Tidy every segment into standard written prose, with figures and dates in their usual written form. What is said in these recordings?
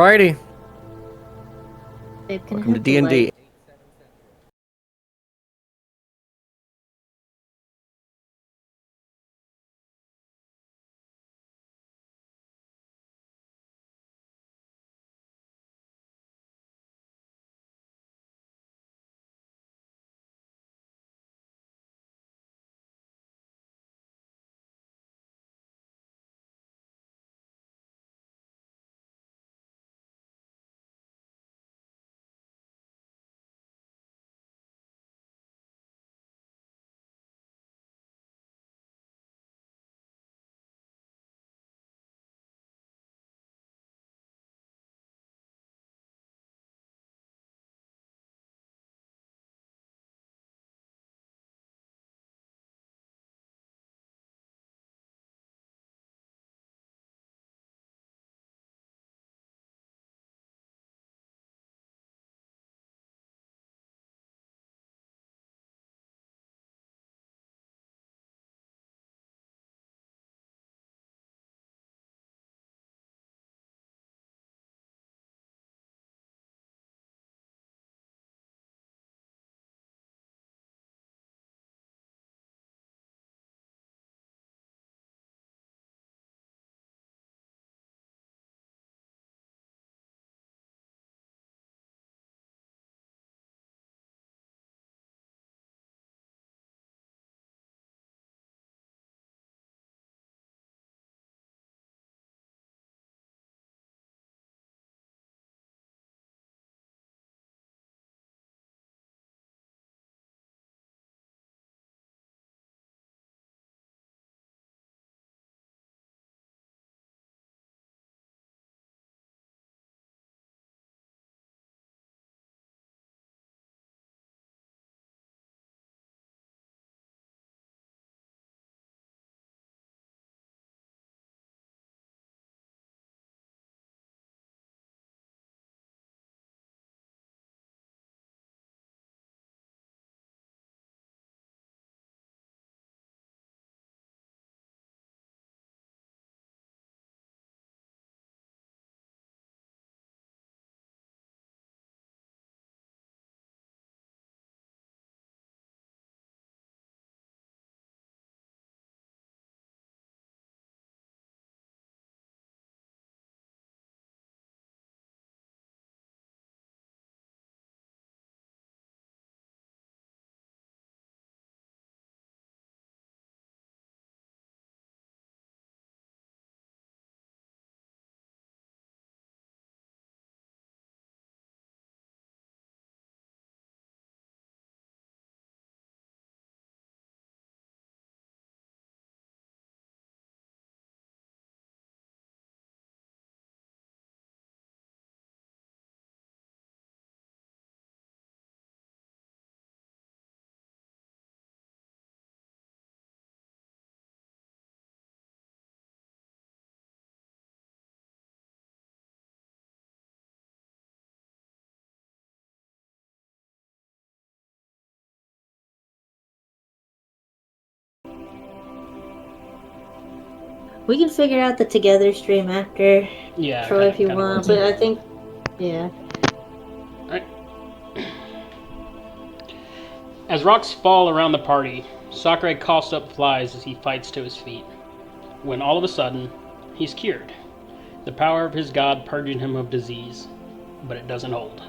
Alrighty, Babe, can I welcome to have the D&D. light? We can figure out the together stream after, Yeah, Troy, if you kinda want. works. But I think, yeah. Alright. As rocks fall around the party, Sakurai coughs up flies as he fights to his feet. When all of a sudden, he's cured. The power of his god purging him of disease. But it doesn't hold.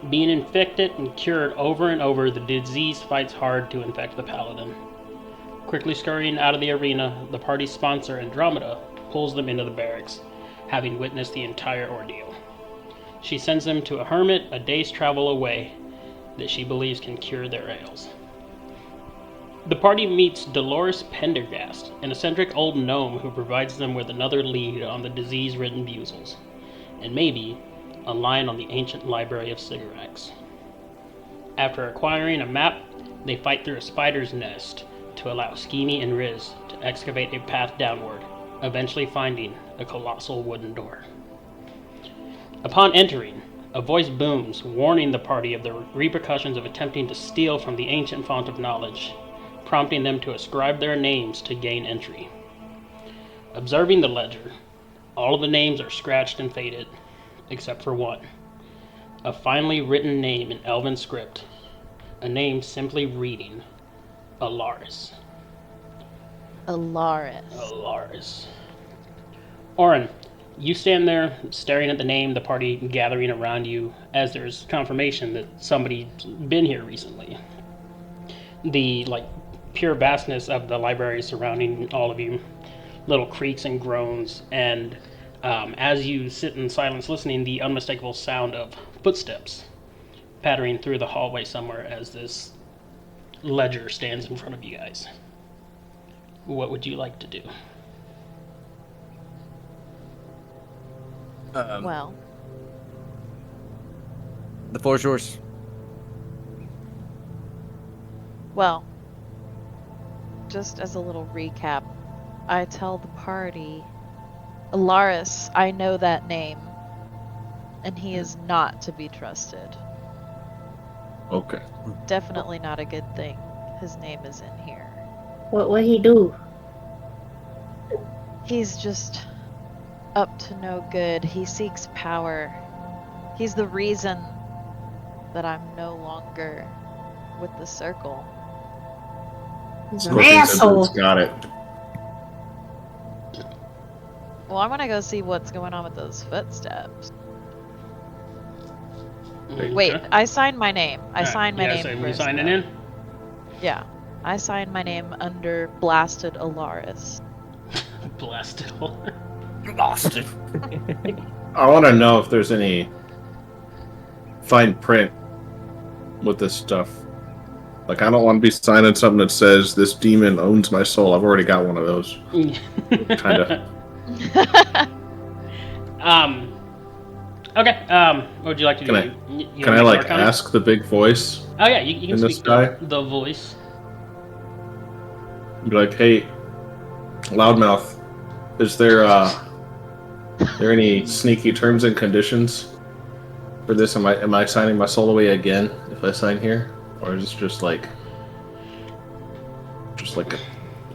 Being infected and cured over and over, the disease fights hard to infect the paladin. Quickly scurrying out of the arena, the party's sponsor, Andromeda, pulls them into the barracks, having witnessed the entire ordeal. She sends them to a hermit a day's travel away that she believes can cure their ails. The party meets Dolores Pendergast, an eccentric old gnome who provides them with another lead on the disease-ridden Buzels, and maybe a line on the ancient library of Cygarax. After acquiring a map, they fight through a spider's nest to allow Schemy and Riz to excavate a path downward, eventually finding a colossal wooden door. Upon entering, a voice booms, warning the party of the repercussions of attempting to steal from the ancient font of knowledge, prompting them to ascribe their names to gain entry. Observing the ledger, all of the names are scratched and faded, except for one. A finely written name in Elven script. A name simply reading Alaris. Alaris. Orin, you stand there staring at the name, the party gathering around you as there's confirmation that somebody's been here recently. The pure vastness of the library surrounding all of you, little creaks and groans, and as you sit in silence listening, the unmistakable sound of footsteps pattering through the hallway somewhere as this ledger stands in front of you guys. What would you like to do? Well, the floor's yours. Well, just as a little recap, I tell the party, Alaris, I know that name, and he is not to be trusted. Okay. Definitely not a good thing. His name is in here. What he do? He's just up to no good. He seeks power. He's the reason that I'm no longer with the circle. He's an asshole. Got it. Well, I'm gonna go see what's going on with those footsteps. Wait, I signed my name. I signed my name. So you first, signed it though. in? Yeah. I signed my name under Blasted Alaris. Blasted. Lost it. I want to know if there's any fine print with this stuff. Like, I don't want to be signing something that says, this demon owns my soul. I've already got one of those. Kind of. Okay. What would you like to do? Can I like ask the big voice? Oh yeah, you can in this speak guy? the voice. Be like, hey, loudmouth, is there any sneaky terms and conditions for this? Am I signing my soul away again if I sign here, or is this just like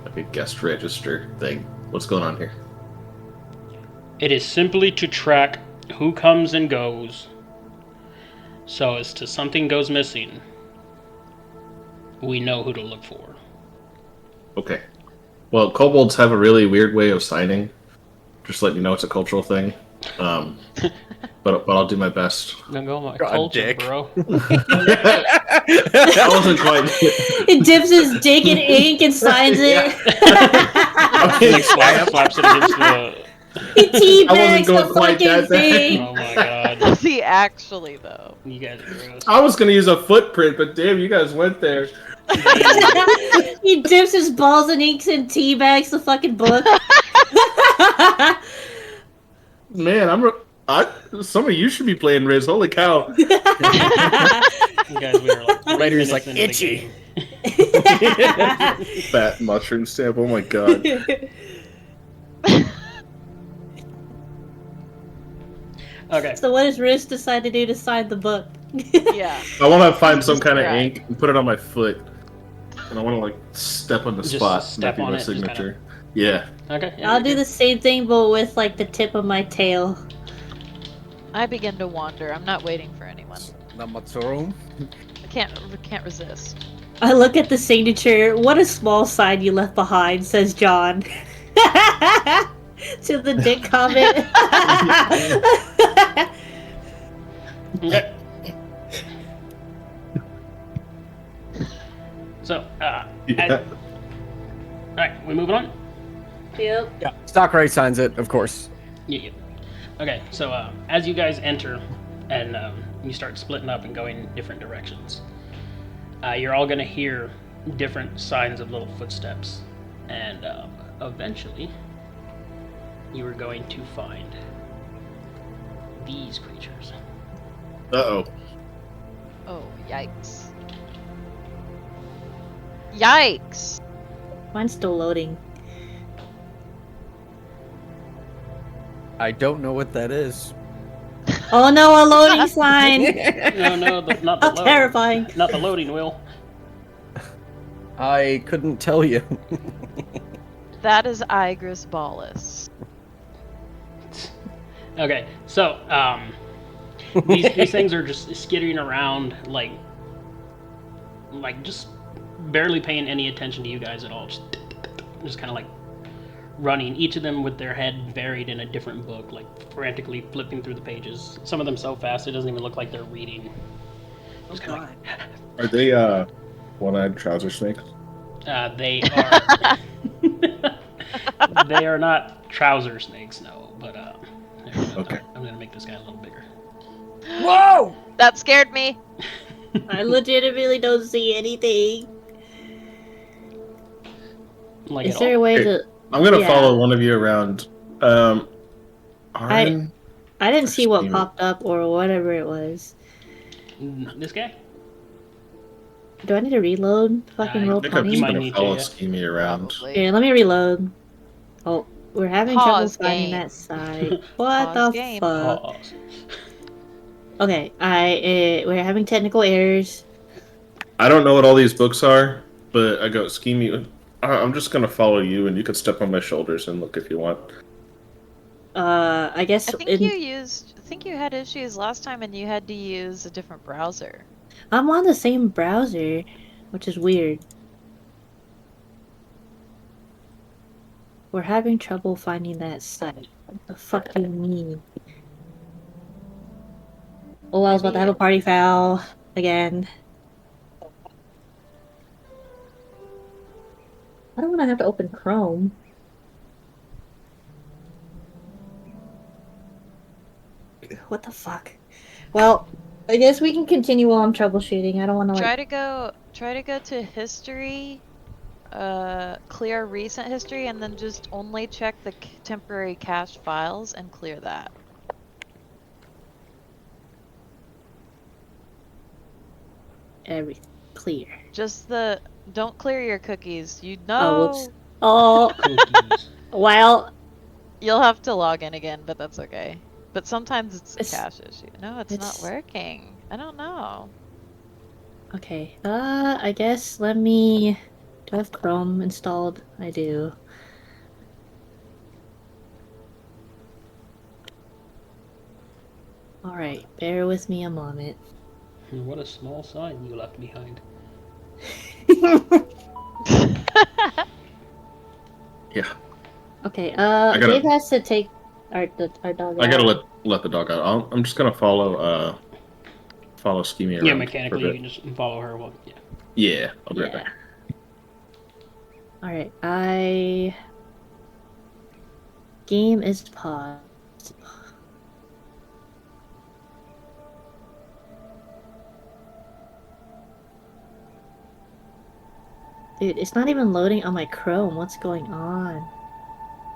a guest register thing? What's going on here? It is simply to track who comes and goes, so as to something goes missing, we know who to look for. Okay. Well, kobolds have a really weird way of signing. Just letting you know it's a cultural thing. But I'll do my best. I'm gonna go with my God, culture, dick. bro. I wasn't quite. He dips his dick in ink and signs it. Slaps it against the... He teabags I wasn't going the quite fucking that bad. thing. Oh my god. Does he actually, though? You guys are gross. I was gonna use a footprint, but damn, you guys went there. He dips his balls in inks and teabags the fucking book. Man, some of you should be playing Riz. Holy cow! You guys, we were like... Raider's like, 3 minutes into itchy. the game. Fat mushroom stamp. Oh my god. Okay. So what does Riz decide to do to sign the book? Yeah. I want to find some kind of Right. ink and put it on my foot, and I want to like step on the Just spot. step and on my it, just signature. Yeah. Okay. Yeah, I'll do the same thing, but with like the tip of my tail. I begin to wander. I'm not waiting for anyone. Namatsuru. I can't resist. I look at the signature. What a small sign you left behind, says John. To the dick comment. Okay. So, Yeah. alright, we moving on? Yep. Yeah, Stockray signs it, of course. Yeah. Okay, so as you guys enter and you start splitting up and going different directions, you're all going to hear different signs of little footsteps. And eventually, you are going to find these creatures. Uh-oh. Oh, yikes. Yikes! Mine's still loading. I don't know what that is. Oh no, a loading sign! No, not the How loading. terrifying. Not the loading wheel. I couldn't tell you. That is Igris Ballus. Okay, so These things are just skittering around like just barely paying any attention to you guys at all. Just kind of like running, each of them with their head buried in a different book, like frantically flipping through the pages. Some of them so fast it doesn't even look like they're reading. Just kind of Are they one-eyed trouser snakes? they are they are not trouser snakes, no. But Okay. I'm gonna make this guy a little bigger. Whoa! That scared me. I legitimately don't see anything. Like Is at there a all. way Okay. to? I'm gonna Yeah. follow one of you around. Aaron? I didn't or see what Steven? popped up or whatever it was. This guy? Do I need to reload? Fucking I roll I think I'm You just 20? might gonna need to, follow yeah. Schemie around. Probably. Here, let me reload. Oh, we're having trouble Pause finding game. that site. What Pause the game. fuck? Pause. Okay, we're having technical errors. I don't know what all these books are, but I go Schemie. I'm just gonna follow you, and you can step on my shoulders and look if you want. I guess I think you had issues last time and you had to use a different browser. I'm on the same browser, which is weird. We're having trouble finding that site. What the fuck do you mean? Oh, I was about to have a party foul again. I don't want to have to open Chrome. What the fuck? Well, I guess we can continue while I'm troubleshooting. I don't want to Try to go to history, clear recent history, and then just only check the temporary cache files and clear that. everything clear. Just don't clear your cookies. You Oh, whoops. know Oh, Cookies. well, you'll have to log in again, but that's okay. But sometimes it's a It's- cache issue. No, it's not it's- working. I don't know. okay. I guess let me. Do I have Chrome installed? I do. Alright, bear with me a moment. What a small sign you left behind. Yeah, Okay, I gotta- Dave has to take our dog I gotta out. let the dog out. I'm just gonna follow Schemie around. Yeah, for a mechanically you bit. can just follow her. Well, yeah. Yeah, I'll be right Yeah. back. Alright, Game is paused. Dude, it's not even loading on my Chrome. What's going on?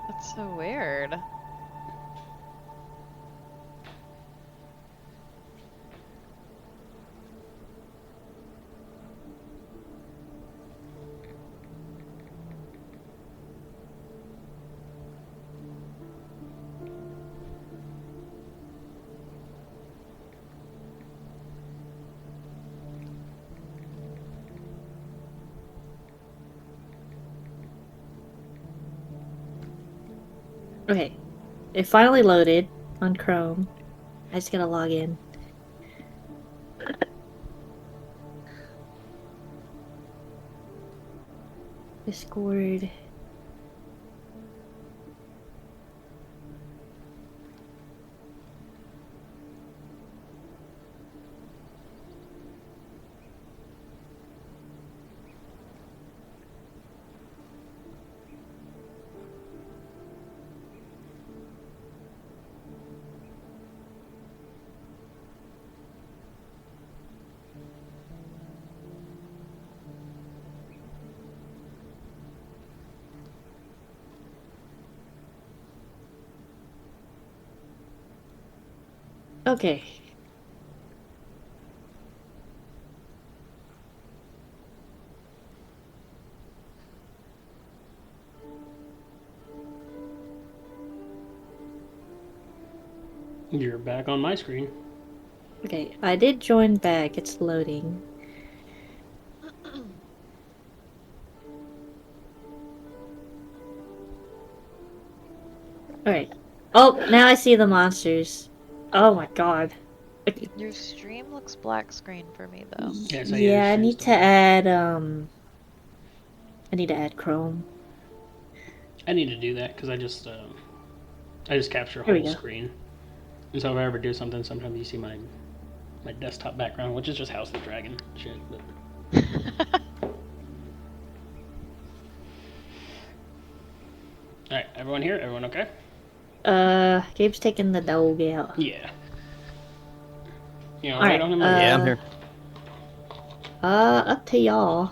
That's so weird. Okay, it finally loaded on Chrome. I just gotta log in. Discord. Okay. You're back on my screen. Okay, I did join back. It's loading. Alright. Oh, now I see the monsters. Oh my god. Your stream looks black screen for me though. Yeah, so Yeah, I your need stream's to add I need to add Chrome. I need to do that because I just capture a There we whole go. screen. And so if I ever do something, sometimes you see my desktop background, which is just House of the Dragon shit. But all right, everyone here, everyone okay? Gabe's taking the dog out. Yeah. You know, All right, on him. Yeah, I'm here. Up to y'all.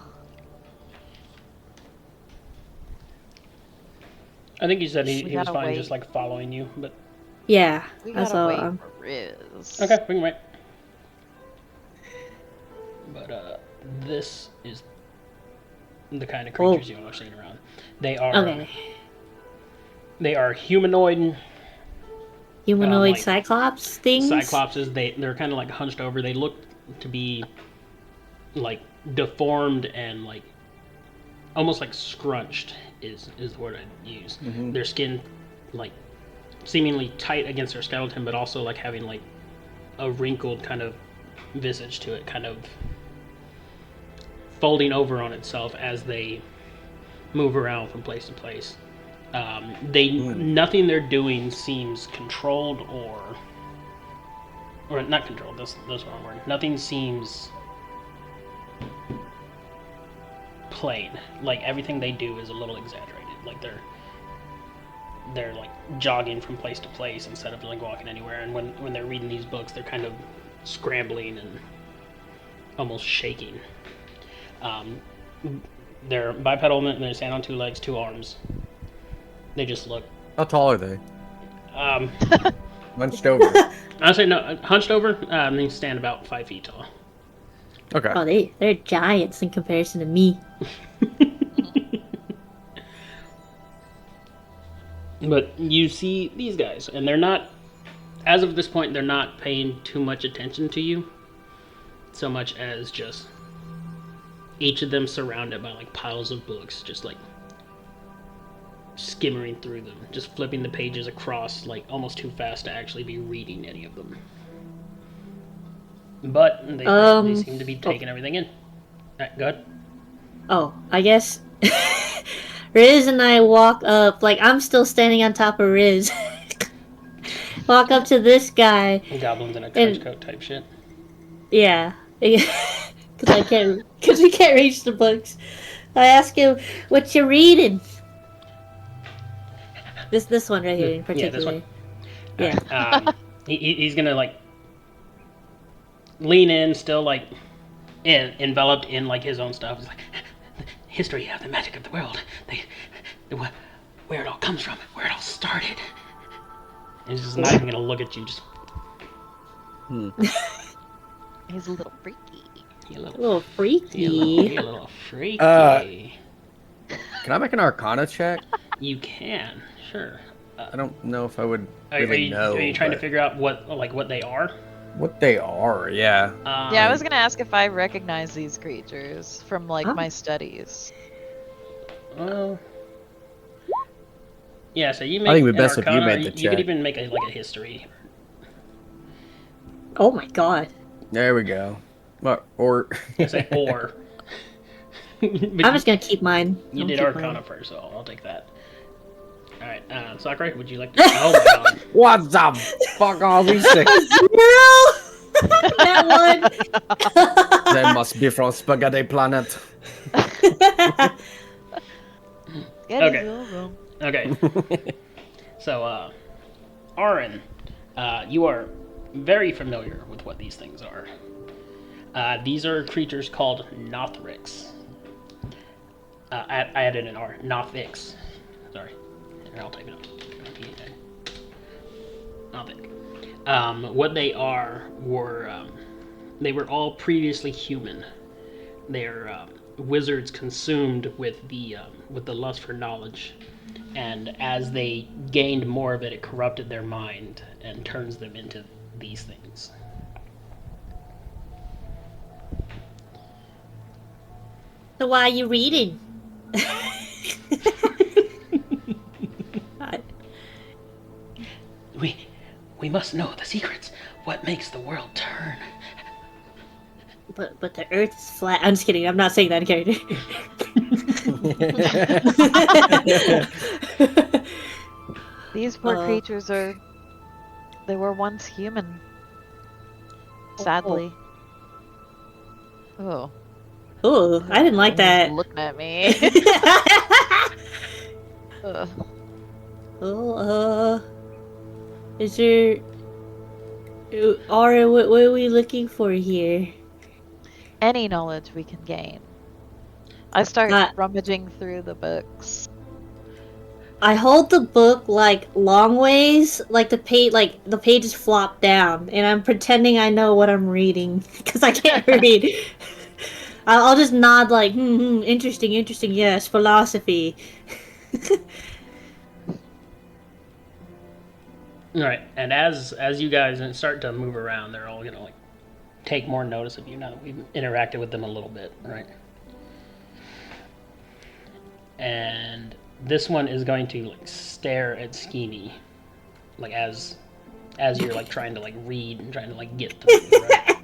I think you said We he was gotta fine, wait. just like following you. But Yeah, We that's gotta all. wait for Riz. okay, we can wait. But this is the kind of creatures you are seeing around. They are Okay. They are humanoid Humanoid like, cyclops things. cyclopses. They're kind of like hunched over. They look to be like deformed and like almost like scrunched is the word I'd use. Mhm. Their skin like seemingly tight against their skeleton, but also like having like a wrinkled kind of visage to it, kind of folding over on itself as they move around from place to place. Nothing they're doing seems controlled or not controlled. That's the wrong word. Nothing seems plain. Like everything they do is a little exaggerated. Like they're like jogging from place to place instead of like walking anywhere. And when they're reading these books, they're kind of scrambling and almost shaking. They're bipedal and they stand on two legs, two arms. They just look. How tall are they? Hunched over. Honestly, no, hunched over. They stand about 5 feet tall. Okay. Oh, they're giants in comparison to me. But you see these guys, and they're not. As of this point, they're not paying too much attention to you, so much as just each of them surrounded by like piles of books, just like skimming through them, just flipping the pages across like almost too fast to actually be reading any of them. But they seem to be taking everything in. Alright, go ahead. Oh, I guess Riz and I walk up, like I'm still standing on top of Riz. Walk up to this guy. Goblins in a trench coat type shit. Yeah. Because we can't reach the books. I ask him, what you reading? This one right here in particular. Yeah, this one. He's gonna like lean in, still like enveloped in like his own stuff. It's like history of the magic of the world. Where it all comes from, where it all started. And he's just not even gonna look at you. Just He's a little freaky. A little freaky. A little freaky. Can I make an Arcana check? You can, sure. I don't know if I would Are really you know. trying to but figure out what they are? what they are? Yeah. Yeah, I was gonna ask if I recognize these creatures from like Huh? my studies. Yeah, so you make I think it'd be an best if you Arcana, made the you could check. even make a history. Oh my god. There we go. Or I say or. But I'm just gonna keep mine. You I'll did keep Arcana mine. first, so I'll take that. Alright, Sakurai, would you like to... Oh my god. what the fuck are these things? That one. They must be from Spaghetti Planet. Get Okay. it all wrong. Okay. So, Aaron, you are very familiar with what these things are. These are creatures called Nothrix. I added an R. Nothix. Sorry. Here, I'll type it up. Nothic. What they are they were all previously human. They're wizards consumed with the lust for knowledge, and as they gained more of it, it corrupted their mind and turns them into these things. So why are you reading? We must know the secrets. what makes the world turn? But the Earth is flat. I'm just kidding. I'm not saying that in character. These poor creatures they were once human. Sadly. Oh. Oh, I didn't like He's that. looking at me. Ugh. Oh, is there... Aura, what are we looking for here? Any knowledge we can gain. I start Uh, rummaging through the books. I hold the book like long ways, like the pages flop down, and I'm pretending I know what I'm reading because I can't read. I'll just nod like, interesting, yes, philosophy. All right, and as you guys start to move around, they're all gonna like take more notice of you now that we've interacted with them a little bit, right? And this one is going to like stare at Skeeny, like as you're like trying to like read and trying to like get through, right?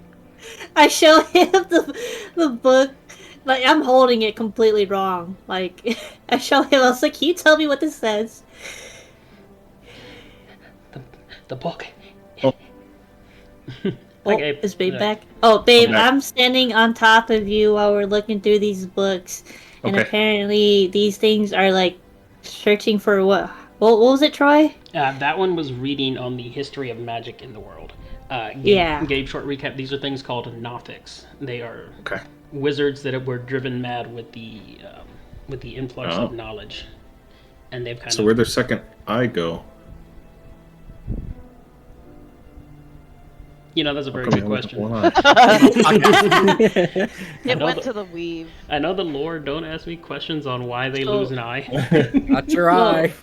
I show him the book, like I'm holding it completely wrong. Like I show him, I was like, "Can you tell me what this says?" The book. Oh. Oh, Okay. is Babe back? Oh, Babe, I'm back. I'm standing on top of you while we're looking through these books, and Okay. apparently these things are like searching for what? What was it, Troy? That one was reading on the history of magic in the world. Yeah. Gave short recap. These are things called Nothics. They are Okay. wizards that were driven mad with the influx Oh. of knowledge, and they've kind So of. where'd their second eye go? You know, that's a very How come good he question. only got one eye? It know went the- to the weave. I know the lore. Don't ask me questions on why they Oh. lose an eye. Not your Well, eye.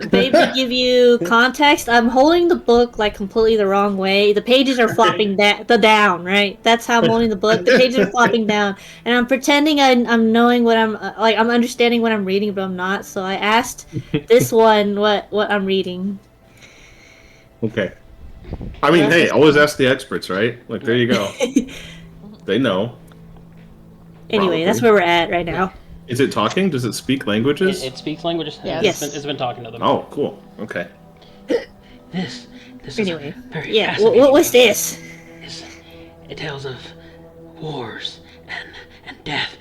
Babe, to give you context, I'm holding the book like completely the wrong way. The pages are flopping down, right? That's how I'm holding the book. The pages are flopping down, and I'm pretending I'm knowing what I'm like. I'm understanding what I'm reading, but I'm not. So I asked this one what I'm reading. Okay. I mean, hey, always ask the experts, right? Like, there you go. They know. Anyway, that's Probably. where we're at right now. Is it talking? Does it speak languages? It speaks languages. Yes. It's been talking to them. Oh, cool. Okay. This Anyway, is very yeah. fascinating. What was this? It tells of wars and death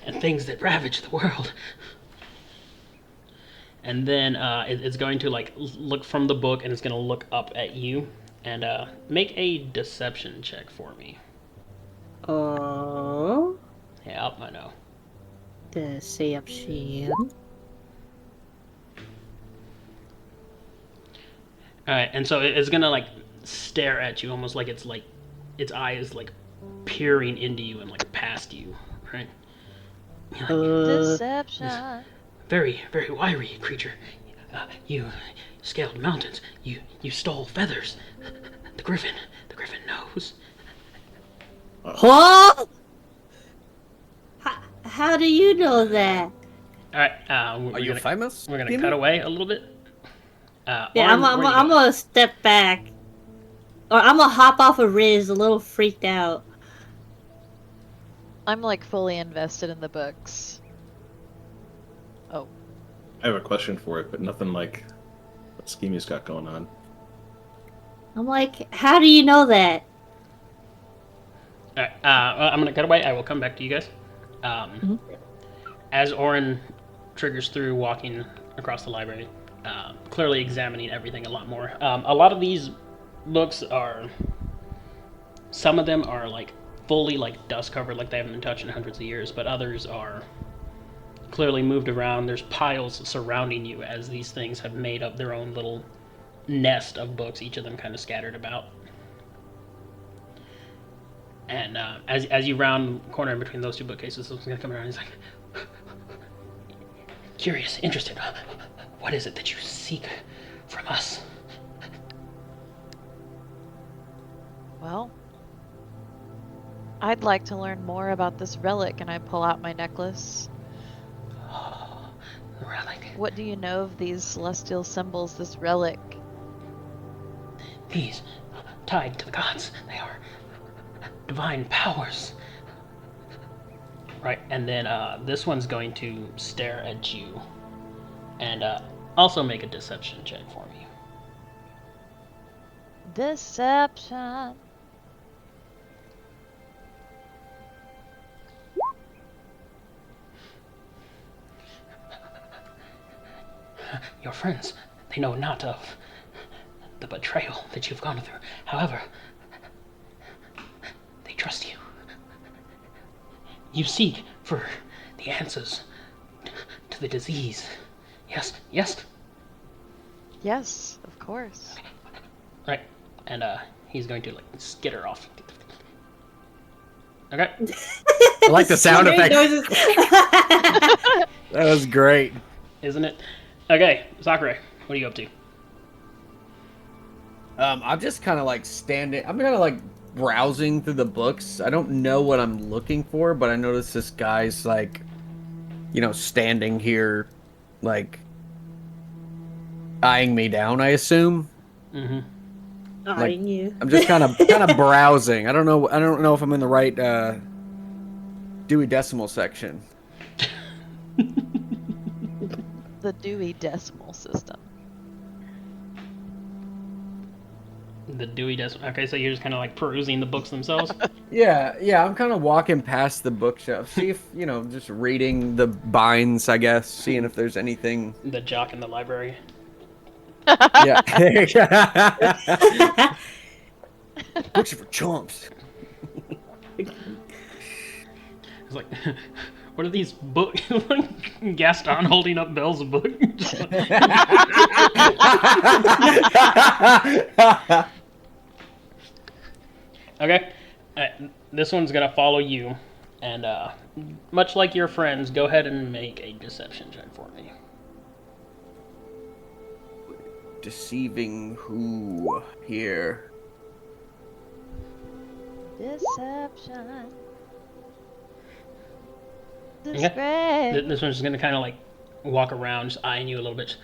and things that ravage the world. And then it's going to like look from the book and it's going to look up at you and make a deception check for me. Oh, Yeah, I know. deception. All right, and so it's gonna like stare at you, almost like its eye is like peering into you and like past you, right? You're like, Deception. very, very wiry creature. You scaled mountains. You stole feathers. The griffin knows. What? How do you know that? All right, Are you famous? We're gonna Jimmy? cut away a little bit. Yeah, Oren, where you I'm going? gonna step back, or I'm gonna hop off of Riz, a little freaked out. I'm like fully invested in the books. Oh. I have a question for it, but nothing like what Schemy's got going on. I'm like, how do you know that? All right, I'm gonna cut away. I will come back to you guys. As Oren triggers through, walking across the library, clearly examining everything a lot more. A lot of these books are. Some of them are like fully like dust covered, like they haven't been touched in hundreds of years, but others are clearly moved around. There's piles surrounding you as these things have made up their own little nest of books, each of them kind of scattered about. And as you round the corner in between those two bookcases, someone's gonna come around and he's like, curious, interested, what is it that you seek from us? Well, I'd like to learn more about this relic, and I pull out my necklace. Oh, the relic. What do you know of these celestial symbols, this relic? These tied to the gods. They are divine powers. Right, and then this one's going to stare at you. And also make a deception check for me. Deception. Your friends, they know not of the betrayal that you've gone through. However, they trust you. You seek for the answers to the disease. Yes, yes? Yes, of course. Right, and he's going to, like, skitter off. Okay. I like the sound effect. That was great. Isn't it? Okay, Sakura, what are you up to? I'm just kind of like standing. I'm kind of like browsing through the books. I don't know what I'm looking for, but I notice this guy's like, standing here, like eyeing me down. I assume. Mm-hmm. Eyeing you. I'm just kind of browsing. I don't know if I'm in the right Dewey Decimal section. The Dewey Decimal System. The Dewey Decimal. Okay, so you're just kind of like perusing the books themselves? Yeah, I'm kind of walking past the bookshelf. See if, just reading the binds, I guess, seeing if there's anything. The jock in the library. Yeah. Books are for chumps. It's like, what are these books? Gaston holding up Belle's book. Okay, this one's gonna follow you, and much like your friends, go ahead and make a deception check for me. Deceiving who here? Deception. Okay. Disgrace. This one's just gonna kind of like walk around, just eyeing you a little bit.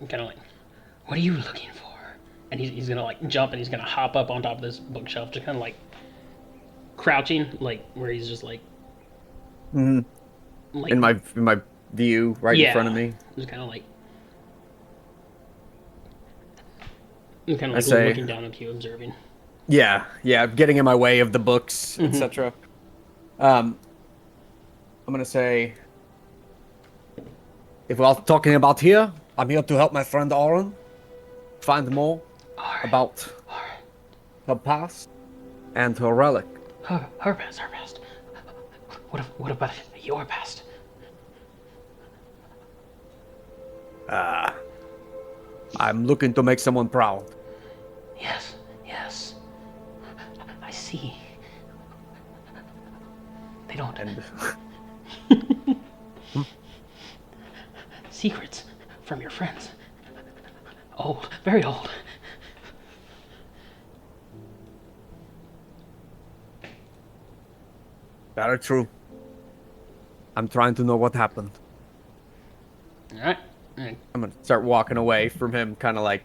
Kind of like, what are you looking for? And he's gonna like jump and he's gonna hop up on top of this bookshelf, just kind of like crouching, like where he's just like, Like in my view, right in front of me. Just kind of like, looking down at you, observing. Yeah, getting in my way of the books, etc. I'm gonna say, if we're all talking about here, I'm here to help my friend Aaron find more about her past and her relic. Her past. What about your past? I'm looking to make someone proud. Yes. I see. They don't. And Secrets from your friends. Old, very old. very true. I'm trying to know what happened. All right. I'm gonna start walking away from him, kind of like,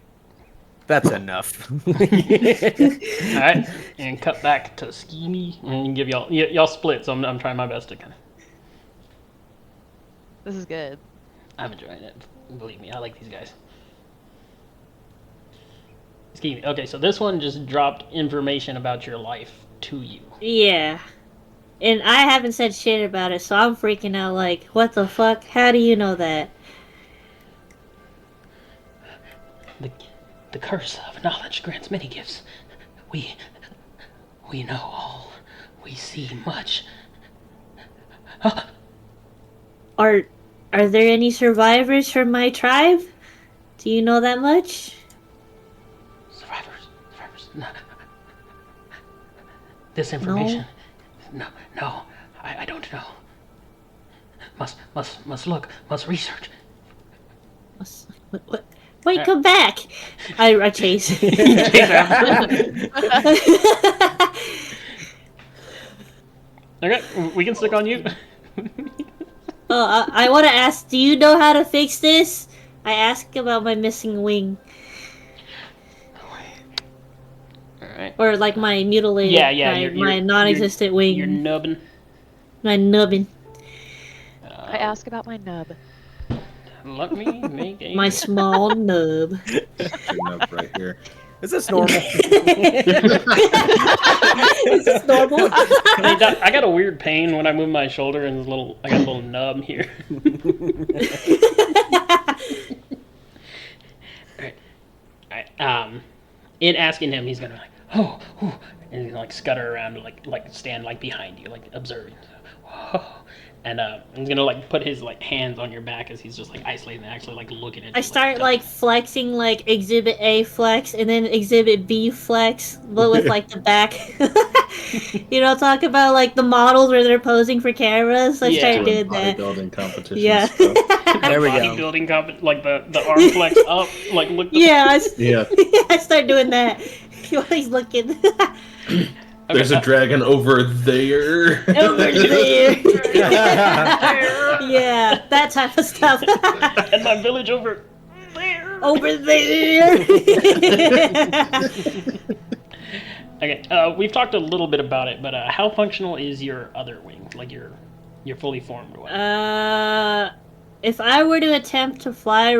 that's enough. All right, and cut back to Skeeny, and give y'all split. So I'm trying my best to kind of. This is good. I'm enjoying it. Believe me, I like these guys. Skeeny. Okay, so this one just dropped information about your life to you. Yeah. And I haven't said shit about it, so I'm freaking out like, what the fuck? How do you know that? The curse of knowledge grants many gifts. We know all. We see much. Are there any survivors from my tribe? Do you know that much? Survivors. No. This information. No. I don't know. Must look. Must research. What? Wait, come back! I chase. Okay, we can stick on you. I want to ask, do you know how to fix this? I asked about my missing wing. or like my mutilated, Yeah. my non-existent wing, You're nubbin. my nubbin, I ask about my nub. Let me make a. my small nub. Your nub right here. Is this normal? Is this normal? Hey, Doc, I got a weird pain when I move my shoulder, and I got a little nub here. In asking him, he's gonna be like, oh, and he's gonna like scutter around, like stand like behind you, like observing. And he's gonna like put his like hands on your back as he's just like isolating and actually like looking at you. I start like flexing like Exhibit A flex and then Exhibit B flex, but with like the back. You know, talk about like the models where they're posing for cameras. I start doing that. Bodybuilding competition Yeah. stuff. There we go. Bodybuilding like the arm flex up, like look. Yeah, Yeah. I start doing that. While he's looking. There's a dragon over there. Over there. Yeah, that type of stuff. And my village over there. Over there. Okay, we've talked a little bit about it, but how functional is your other wing? Like your fully formed one? If I were to attempt to fly,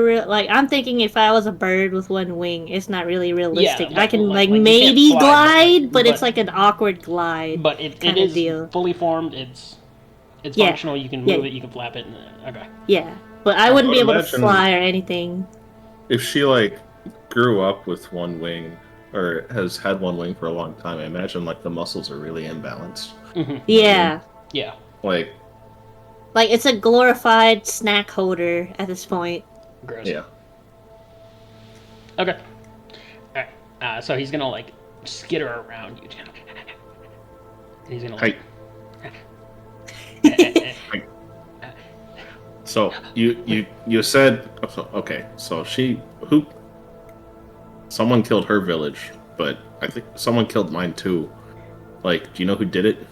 I'm thinking if I was a bird with one wing, it's not really realistic. Yeah, I can like you can't maybe fly, glide, but it's but- like an awkward glide. But it kinda is deal. fully formed. It's Yeah, functional. You can move it. You can flap it. Okay. Yeah, but I wouldn't be able to imagine- fly or anything. If she like grew up with one wing or has had one wing for a long time, I imagine like the muscles are really imbalanced. Yeah, Yeah. Like, like it's a glorified snack holder at this point. Gross. yeah. Okay. Alright. So he's gonna like skitter around you. And he's gonna like. So you said okay. So someone killed her village, but I think someone killed mine too. Like, do you know who did it?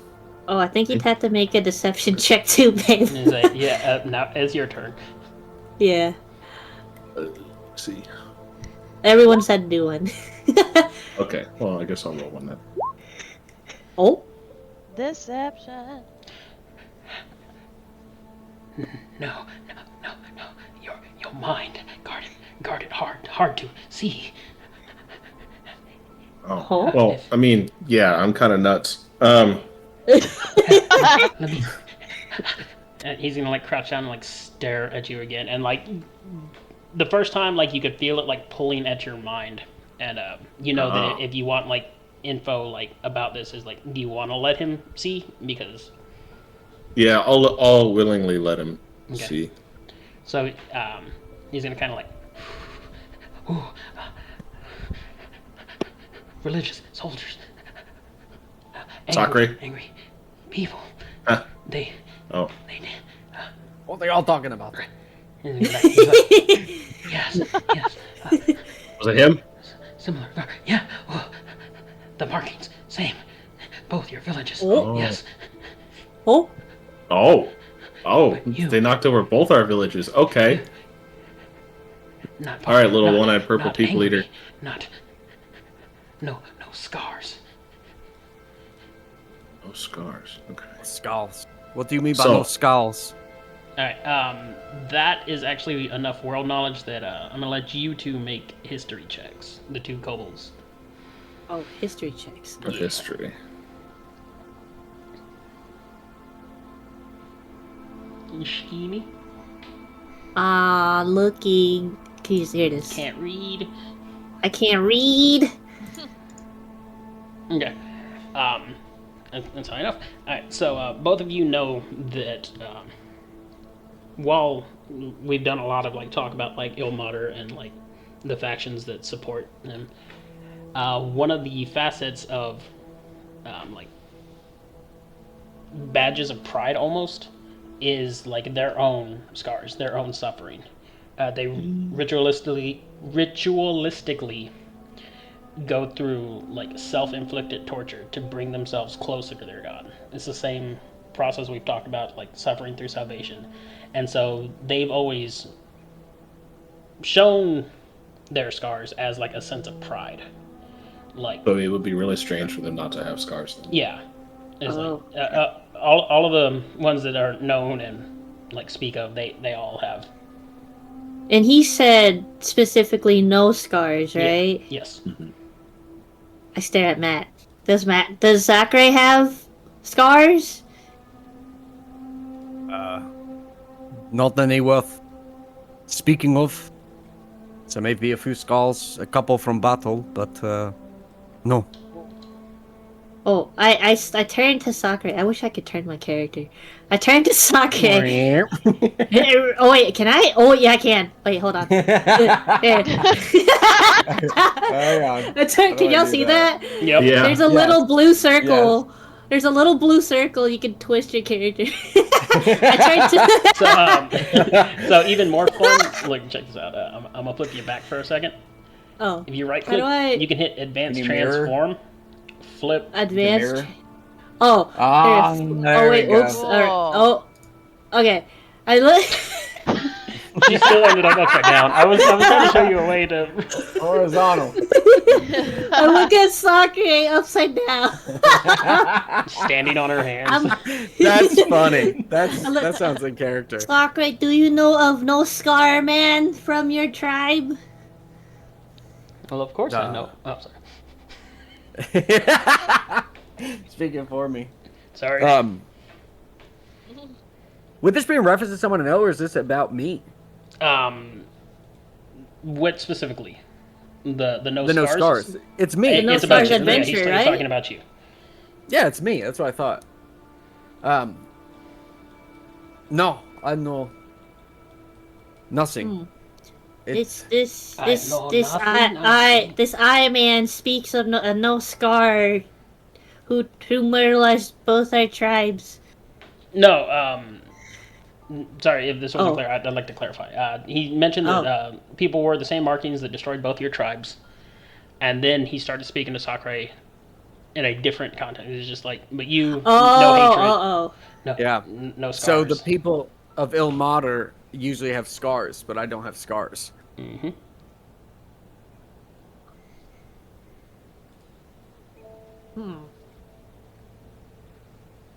Oh, I think you'd have to make a deception check too, babe. He's like, yeah. Now it's your turn. Yeah, Let's see. everyone's had to do one. Okay. Well, I guess I'll roll one then. Oh, Deception. No. Your mind. Guard it hard to see. Oh. Huh? Well, I mean, yeah, I'm kind of nuts. Let me. And he's gonna like crouch down and like stare at you again, and like the first time, like you could feel it like pulling at your mind, and you know that if you want like info like about this, is like, do you want to let him see? Because Yeah, I'll willingly let him Okay. see. so he's gonna kind of like. Ooh, religious soldiers. Sakura? Angry people. Huh. They Oh. did. What are they all talking about? And he's like, yes. Was it him? Similar. Yeah. Oh, the markings, same. Both your villages. Oh. Yes. oh, Oh. But you- They knocked over both our villages. Okay. Not All right, little not- one-eyed purple not people angry, eater. Not. No scars. No scars. Okay. Skulls. What do you mean by So- no skulls? All right. That is actually enough world knowledge that I'm gonna let you two make history checks. The two kobolds. oh, history checks. For history. You schemy? Looking. Can you hear this? Can't read. I can't read. Okay. That's high enough. Alright, so both of you know that while we've done a lot of like talk about like Ilmater and like the factions that support them, one of the facets of like badges of pride almost is like their own scars, their own suffering. They ritualistically go through like self-inflicted torture to bring themselves closer to their god. It's the same process we've talked about, like suffering through salvation. And so they've always shown their scars as like a sense of pride. Like, So it would be really strange for them not to have scars. Then. yeah, it's Oh. like all of the ones that are known and like speak of, they all have. And he said specifically no scars, right? Yeah, yes. I stare at Matt. Does Zachary have scars? Not any worth speaking of. There may be a few scars, a couple from battle, but no. Oh, I turned to Sakura. I wish I could turn my character. I turned to Sakura. Oh wait, can I? Oh yeah, I can. Wait, hold on. There. Hang on. Can y'all see that? Yep. Yeah. There's a little blue circle. There's a little blue circle. You can twist your character. I turned to. So even more fun. Look, check this out. I'm gonna flip you back for a second. Oh, If you right How do I- click, you can hit Advanced Can you mirror? Transform. Flip. advanced. mirror? Oh. Ah, there. there Oh wait. we go. Oops. Oh. Okay. I look. She still ended up upside down. I was trying to show you a way to Horizontal. I look at Sakura upside down. standing on her hands. That's funny. That look- sounds in character. Sakura, do you know of no Scar Man from your tribe? Well, of course I know. Oh, sorry. Speaking for me. Sorry. Would this be in reference to someone I know, or is this about me? What specifically? The no The scars. no scars. It's me. Hey, No it's about Scars you. Yeah, Adventure, he's right? talking about you. Yeah, it's me. That's what I thought. No, I know nothing. It's This I this know this nothing, this Eye Man speaks of no Scar, who murdered both our tribes. No. Sorry if this wasn't Oh. clear. I'd like to clarify. He mentioned that people wore the same markings that destroyed both your tribes, and then he started speaking to Sakura in a different context. It's just like, but you, no hatred, no, Yeah. no So scars. the people of Ilmater usually have scars, but I don't have scars. Mm-hmm.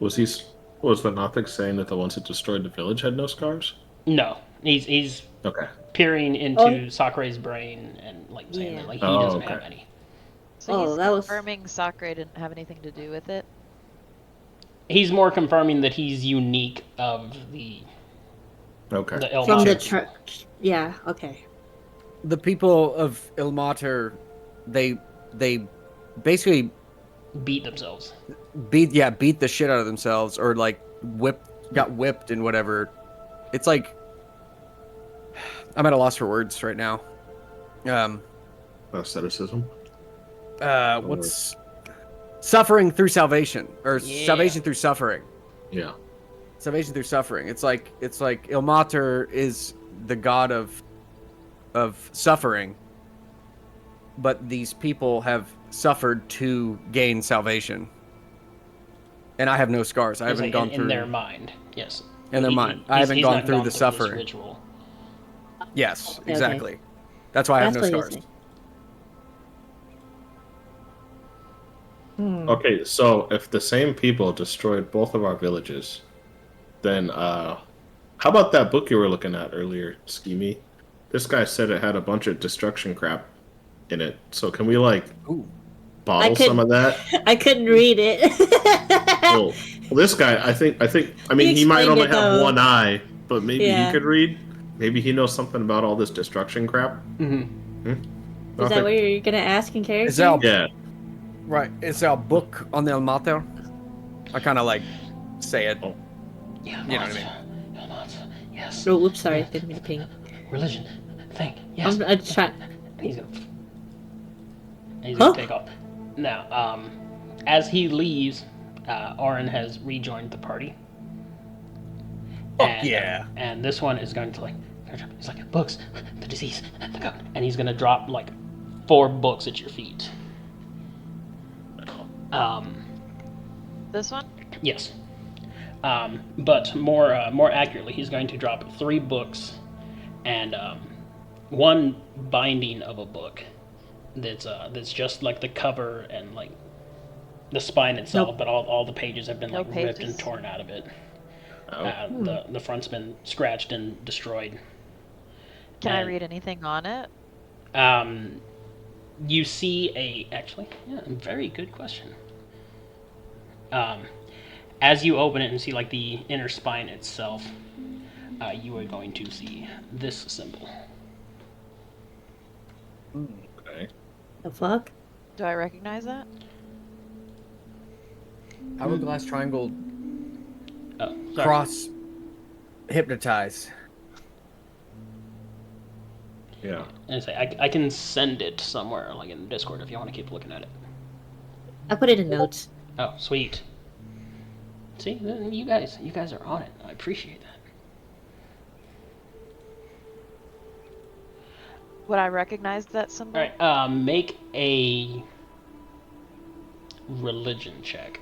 Was the Nothic saying that the ones that destroyed the village had no scars? No, he's Okay. peering into Sakura's brain and like saying Yeah. that like he Oh, doesn't okay. have any. So Oh, he's that was- confirming Sakura didn't have anything to do with it. He's more confirming that he's unique of the Okay. Ilmater. From the church. Yeah. Okay. The people of Ilmater, they basically beat themselves. beat the shit out of themselves, or like got whipped and whatever. It's like I'm at a loss for words right now. Asceticism. What's suffering through salvation, or Yeah. salvation through suffering? Yeah. Salvation through suffering. It's like Ilmater is the god of suffering, but these people have suffered to gain salvation. And I have no scars. I It's haven't like gone in through their mind. Yes. In their mind. I haven't he's gone not through the this suffering. ritual. Yes, Okay. exactly. That's why I have That's no what he's scars. saying. Okay, so if the same people destroyed both of our villages, then how about that book you were looking at earlier, Schemy? This guy said it had a bunch of destruction crap in it. So can we like Ooh. bottle could- some of that? I couldn't read it. Well, this guy, I mean, he might explained only it, have though. one eye, but maybe Yeah. he could read. Maybe he knows something about all this destruction crap. Mm-hmm. Is that what you're gonna ask in character? Is that Yeah. right? It's a book on the Ilmater. I kind of like say it. Oh. Yeah, You know what I mean? Yes. Oh, oops, sorry, didn't mean to ping. Religion. Think. Yes. I'm trying. He's gonna. He's Huh? gonna take off. Now, as he leaves, Orin has rejoined the party. yeah. And this one is going to like, he's like, books, the disease, the goat, and he's gonna drop like 4 books at your feet. This one? Yes. But more accurately, he's going to drop 3 books and 1 binding of a book that's just like the cover and like the spine itself, Nope. but all the pages have been No like ripped and pages? torn out of it. Oh. The front's been scratched and destroyed. Can I And, read anything on it? You see very good question. As you open it and see like the inner spine itself, you are going to see this symbol. Okay. The fuck? Do I recognize that? Hourglass triangle Oh, sorry. cross hypnotize. Yeah. And say I can send it somewhere like in Discord if you want to keep looking at it. I put it in notes. Oh, sweet. See, you guys are on it. I appreciate that. Would I recognize that symbol? All right, make a religion check.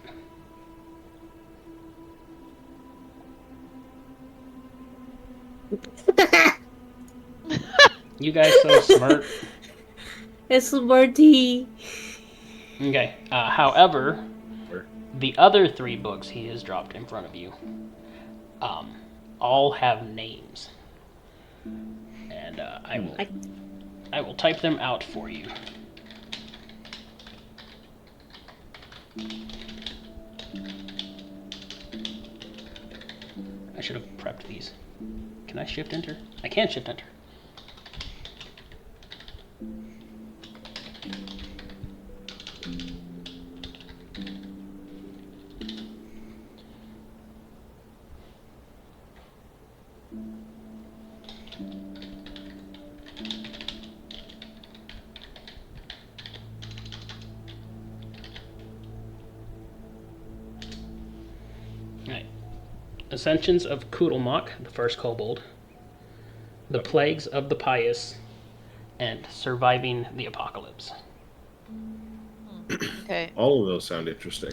You guys so smart. It's Marty. Okay. However, the other 3 books he has dropped in front of you, all have names, and I will type them out for you. I should have prepped these. Can I shift enter? I can shift enter. Right. Ascensions of Kudelmach, the first kobold, the plagues of the pious, and surviving the apocalypse. Okay. All of those sound interesting.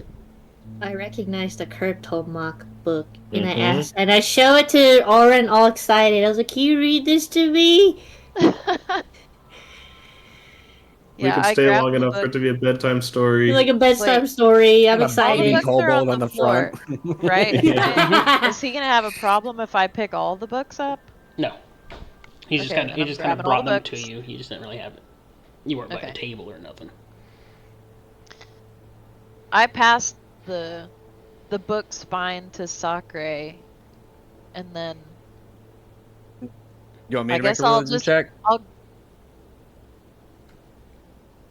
I recognize the Kurt Tomach book, and Mhm. I show it to Oren, all excited. I was like, "Can you read this to me?" We Yeah, can I stay grabbed long the enough for book. it to be a bedtime story. Like a bedtime Wait, story. I'm A all the excited. baby books are on kobold the on the floor, front. right? Yeah. Is he gonna have a problem if I pick all the books up? No, he Okay, then I'm just kind of grabbing all the brought them to books. you. He just didn't really have it. You weren't by a Okay. table or nothing. I passed the book spine to Sakre, and then You want me I to make guess a I'll religion just check? I'll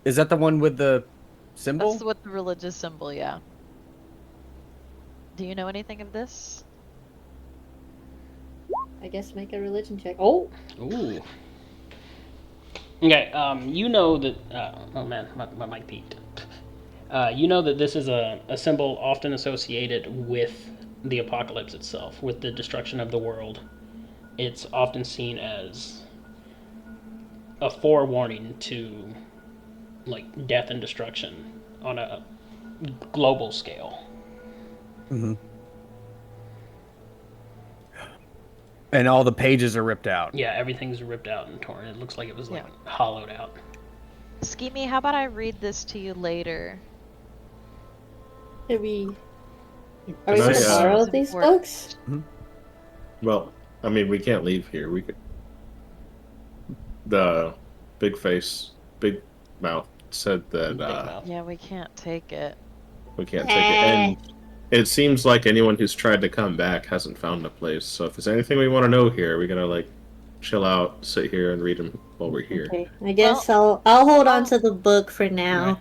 Is that the one with the symbol? that's what the religious symbol, yeah. Do you know anything of this? I guess make a religion check. Oh, Ooh. Okay, you know that. Oh man, my mic peaked. You know that this is a symbol often associated with the apocalypse itself, with the destruction of the world. It's often seen as a forewarning to like death and destruction on a global scale. Mm-hmm. And all the pages are ripped out. Yeah, everything's ripped out and torn. It looks like it was like Yeah. hollowed out. Skimmy, how about I read this to you later? are we Can going I, to borrow Seems these important. books? Well, I mean, we can't leave here. We could. The big mouth said that Big mouth. Yeah, we can't take it. we can't take it. And it seems like anyone who's tried to come back hasn't found a place. So if there's anything we want to know here, we gotta like chill out, sit here, and read them while we're here. Okay, I guess I'll hold on to the book for now.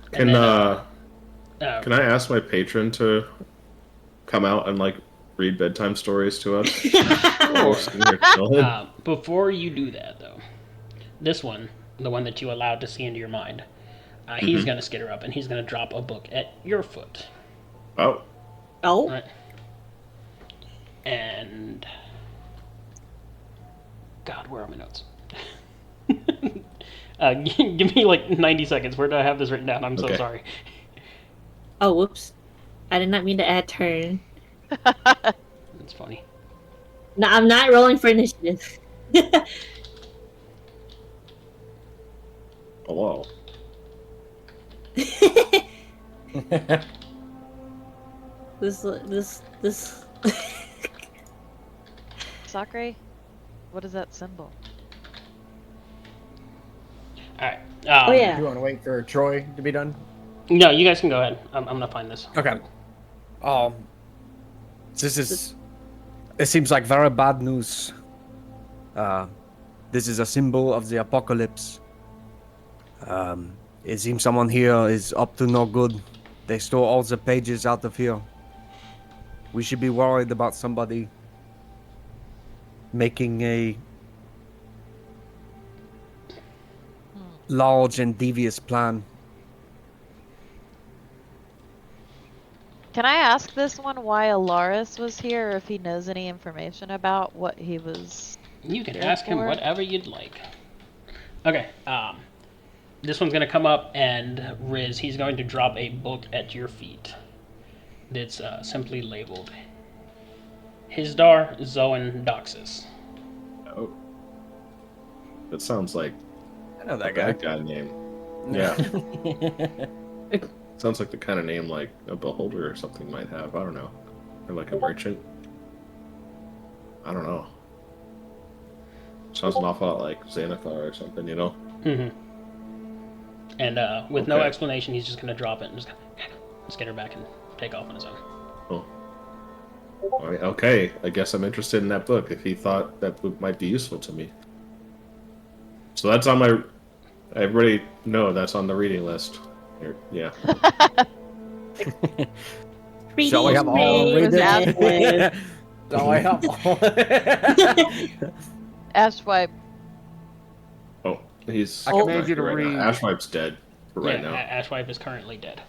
Okay. Can And then, can I ask my patron to come out and like read bedtime stories to us? While we're sitting here chilling? Before you do that, though, this one, the one that you allowed to see into your mind, he's going to skitter up and he's going to drop a book at your foot. Oh, Oh, Right? And. God, where are my notes? Give me like 90 seconds. Where do I have this written down? I'm so Okay. sorry. oh, whoops! I did not mean to add turn. That's funny. No, I'm not rolling for initiative. Hello. This. Sakura, what is that symbol? Alright. Oh yeah. You want to wait for Troy to be done? No, you guys can go ahead. I'm gonna find this. Okay. It seems like very bad news. This is a symbol of the apocalypse. It seems someone here is up to no good. They stole all the pages out of here. We should be worried about somebody making a large and devious plan. Can I ask this one why Alaris was here, or if he knows any information about what he was? You can Here ask him for? whatever you'd like. Okay, this one's gonna come up, and Riz, he's going to drop a book at your feet. That's simply labeled Hisdar Zoan Doxus. Oh. That sounds like I know that a guy. bad guy name. Yeah. Sounds like the kind of name like a beholder or something might have. I don't know. Or like a merchant. I don't know. Sounds an awful lot like Xanathar or something, you know? Mm-hmm. And with no Okay. explanation, he's just gonna drop it and just get her back and take off on his own. Oh. All right, okay, I guess I'm interested in that book if he thought that book might be useful to me. So that's on my... Everybody know that's on the reading list. Here, yeah. Shall we have all read Read it? Shall I have all? Ashwipe. Oh, he's... I command you to right read- now. Ashwipe's dead for right yeah, now. Ashwife is currently dead.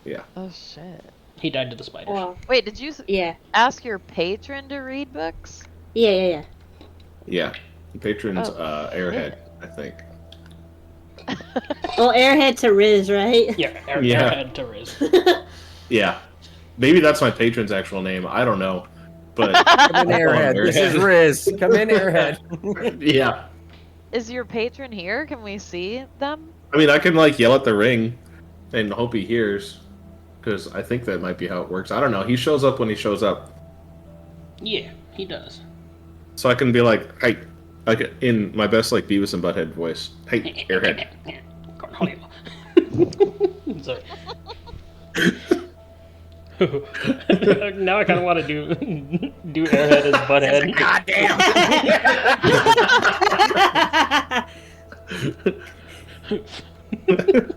Yeah. Oh shit. He died to the spiders. Well, Wait, did you yeah. ask your patron to read books? Yeah. Yeah. The patron's Oh, Airhead, shit. I think. Well, Airhead to Riz, right? Yeah, Yeah. Airhead to Riz. Yeah. Maybe that's my patron's actual name. I don't know. But Come in, Airhead. This is Riz. Come in, Airhead. yeah. Is your patron here? Can we see them? I mean, I can like yell at the ring and hope he hears. Because I think that might be how it works. I don't know. He shows up when he shows up. Yeah, he does. So I can be like, hey, like in my best like Beavis and Butthead voice. Hey, Airhead. Cornholio. Sorry. Now I kind of want to do Airhead as Butthead.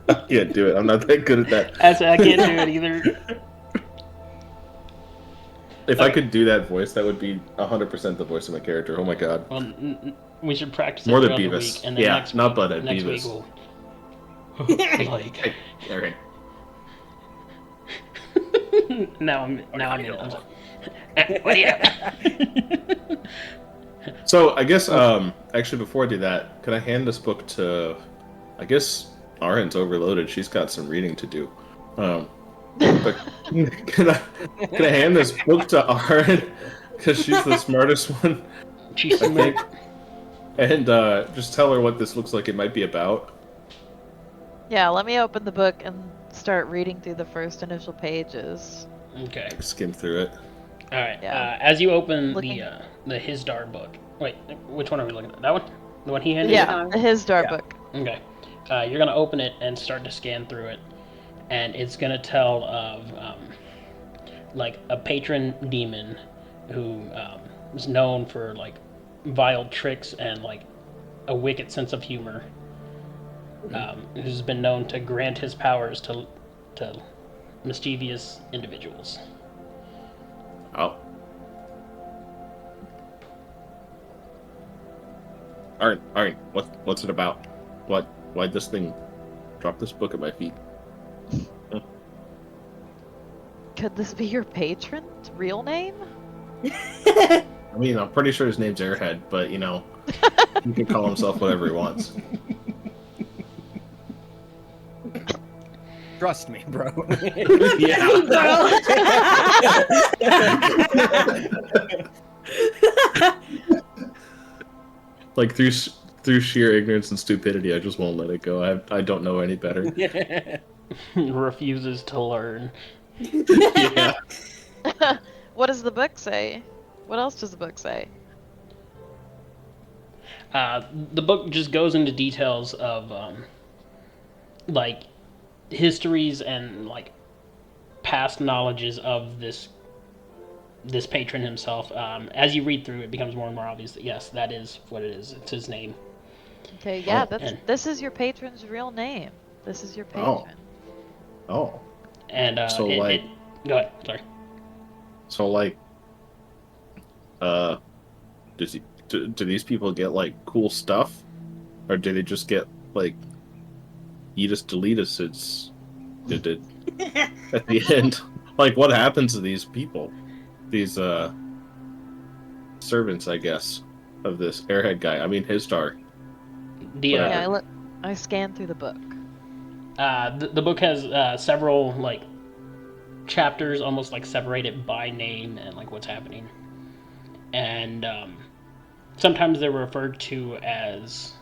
I can't do it. I'm not that good at that. I can't do it either. If I could do that voice, that would be 100% the voice of my character. Oh my god. Well, we should practice it More than throughout the Beavis. week, and then Yeah, next not week, Butthead, next Beavis. week we'll like. Hey, Airhead. now I'm in. I'm sorry. What do you? So I guess actually before I do that, can I hand this book to I guess Arin's overloaded. She's got some reading to do. But can I hand this book to Arin? Because she's the smartest one, She's I think. And just tell her what this looks like it might be about. Yeah, let me open the book and start reading through the first initial pages. Okay. Skim through it. All right. Yeah. As you open Looking- the Hisdar book. Wait, which one are we looking at? That one? The one he handed Yeah, Yeah. his door Yeah. book. you? Okay. You're gonna open it and start to scan through it, and it's gonna tell of like a patron demon who is known for like vile tricks and like a wicked sense of humor. Who's been known to grant his powers to mischievous individuals. Oh. Arin, what's it about? Why'd this thing drop this book at my feet? Could this be your patron's real name? I mean, I'm pretty sure his name's Airhead, but you know, he can call himself whatever he wants. Trust me, bro. Yeah. Like through through sheer ignorance and stupidity, I just won't let it go. I don't know any better. Refuses to learn. Yeah. What does the book say? What else does the book say? The book just goes into details of like histories and like past knowledges of this patron himself. As you read through, it becomes more and more obvious that yes, that is what it is. It's his name. Okay, yeah, Oh, this is your patron's real name. This is your Oh. patron. Oh. And So, like- go ahead. Sorry. So like, do these people get like cool stuff, or do they just get like Edus Deletus? Did at the end? Like, what happens to these people? These servants, I guess, of this airhead guy. I mean, Histar. The Whatever. Yeah, I scanned through the book. the book has several like chapters, almost like separated by name and like what's happening, and sometimes they're referred to as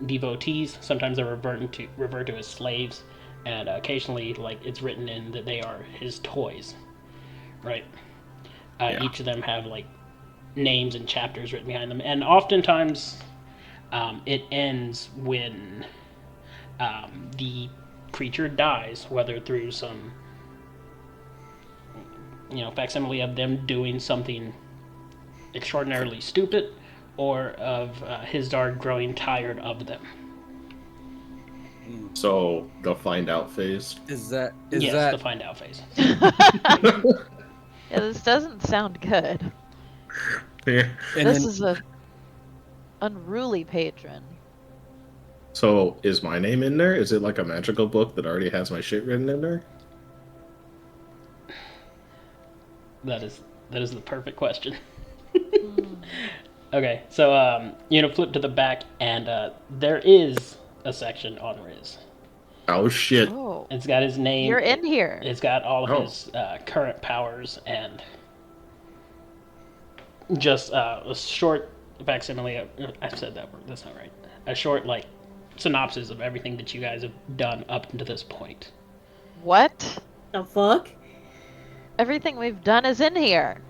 devotees. Sometimes they're referred to as slaves, and occasionally, like it's written in that they are his toys, right? Yeah. Each of them have like names and chapters written behind them, and oftentimes it ends when the creature dies, whether through some facsimile of them doing something extraordinarily stupid, or of his dog growing tired of them. So the find out phase. Is that The find out phase. Yeah, this doesn't sound good. Yeah. and This then is a unruly patron. So is my name in there? Is it like a magical book that already has my shit written in there? That is the perfect question. Hmm. Okay, so flip to the back, and there is a section on Riz. Oh shit! Oh, It's got his name. you're in here. It's got all of Oh. his current powers and just a short facsimile. I said that word. That's not right. A short like synopsis of everything that you guys have done up to this point. What? The fuck? Everything we've done is in here.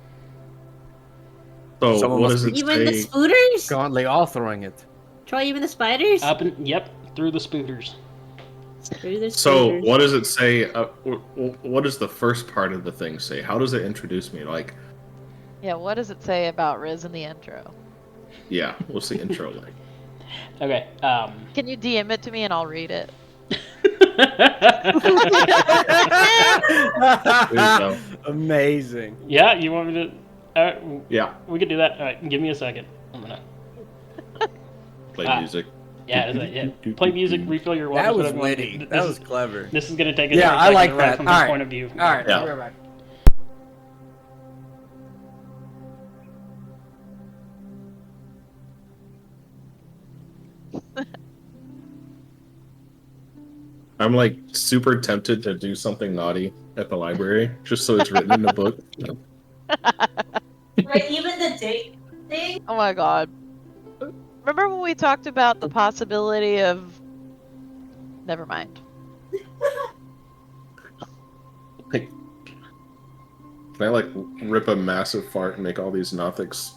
So Someone what must does it Even the say? spooters? godly authoring it. Troy, even the spiders? Yep, through the spooters. Screw the So spooters. what does it say? What does the first part of the thing say? How does it introduce me? Like, Yeah, what does it say about Riz in the intro? yeah, what's the intro like? Okay. Can you DM it to me and I'll read it? There you go. Amazing. Yeah, you want me to? Yeah, We could do that. All right, give me a second. I'm gonna. play music. Yeah, play music, refill your water. That was whatever you wanna witty. do. That was clever. This is gonna take a Yeah, second I like right that. from All his right. point of view. All right, Yeah. I'll be right back. I'm like super tempted to do something naughty at the library, just so it's written in the book. Right, even the date thing? Oh my god. Remember when we talked about the possibility of... Never mind. Like, can I like rip a massive fart and make all these Nothics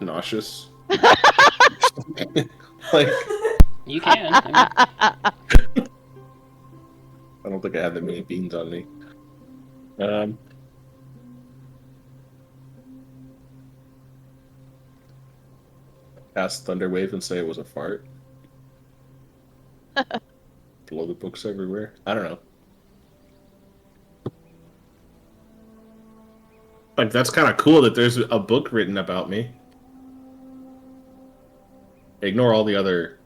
nauseous? Like, You can. I mean, I don't think I have that many beans on me. Ask Thunderwave and say it was a fart. Blow the books everywhere. I don't know. Like, that's kind of cool that there's a book written about me. Ignore all the other,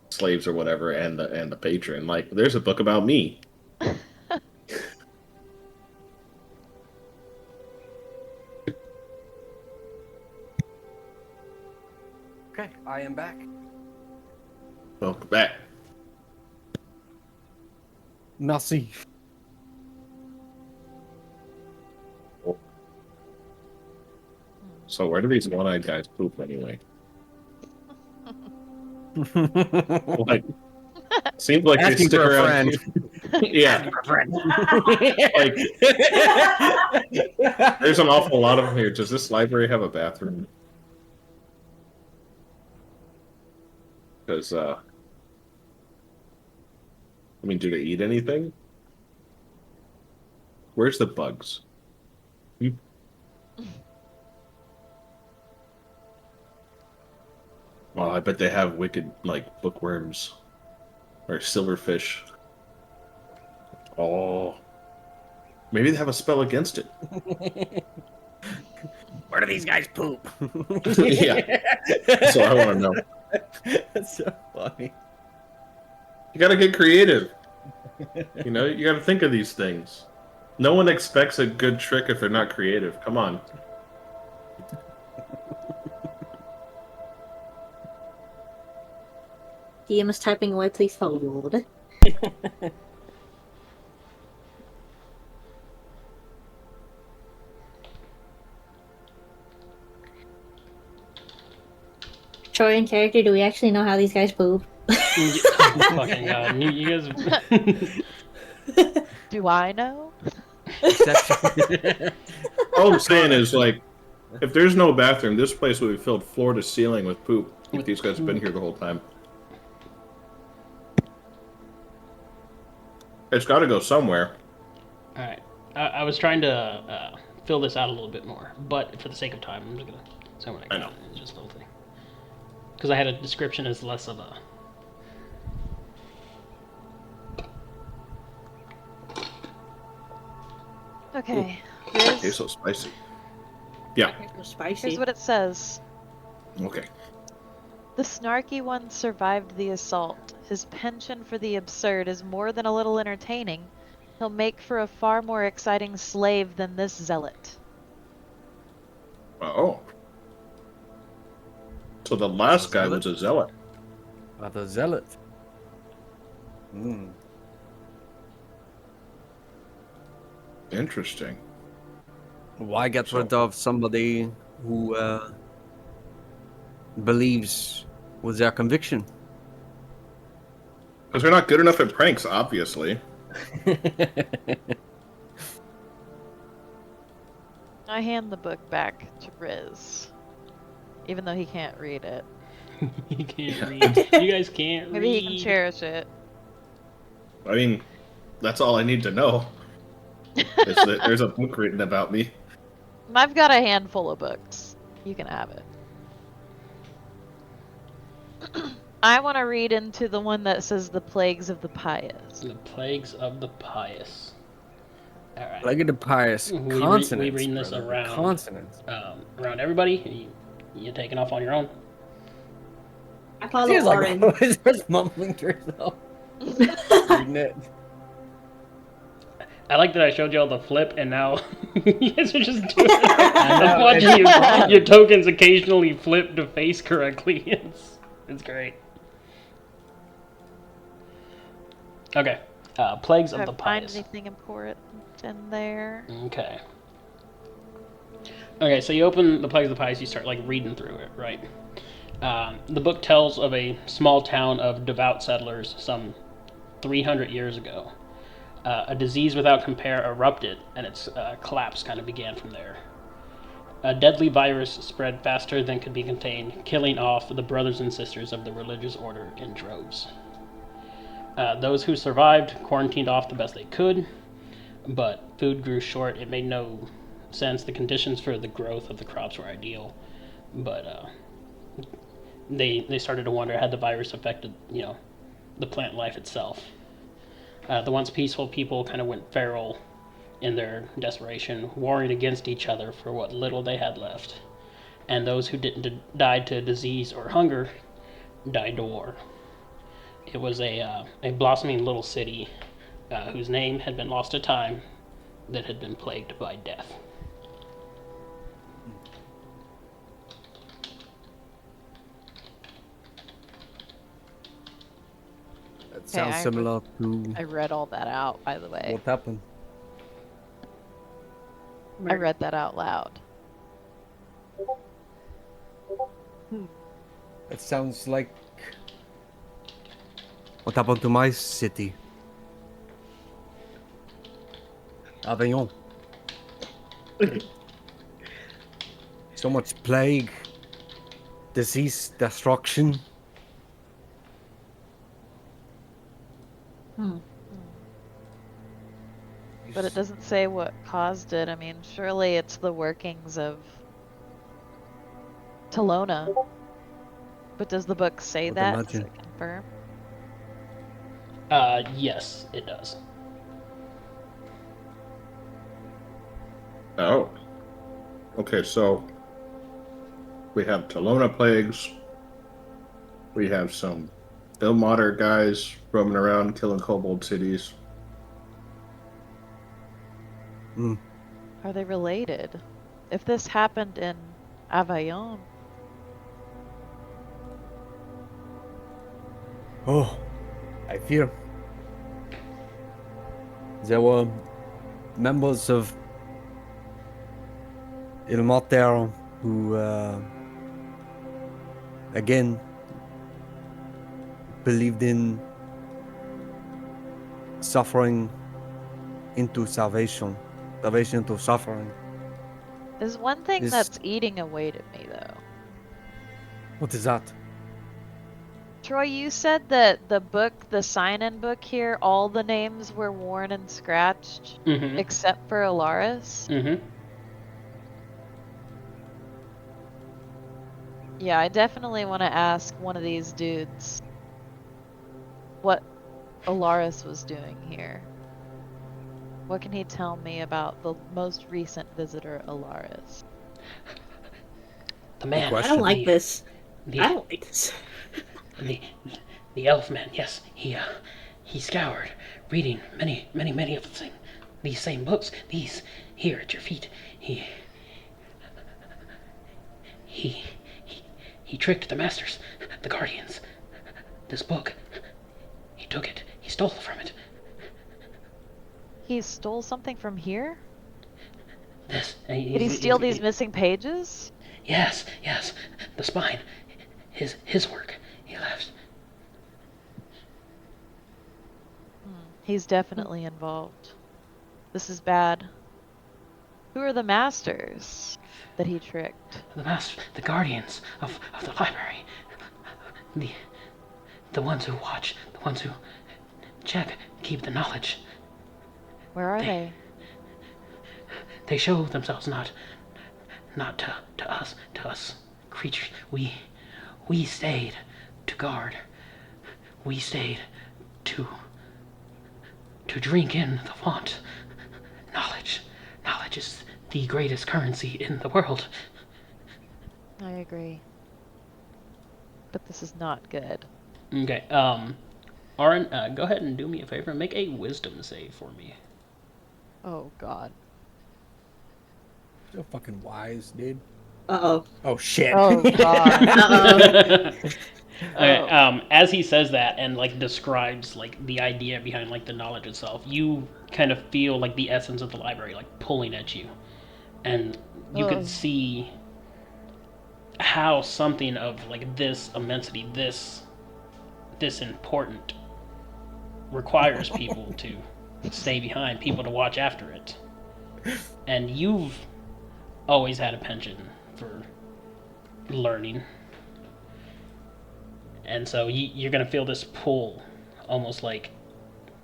slaves or whatever, and the patron. Like, there's a book about me. Okay, I am back. Welcome back. Merci. So where do these one-eyed guys poop anyway? Like, seems like they Asking stick for a around. friend. Yeah, like there's an awful lot of them here. Does this library have a bathroom? Because I mean, do they eat anything? Where's the bugs? Hmm. Well, I bet they have wicked like bookworms or silverfish. Oh, maybe they have a spell against it. Where do these guys poop? Yeah, that's what I want to know. That's so funny. You got to get creative. You know, you got to think of these things. No one expects a good trick if they're not creative. Come on. DM is typing away, please hold. Troy in character, do we actually know how these guys poop? Fucking god. You guys. Do I know? Exception. All I'm saying is, like, if there's no bathroom, this place would be filled floor to ceiling with poop. If these guys have been here the whole time. It's got to go somewhere. Alright. I was trying to fill this out a little bit more, but for the sake of time, I'm just gonna say what I I got. know. It's just the whole thing. Because I had a description as less of a. Okay. That tastes so spicy. Yeah. Spicy. Here's what it says. Okay. The snarky one survived the assault. His penchant for the absurd is more than a little entertaining. He'll make for a far more exciting slave than this zealot. Oh. So the last guy was a zealot. The zealot. Interesting. Why get rid of somebody who believes with their conviction? Because they're not good enough at pranks, obviously. I hand the book back to Riz, even though he can't read it. You can't read. You guys can't Maybe read. he can cherish it. I mean, that's all I need to know. Is that there's a book written about me. I've got a handful of books. You can have it. I want to read into the one that says the plagues of the pious. The plagues of the pious. Alright. Like the pious We consonants. reading this brother, around. consonants. Around everybody? You taking off on your own? I follow She's Lauren. like, just mumbling to herself. Reading it. I like that I showed you all the flip, and now you guys are just doing it. I know, I'm watching it's you, fun. your tokens occasionally flip to face correctly. It's great. Okay. Plagues Do of I the find pious. anything important in there? Okay. Okay, so you open the Plagues of the Pious, you start like reading through it, right? The book tells of a small town of devout settlers some 300 years ago. A disease without compare erupted, and its collapse kind of began from there. A deadly virus spread faster than could be contained, killing off the brothers and sisters of the religious order in droves. Those who survived quarantined off the best they could, but food grew short. It made no sense. The conditions for the growth of the crops were ideal, but they started to wonder, had the virus affected, the plant life itself. The once peaceful people kind of went feral in their desperation, warring against each other for what little they had left. And those who didn't died to disease or hunger died to war. It was a blossoming little city whose name had been lost to time, that had been plagued by death. That sounds I similar to I read all that out, by the way. what happened. I read that out loud. It sounds like What happened to my city? Avignon. So much plague, disease, destruction. But it doesn't say what caused it. I mean, surely it's the workings of Talona. But does the book say Would that? Does imagine. it confirm? Yes, it does. Oh. Okay, so we have Talona plagues. We have some Ilmater guys roaming around killing kobold cities. Are they related? If this happened in Avignon, Oh, I fear. There were members of Ilmater who, again, believed in suffering into salvation, salvation into suffering. there's one thing Is that's eating away at me, though. what is that? Troy, you said that the book, the sign-in book here, all the names were worn and scratched, Mm-hmm. except for Alaris. Mm-hmm. Yeah, I definitely want to ask one of these dudes what Alaris was doing here. What can he tell me about the most recent visitor, The Alaris? man. I question. don't like this. The, I don't like this. the the elf man. Yes, he scoured, reading many of these same books. These here at your feet. He he tricked the masters, the guardians. This book. He took it. He stole from it. He stole something from here? This. Did he steal these missing pages? Yes. The spine. His work. He left. He's definitely involved. This is bad. Who are the masters that he tricked? The guardians of the library. The ones who watch, the ones who check, keep the knowledge. Where are they? They show themselves not to us creatures. We stayed to guard. We stayed to drink in the font. Knowledge is the greatest currency in the world. I agree. But this is not good. Okay, Aaron, go ahead and do me a favor and make a wisdom save for me. Oh, God. You're fucking wise, dude. Uh-oh. Oh shit. Oh, God. Uh-oh. Okay, as he says that and like describes like the idea behind like the knowledge itself, you kind of feel like the essence of the library like pulling at you, and you could see how something of like this immensity, this important, requires people to stay behind, people to watch after it, and you've always had a penchant for learning. And so you're going to feel this pull, almost like,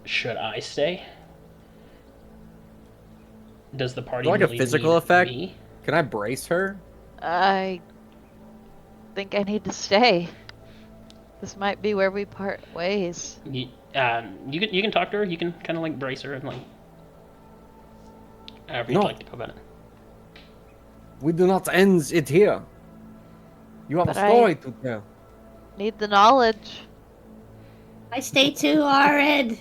should I stay? Does the party Like a really physical need effect? me? Can I brace her? I think I need to stay. This might be where we part ways. You can talk to her. You can kind of like brace her and like however you'd No. like to go about it. We do not end it here. You have But a story to tell. Need the knowledge. I stay too, Arid.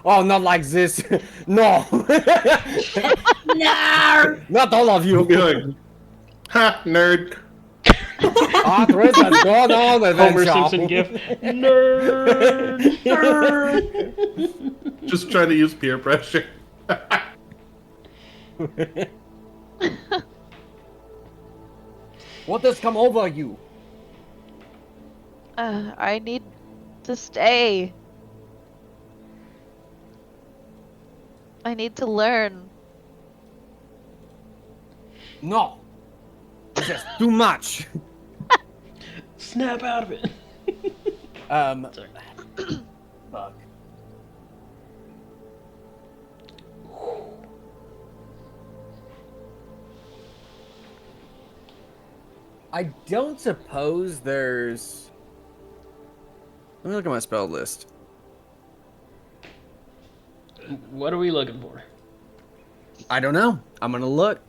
Oh, not like this. No. No! Not all of you. You'll be like, ha, nerd. Arthur has gone on Homer adventure. Simpson gif. Nerd. Just trying to use peer pressure. What has come over you? I need to stay. I need to learn. No. This is too much. Snap out of it. Sorry. Fuck. I don't suppose there's... Let me look at my spell list. What are we looking for? I don't know. I'm gonna look.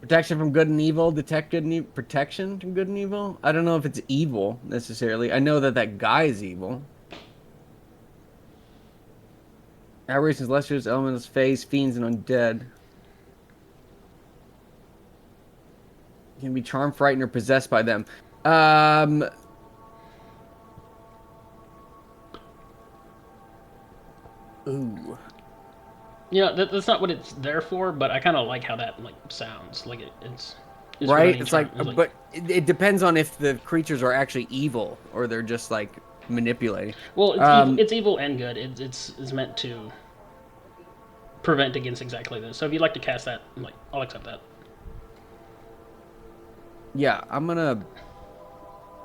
Protection from good and evil. Detect good and evil. Protection from good and evil. I don't know if it's evil necessarily. I know that that guy is evil. Aberrations, Lesters, Elementals, Fays, Fiends, and Undead. Can be charmed, frightened, or possessed by them. Ooh. You know, that's not what it's there for, but I kind of like how that like sounds. Like it's Right? really It's like, charm- but it depends on if the creatures are actually evil or they're just like manipulating. well, it's evil and good. It's meant to prevent against exactly this. So if you'd like to cast that, like I'll accept that. Yeah, I'm gonna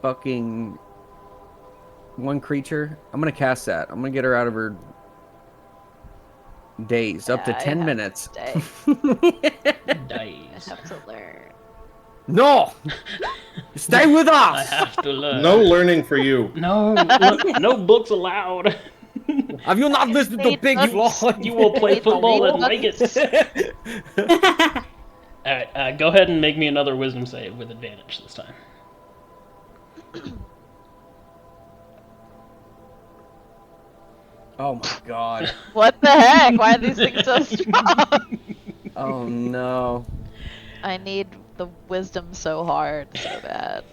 fucking one creature. I'm gonna cast that. I'm gonna get her out of her daze up to Yeah, I 10 have to minutes. stay. I Dice. have to learn. No! Stay with I us! have to learn. No learning for you. No, no books allowed. Have you not listened to Need Big books. Floyd? You will play Need to football read in books. Vegas. Alright, go ahead and make me another wisdom save with advantage this time. Oh my god. What the heck? Why are these things so strong? Oh no. I need the wisdom so hard, so bad.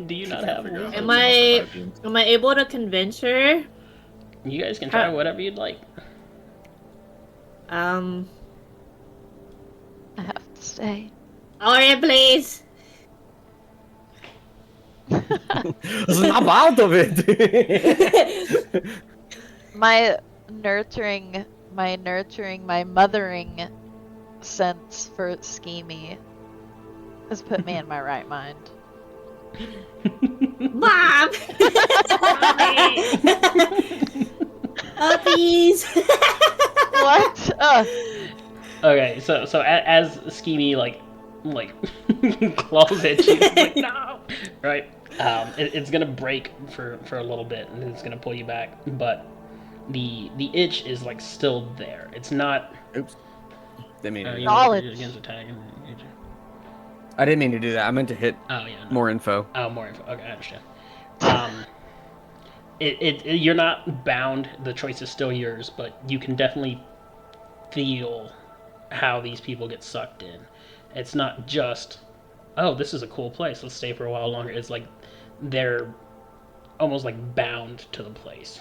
Do you not have Figure out wisdom? how to Am survive you. I able to convince her? You guys can try whatever you'd like. Um, I have to stay. alright, please. Snap out of it! my my mothering sense for schemy has put me in my right mind. Mom! Puppies! What? Ugh. Okay, so as Schemy like claws at you, it's like no, right? It's gonna break for a little bit, and it's gonna pull you back, but the itch is like still there. It's not. Oops. Didn't mean to do that. Knowledge. Against attack. I didn't mean to do that. I meant to hit Oh yeah. No. more info. Oh, more info. Okay, I understand. You're not bound. The choice is still yours, but you can definitely feel how these people get sucked in. It's not just, oh, this is a cool place. Let's stay for a while longer. It's like they're almost like bound to the place.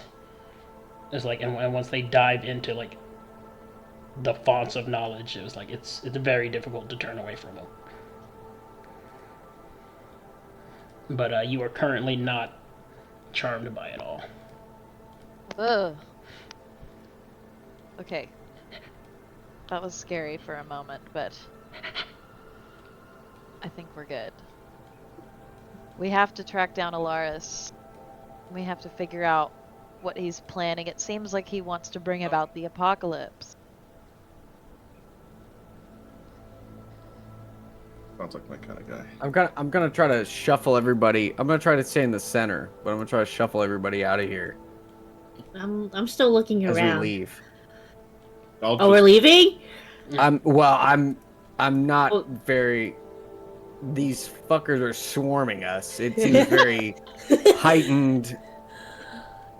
It's like, and once they dive into like the fonts of knowledge, it was like it's very difficult to turn away from them. But you are currently not charmed by it all. Ugh. Okay. That was scary for a moment, but I think we're good. We have to track down Alaris. We have to figure out what he's planning. It seems like he wants to bring about the apocalypse. Sounds like my kind of guy. I'm gonna try to shuffle everybody. I'm gonna try to stay in the center, but I'm gonna try to shuffle everybody out of here I'm still looking as around. we leave. I'll Oh, we're just- leaving? I'm not Oh. very. These fuckers are swarming us. It seems very heightened.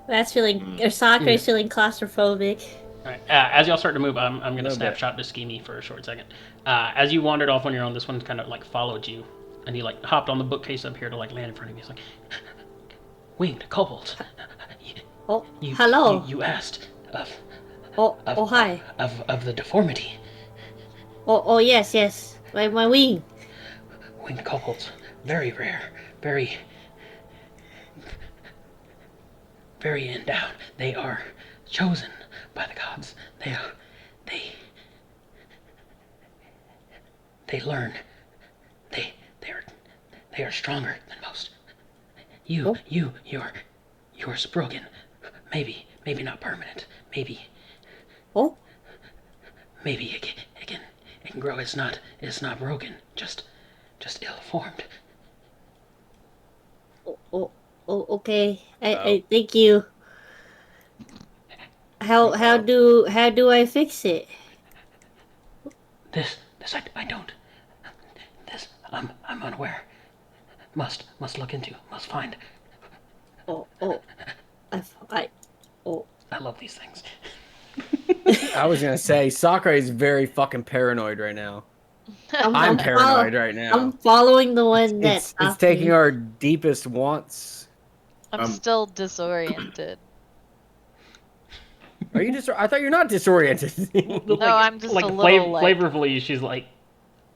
That's feeling. Or Sakura is feeling claustrophobic. All right. As y'all start to move, I'm going to Little bit. snapshot to Schemy for a short second. As you wandered off on your own, this one kind of like followed you, and he like hopped on the bookcase up here to like land in front of you. He's like, "Winged kobolds, Oh, hello. You asked of Oh, hi. of the deformity. Oh, yes. My wing. Winged kobolds, very rare, very very endowed. They are chosen by the gods. They learn. They they are stronger than most. You're broken. Maybe not permanent. Maybe Oh, it can grow. It's not broken. Just ill-formed. okay. I Oh. thank you. How do I fix it? This I don't. This I'm unaware. Must look into. Must find. Oh, I oh. I love these things. I was gonna say Sakura is very fucking paranoid right now. I'm I'm paranoid right now. I'm following the one that It's stopped taking me. our deepest wants. I'm still disoriented. Are you I thought you're not disoriented. No, I'm just a little like. flavorfully. She's like,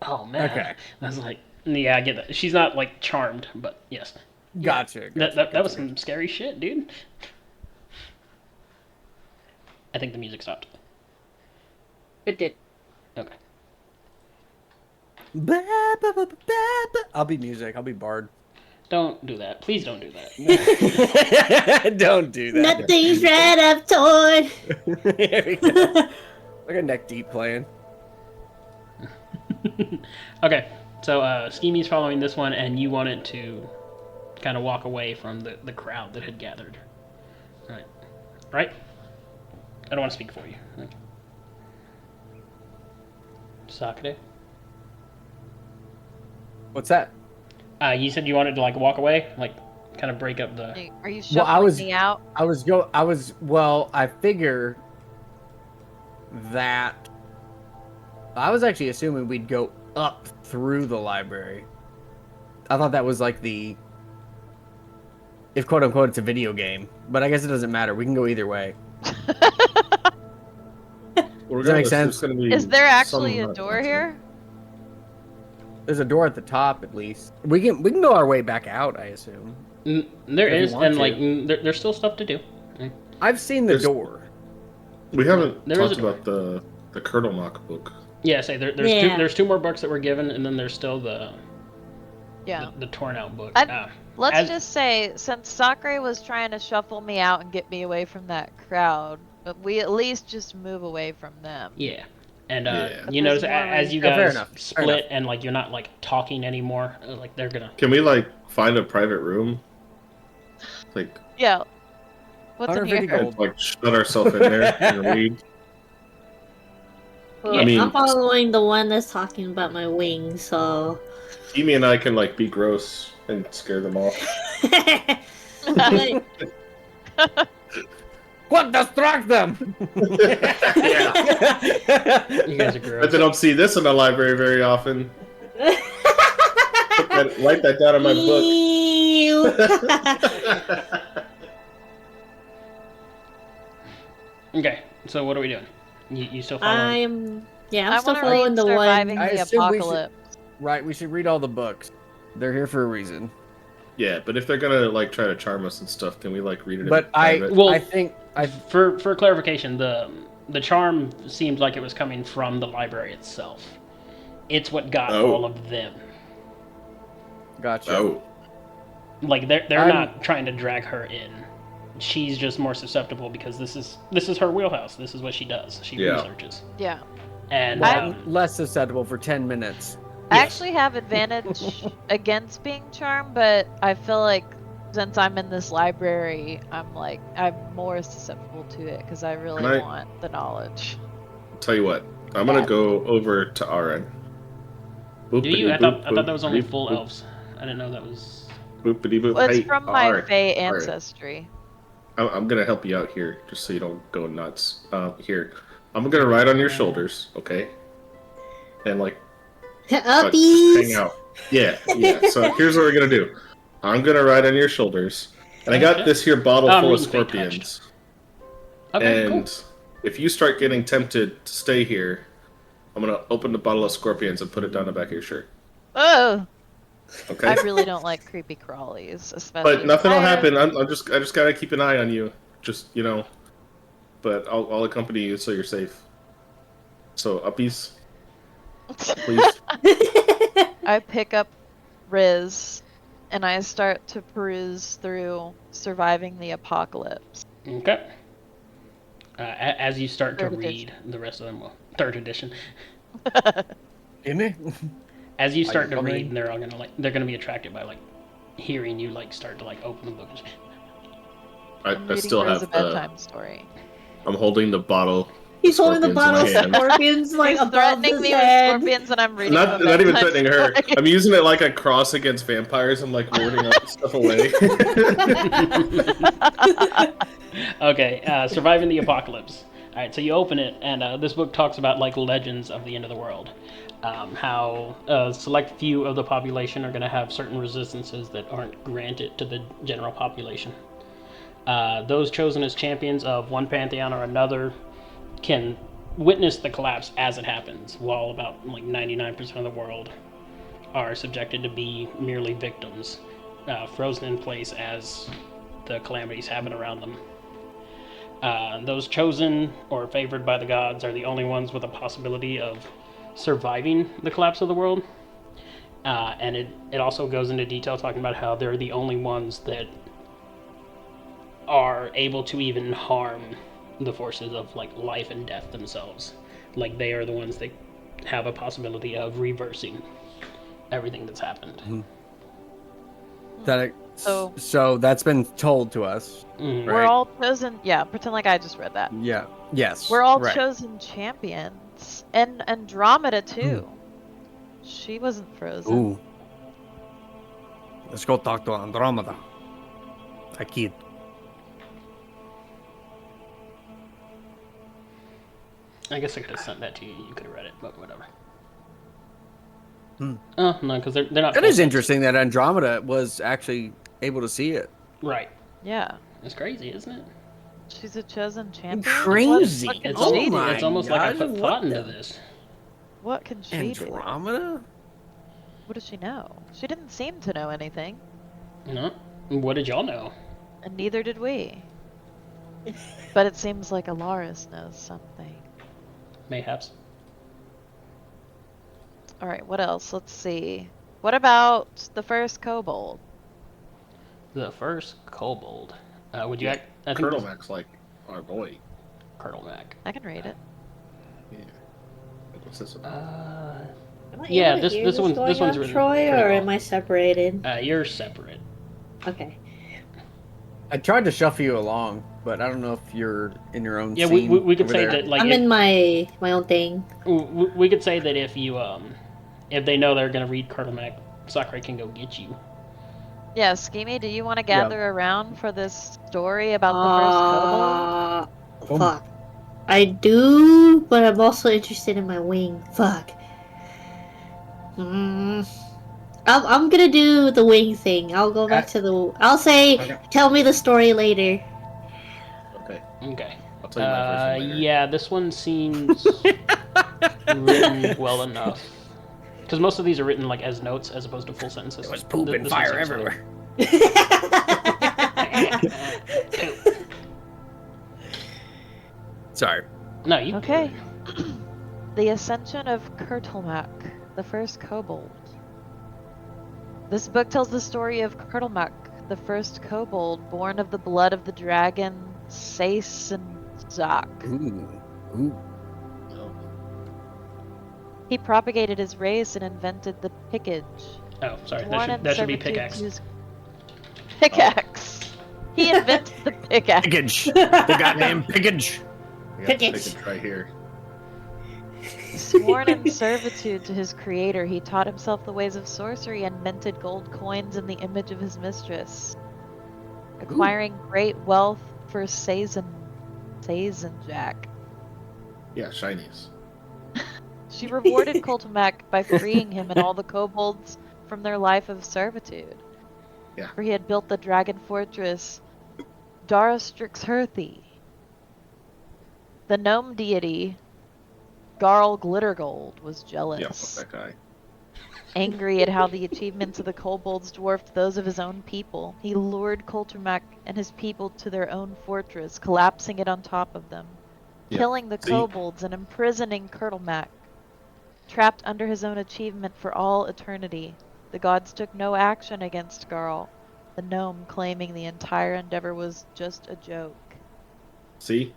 oh man. Okay. I was like, yeah, I get that. She's not like charmed, but yes. Gotcha. That was some scary shit, dude. I think the music stopped. It did. Okay. I'll be music. I'll be Bard. Don't do that. Please don't do that. Don't do that. Nothing's right up torn. There we go. Like a neck deep playing. Okay, so Schemy's following this one, and you wanted to kind of walk away from the crowd that had gathered. Right? I don't want to speak for you. Sakura? What's that? You said you wanted to like walk away, like kind of break up the. Are you shuffling me out? I figure that I was actually assuming we'd go up through the library. I thought that was like if quote unquote it's a video game, but I guess it doesn't matter. We can go either way. Does that make sense? Is there actually a door here? There's a door at the top, at least. We can go our way back out, I assume. There If you is, want and to. like there's still stuff to do. I've seen the door. We haven't There is talked a door. about the Curdle Knock book. Yeah, say there's Yeah. there's two more books that were given, and then there's still the Yeah. the torn out book. Let's just say, since Sakura was trying to shuffle me out and get me away from that crowd, but we at least just move away from them. Yeah. And Yeah. you There's notice more as you Yeah, fair guys enough, fair split enough. and like you're not like talking anymore, like they're gonna. Can we like find a private room? Like, Yeah. What's in 150 here? gold. and, like shut ourselves in there and read? Well, I mean- I'm following the one that's talking about my wings, so. Amy and I can like be gross and scare them off. Like, What distract them? Yeah. You guys are But gross. they don't see this in the library very often. Write that down in my book. Ew. Okay, so what are we doing? You still following? I'm I still want to following read the Surviving one. I the assume we should- Apocalypse. Right, we should read all the books. They're here for a reason. Yeah, but if they're gonna like try to charm us and stuff, can we like read it? But in private? Well- I think For clarification, the charm seemed like it was coming from the library itself. It's what got Oh. all of them. gotcha. Oh, Like they're I'm- not trying to drag her in. She's just more susceptible because this is her wheelhouse. This is what she does. She Yeah. researches. Yeah. And Well, less susceptible for 10 minutes. I Yes. actually have advantage against being charmed, but I feel like since I'm in this library, I'm more susceptible to it because I really Can I- want the knowledge. tell you what, I'm gonna go over to Aren. do you? I thought that was only full elves. I didn't know that was. Boopity boop. Well, it's Hey, from my Aren, Fey Aren. ancestry. I'm gonna help you out here, just so you don't go nuts. Here, I'm gonna ride on your shoulders, okay? And like hang Uppies. out. Yeah, yeah. So here's what we're gonna do. I'm gonna ride on your shoulders, and I got Okay. this here bottle I'm full of being touched. scorpions. Okay, And cool. if you start getting tempted to stay here, I'm gonna open the bottle of scorpions and put it down the back of your shirt. Oh, Okay. I really don't like creepy crawlies, especially But nothing will spiders. happen. I just gotta keep an eye on you. Just but I'll accompany you so you're safe. So uppies, please. I pick up Riz and I start to peruse through Surviving the Apocalypse, Okay. As you start to third read edition. the rest of them, well, third edition. In it? As you Are start you to coming? read, they're gonna be attracted by hearing you start to open the book. I'm I reading still Riz a have the. bedtime story. I'm holding the bottle. He's holding the Scorpions in bottle my of hand. scorpions like He's above threatening his me with head. scorpions and I'm reading him a Not even bedtime threatening her. story. I'm using it like a cross against vampires. I'm like warding stuff away. Okay, surviving the apocalypse. All right, so you open it, and this book talks about legends of the end of the world. How a select few of the population are going to have certain resistances that aren't granted to the general population. Those chosen as champions of one pantheon or another can witness the collapse as it happens, while about 99% of the world are subjected to be merely victims, frozen in place as the calamities happen around them. Those chosen or favored by the gods are the only ones with a possibility of surviving the collapse of the world. And it also goes into detail talking about how they're the only ones that are able to even harm the forces of life and death themselves. They are the ones that have a possibility of reversing everything that's happened. So that's been told to us. Mm. We're Right. all chosen. Yeah, pretend like I just read that. Yeah. Yes. We're all right. chosen champions. And Andromeda, too. She wasn't frozen. Ooh. Let's go talk to Andromeda. A kid. I guess I could have sent that to you. You could have read it, but whatever. Hmm. Oh no, because they're not. That is interesting that Andromeda was actually able to see it. Right. Yeah. It's crazy, isn't it? She's a chosen champion? Crazy. What can It's, she do? it's almost like I God, put what thought into the- this. What can she do? Andromeda? What does she know? She didn't seem to know anything, You know? What did y'all know? and neither did we. But it seems like Alaris knows something. Mayhaps. Alright, what else? Let's see. What about the first kobold? The first kobold. Would you? Yeah, I think Colonel Mac's like our boy. Colonel Mac. I can read it. Yeah. What's this about? Am I Yeah, able to this- hear this one's- going this one's on, written Troy, pretty or well. am I separated? You're separate. Okay. I tried to shuffle you along, but I don't know if you're in your own Yeah, scene we could over say there. that I'm in my own thing. we could say that if they know they're gonna read Colonel Mac, Sakurai can go get you. Yeah, Schemy, do you want to gather around for this story about the first kobold? Fuck. I do, but I'm also interested in my wing. Fuck. I'm gonna do the wing thing. I'll go back to the. I'll say, Okay. tell me the story later. Okay. Okay. I'll tell you my version later. Yeah, this one seems written well enough. Because most of these are written as notes as opposed to full sentences. There was poop and This one fire seems everywhere. Sorry. No, you. Okay. The Ascension of Kurtulmak, the first kobold. This book tells the story of Kurtulmak, the first kobold, born of the blood of the dragon Zak. Ooh. Oh. He propagated his race and invented the pickage. Oh, sorry. Sworn in That should be servitude pickaxe. to his- Pickaxe. He invented the pickaxe. Pickage. The goddamn pickage. I got Pickets. the pickage right here. Sworn in servitude to his creator, he taught himself the ways of sorcery and minted gold coins in the image of his mistress, acquiring great wealth for Jack. Yeah, shinies. She rewarded Kultumak by freeing him and all the kobolds from their life of servitude. Yeah. For he had built the dragon fortress Darastrixherthi. The gnome deity Garl Glittergold was Yeah, jealous. fuck that guy. Angry at how the achievements of the kobolds dwarfed those of his own people, he lured Kolturmak and his people to their own fortress, collapsing it on top of them, Yeah. killing the See? kobolds and imprisoning Kurtlemak. Trapped under his own achievement for all eternity, the gods took no action against Garl, the gnome claiming the entire endeavor was just a joke. See?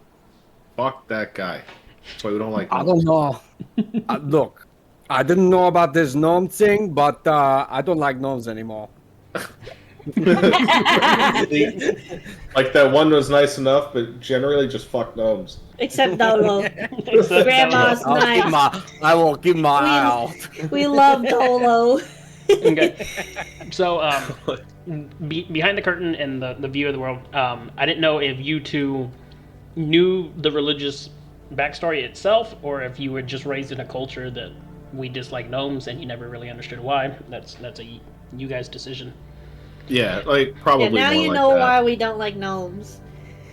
Fuck that guy. That's why we don't like I him. don't know. Look, I didn't know about this gnome thing, but I don't like gnomes anymore. Like that one was nice enough, but generally just fuck gnomes. Except Dolo. Except Grandma's Dolo. nice. I will keep my eye out. We love Dolo. Okay. So, behind the curtain and the view of the world, I didn't know if you two knew the religious backstory itself, or if you were just raised in a culture that we dislike gnomes and you never really understood why. That's a you guys' decision. Yeah, like probably Yeah, now more you like know that. why we don't like gnomes.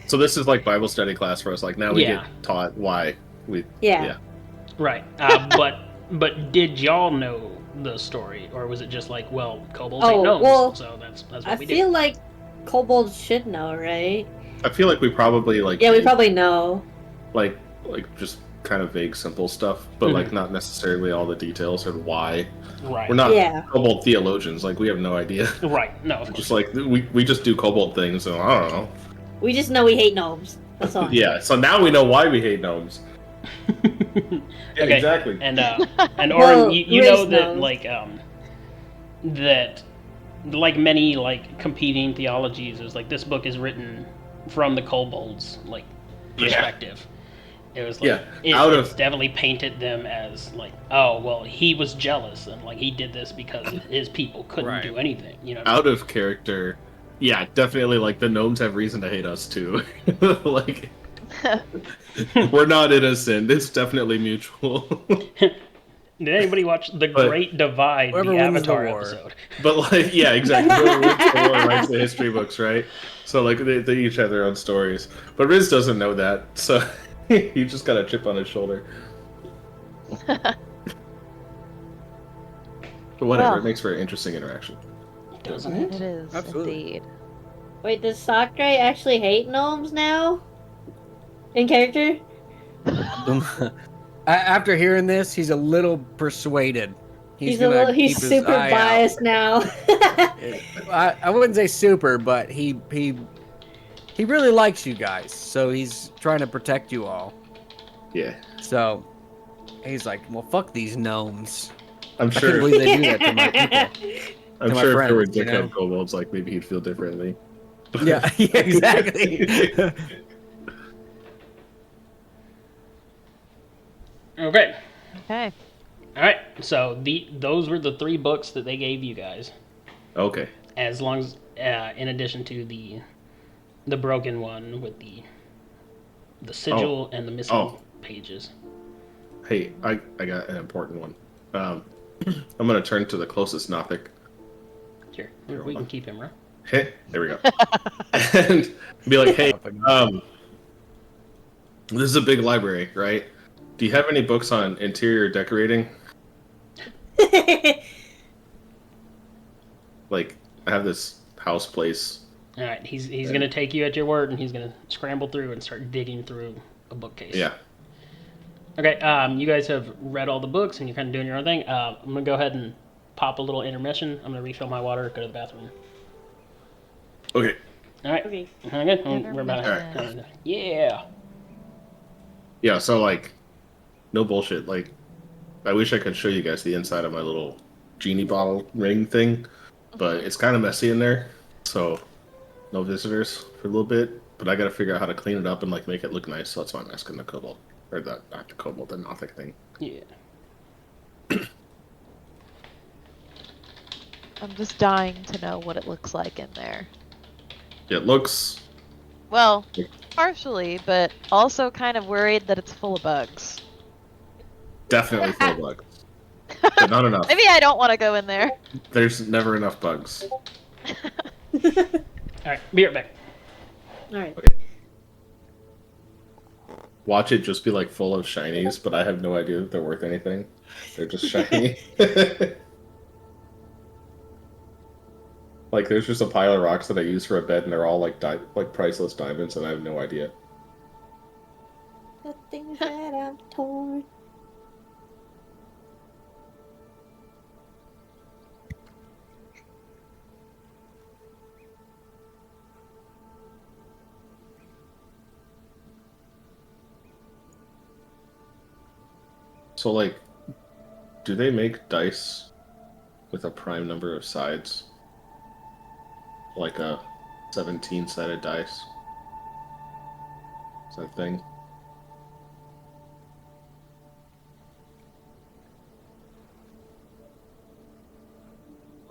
So this is like Bible study class for us. Like now we Yeah. get taught why we. Yeah. Right. But did y'all know the story, or was it just like, well, kobolds Oh, ain't gnomes, well, so that's what I we feel do. like kobolds should know, right? I feel like we probably like. Yeah, we probably know. like just kind of vague, simple stuff, but like not necessarily all the details or why. Right. We're not Yeah. kobold theologians. Like we have no idea. Right. No. Of course. Just like we just do kobold things, so I don't know. We just know we hate gnomes. That's all. Yeah. So now we know why we hate gnomes. Yeah, Okay. exactly. And Orin, Well, you know Riz that knows. that like many like competing theologies is like this book is written from the kobolds like perspective. It was like it's definitely painted them as like, oh well, he was jealous and like he did this because his people couldn't do anything, you know. Out of character. Yeah, definitely. Like the gnomes have reason to hate us too. Like we're not innocent. It's definitely mutual. Did anybody watch The Great Divide, the wins the Avatar war. episode? But like, yeah, exactly. Whoever wins the war writes the history books, right? So like, they each have their own stories. But Riz doesn't know that, so he just got a chip on his shoulder. But whatever, Well. it makes for an interesting interaction. Doesn't It it? is, Absolutely. indeed. Wait, does Sakurai actually hate gnomes now? In character? After hearing this, he's a little persuaded. He's gonna keep his super eye out. biased now. I wouldn't say super, but he really likes you guys, so he's trying to protect you all. Yeah, So he's like, well, fuck these gnomes. I'm I can't sure. believe they do that to my people. I'm to my sure if there were friends, you know? dickhead kobolds, like maybe he'd feel differently. Yeah, yeah, exactly. Okay. Okay. All right. So those were the 3 books that they gave you guys. Okay. As long as, in addition to the broken one with the sigil and the missing pages. Hey, I got an important one. I'm gonna turn to the closest Nothic. Here, we can keep him, right? Hey, there we go. And be like, hey, this is a big library, right? Do you have any books on interior decorating? Like, I have this house place. All right. He's gonna take you at your word, and he's gonna scramble through and start digging through a bookcase. Yeah. Okay. You guys have read all the books, and you're kind of doing your own thing. I'm gonna go ahead and pop a little intermission. I'm gonna refill my water, go to the bathroom. Okay. All right. Okay. Okay. We're about Intermission. Yeah. Yeah, so, like, no bullshit. Like, I wish I could show you guys the inside of my little genie bottle ring thing, but it's kind of messy in there, so no visitors for a little bit. But I gotta figure out how to clean it up and, like, make it look nice, so that's why I'm asking the kobold. Or not the kobold, the Nothic thing. Yeah. I'm just dying to know what it looks like in there. It looks... Well, partially, but also kind of worried that it's full of bugs. definitely full of bugs. But not enough. Maybe I don't want to go in there. There's never enough bugs. All right. Be right back. Alright. Watch it just be like full of shinies, but I have no idea that they're worth anything. They're just shiny. Like, there's just a pile of rocks that I use for a bed, and they're all like priceless diamonds, and I have no idea. The things that I'm torn. So, like, do they make dice with a prime number of sides? Like a 17-sided dice? Is that a thing?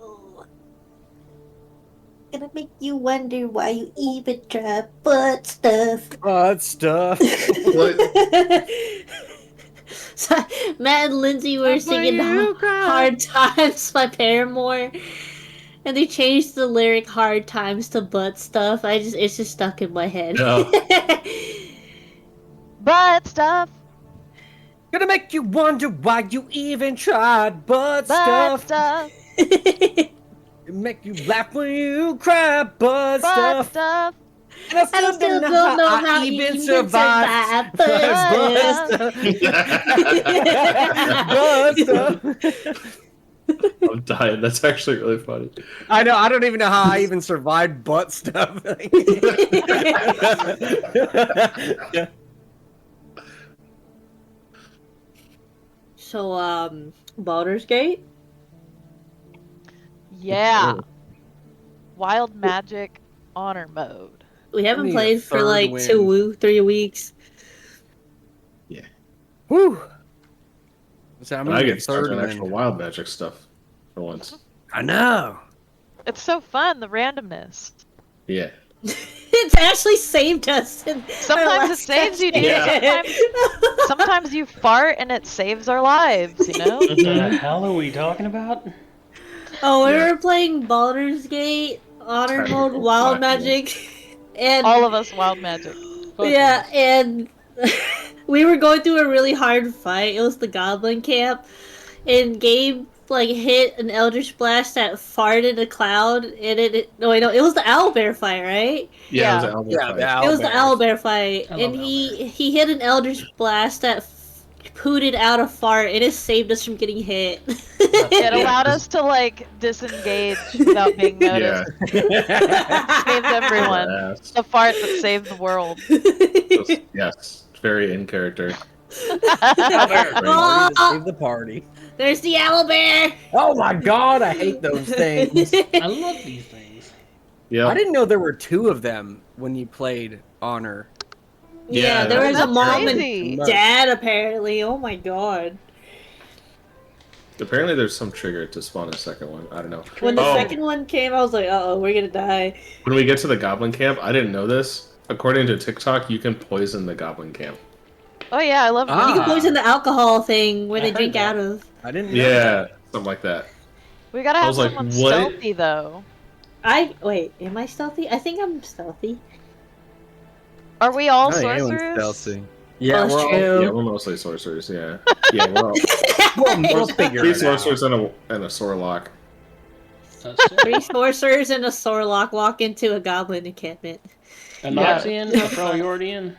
Oh, gonna make you wonder why you even try butt stuff. Butt stuff. So, Matt and Lindsay were singing "Hard Times" by Paramore, and they changed the lyric "Hard Times" to "butt stuff." It's just stuck in my head. No. Butt stuff. Gonna make you wonder why you even tried butt Butt stuff. stuff. Make you laugh when you cry, butt Butt stuff. stuff. And I I still don't know how I you even even survived. survived butt Butt stuff. I'm dying. That's actually really funny. I know. I don't even know how I even survived butt stuff. So, Baldur's Gate? Yeah. Wild Magic honor mode. We haven't need a played for third like win. 3 weeks. Whew. So I'm I gonna get get stuck third on win. actual wild magic stuff for once. I know. It's so fun, the randomness. Yeah. It's actually saved us. Sometimes it saves you, dude. Yeah. Sometimes you fart and it saves our lives, you know? What the hell are we talking about? Oh, we Yeah. were playing Baldur's Gate, Honor Technical Mode, Wild platform. Magic, and All of us wild magic. Fuck yeah, yes. and we were going through a really hard fight. It was the Goblin Camp, and Gabe like hit an Eldritch Blast that farted a cloud, and it was the owlbear fight, right? Yeah, Yeah. it was Yeah, an the It was the owlbears. owlbear fight, I love and he hit an Eldritch Blast that pooted out a fart, and it saved us from getting hit. It allowed us to like disengage without being Yeah. noticed. Saved everyone. Yes. The fart that saved the world. Yes. Very in character. Oh, Save the party. there's the owlbear. Oh my god, I hate those things. I love these things. Yeah. I didn't know there were two of them when you played Honor. Yeah, Yeah, there was a that's mom crazy. and dad apparently. Oh my god. Apparently, there's some trigger to spawn a second one. I don't know. When the Oh. second one came, I was like, uh-oh, we're gonna die. When we get to the Goblin Camp, I didn't know this. According to TikTok, you can poison the Goblin Camp. Oh yeah, I love Ah. You can poison the alcohol thing where I they heard drink that. out of. I didn't know Yeah, that. something like that. We gotta I have was like, someone what? stealthy though. Wait, am I stealthy? I think I'm stealthy. Are we all I think anyone's sorcerers? stealthy. Yeah, Oh, we're all true. Yeah, we're mostly sorcerers. Yeah, yeah, we're all we'll figure three it out. sorcerers and a Sorlock. Three sorcerers and a Sorlock walk into a goblin encampment. A Yeah. Noxian, a Freljordian.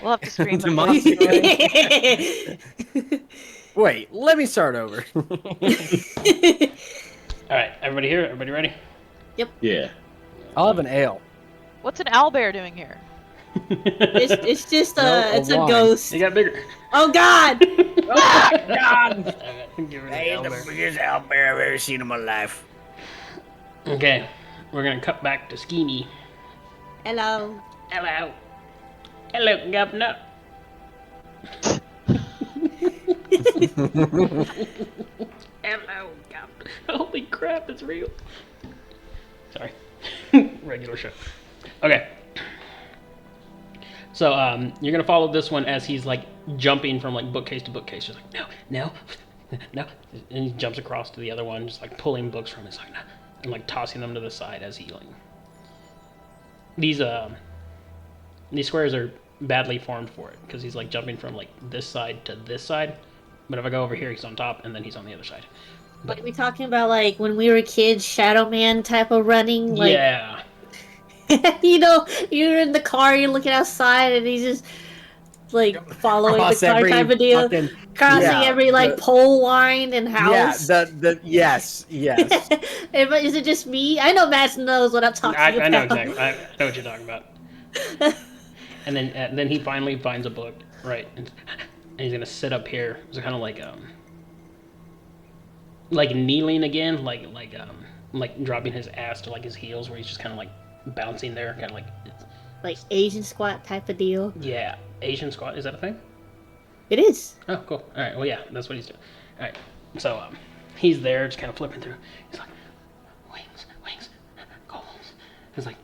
We'll have to stream The the monkey. story. Wait, let me start over. Alright, everybody here? Everybody ready? Yeah. I'll have an ale. What's an owlbear doing here? it's just No, it's a wine. ghost. He got bigger. Oh god! God! Give her the elbow. biggest out bear I've ever seen in my life. Okay, we're gonna cut back to Skeeny. Hello. Hello. Hello, Governor. Hello, Governor. Holy crap, it's real. Sorry. Regular show. Okay. So, you're gonna follow this one as he's like jumping from like bookcase to bookcase. Just like, no, no, no. And he jumps across to the other one, just like pulling books from his side and like tossing them to the side as he like. These squares are badly formed for it because he's like jumping from like this side to this side. But if I go over here, he's on top, and then he's on the other side. But we talking about like when we were kids, Shadow Man type of running, like yeah, you know, you're in the car, you're looking outside, and he's just like following the Cross car every type of deal, fucking crossing yeah, every like pole, line, and yeah. house. The yes, yes. Is it just me? I know Matt knows what I'm talking I know about. exactly. I know what you're talking about. And then he finally finds a book, right? And he's gonna sit up here. It's kind of like kneeling again, like dropping his ass to like his heels, where he's just kind of like bouncing there, kind of like Like Asian squat type of deal. yeah, Asian squat. Is that a thing? It is. Oh, cool. All right. Well, yeah, that's what he's doing. All right. So he's there, just kind of flipping through. He's like, wings, kobolds. He's like,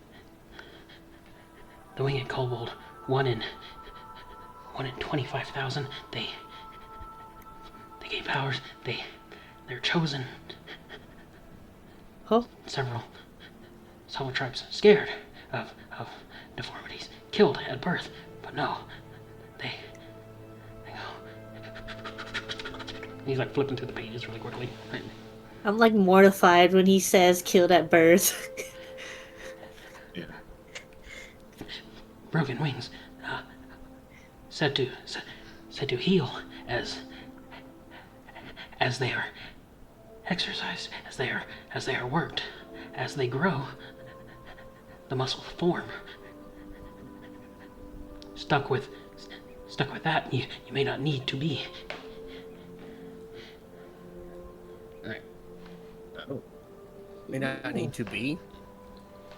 the winged kobold, one in 25,000. They gain powers. They're chosen. Huh? Several tribes scared of deformities, killed at birth, but no, they go. He's like flipping through the pages really quickly. Right? I'm like mortified when he says killed at birth. Yeah. Broken wings, said to heal as they are exercised, as they are worked, as they grow, the muscles form. Stuck with that, you may not need to be. Alright. Oh. May not need to be.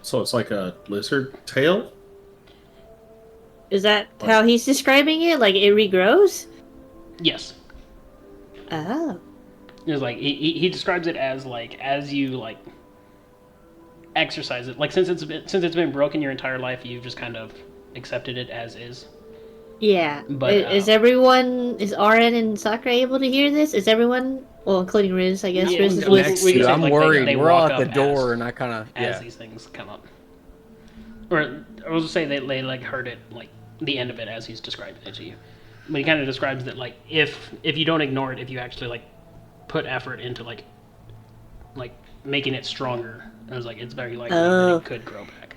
So it's like a lizard tail? Is that how he's describing it? Like it regrows? Yes. Oh. It's like he describes it as like as you like exercise it. Like since it's been broken your entire life, you've just kind of accepted it as is. Yeah. But, is RN and Sakura able to hear this? Is everyone, well, including Riz, I guess. Yeah, Riz is we- with. Next we can to, say, I'm like, worried. they We're all walk at the up door, as- and I kind of as these things come up. Or I was just say they like heard it like the end of it as he's describing it to you. But he kind of describes that like if you don't ignore it, if you actually like put effort into like making it stronger, it was like it's very likely that it could grow back.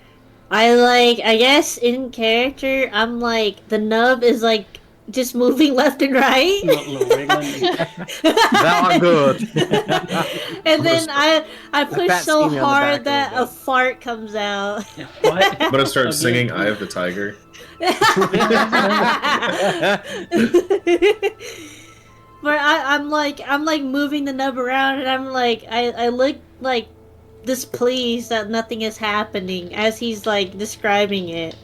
I guess in character, I'm like, the nub is like just moving left and right. Little wiggling. that are good. And then I push fat so steamy on the back hard a that little a bit. fart comes out. What? I'm gonna start Again. singing "Eye of the Tiger." But I'm like moving the nub around, and I'm like I look like displeased that nothing is happening as he's like describing it.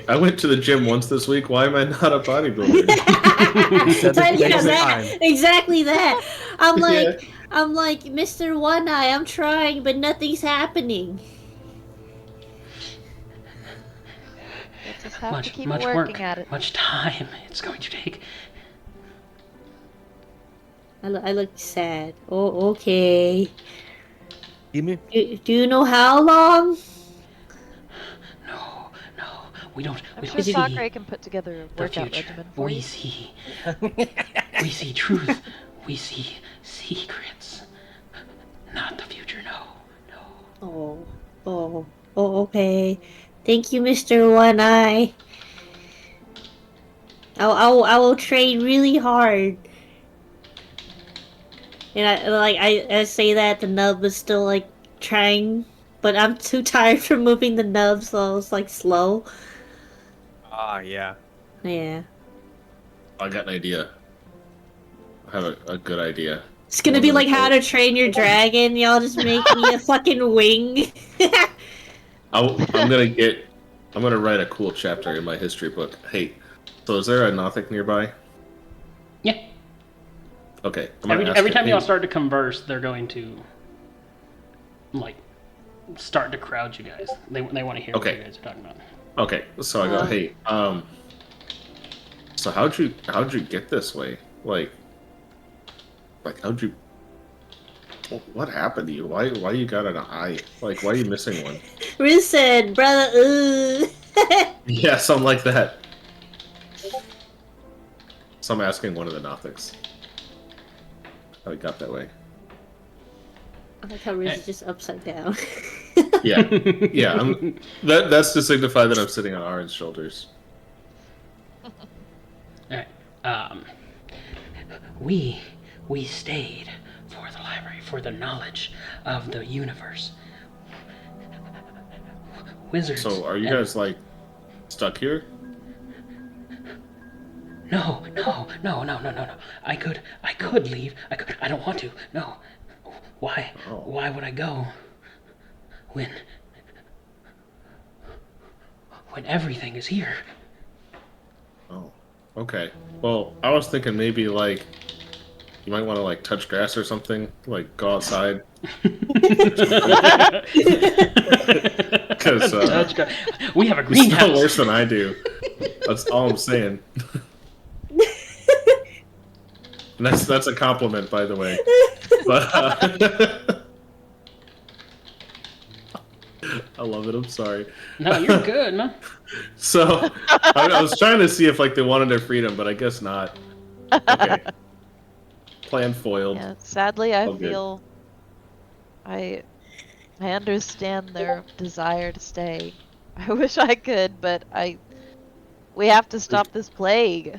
I went to the gym once this week. Why am I not a bodybuilder? Said this Yeah, takes that- time. exactly that. I'm like Yeah. I'm like Mr. One Eye. I'm trying, but nothing's happening. You just have to Much keep work, working at it. much time it's going to take. I look sad. Oh, okay. Give me. Do you know how long? No, we don't. I'm We sure don't see Sakura can put together a the workout future. regimen for We you. see. We see truth. We see secrets. Not the future. No. Oh, okay. Thank you, Mr. One Eye. I will train really hard. And I say that the nub is still like trying, but I'm too tired from moving the nub, so it's like slow. Ah, yeah. Yeah. I got an idea. I have a good idea. It's gonna be like How to Train Your Dragon. Y'all just make me a fucking wing. I'm gonna write a cool chapter in my history book. Hey, so is there a Nothic nearby? Yeah. Okay. I'm gonna ask Every him, time hey, y'all start to converse, they're going to like start to crowd you guys. They want to hear what Okay. you guys are talking about. Okay, so I go, hey, so how'd you get this way? Like how'd you? What happened to you? Why you got an eye? Like, why are you missing one? Riz said, brother, Yeah, something like that. So I'm asking one of the Nothics. how it got that way. I like how Riz is just upside down. Yeah, yeah. That's to signify that I'm sitting on Aaron's shoulders. Alright. We stayed for the library, for the knowledge of the universe. Wizards. So, are you and- guys like stuck here? No. I could leave. I don't want to. No. Why? Oh. Why would I go? When everything is here. Oh, okay. Well, I was thinking maybe like you might want to like touch grass or something, like go outside. Because we have a you smell greenhouse. worse than I do. That's all I'm saying. And that's a compliment, by the way. But I love it. I'm sorry. No, you're good, man. So I was trying to see if like they wanted their freedom, but I guess not. Okay. Plan foiled. Yeah, sadly, I Oh, good. feel I understand their desire to stay. I wish I could, but we have to stop this plague.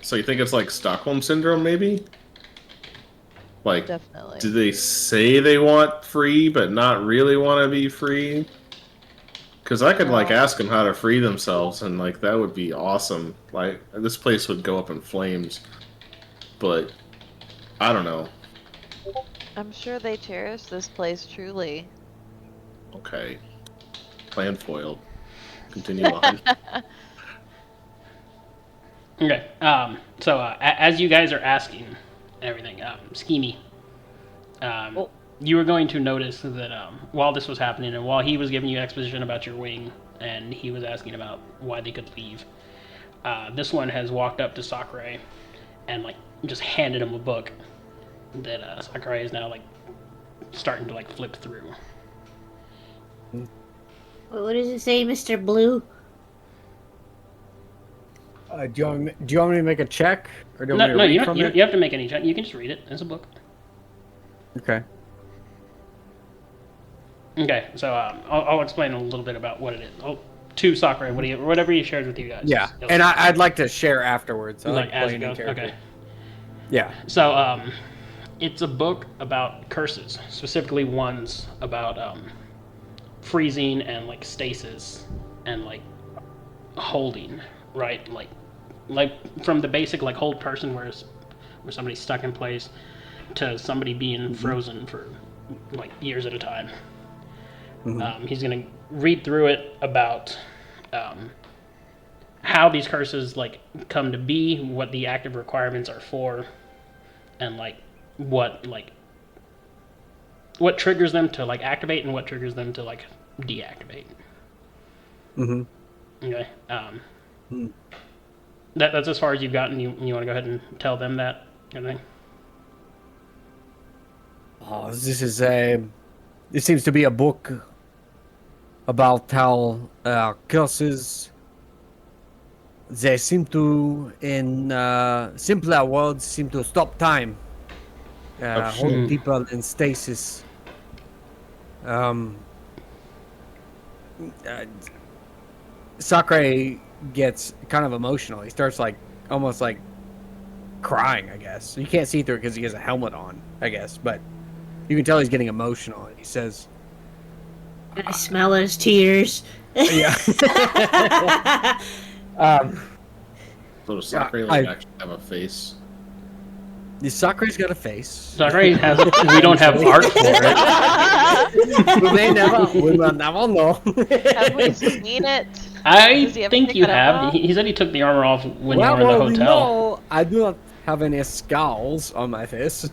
So you think it's like Stockholm syndrome, maybe? Like, Definitely. do they say they want free, but not really want to be free? Because I could like No. ask them how to free themselves, and like that would be awesome. Like this place would go up in flames. But I don't know. I'm sure they cherish this place truly. Okay, plan foiled. Continue on. Okay. So as you guys are asking and everything, Schemy, you were going to notice that while this was happening and while he was giving you exposition about your wing and he was asking about why they could leave, this one has walked up to Sakurai and like just handed him a book that Sakurai is now like starting to like flip through. What does it say, Mr. Blue? Do you want me to make a check, or do you want No, me to read you from don't. it? You have to make any check. You can just read it. It's a book. Okay. Okay, so I'll explain a little bit about what it is. To Sakurai, whatever he shared with you guys. Yeah, and I'd like to share afterwards. I like as it playing in goes. character. Okay. Yeah. So it's a book about curses, specifically ones about freezing and like stasis and like holding, right? Like from the basic like hold person where somebody's stuck in place to somebody being frozen for like years at a time. He's gonna read through it about how these curses like come to be, what the active requirements are for, and like what triggers them to like activate and what triggers them to like deactivate. Mm-hmm. Okay. That's as far as you've gotten. You want to go ahead and tell them that kind of thing? Oh, this is a. It seems to be a book about how curses. They seem to, in simpler words, seem to stop time, hold people in stasis. Sakurai gets kind of emotional. He starts like almost like crying, I guess. You can't see through it because he has a helmet on, I guess, but you can tell he's getting emotional. And he says, I smell his tears. "Yeah." So does Sakurai like actually have a face? The Sakurai's got a face. Sakurai has. We don't have art for it. We will never know. Have we seen it? I Does he ever think take you it have. off? He said he took the armor off when you Well, were in the we hotel. know I do not have any scowls on my face.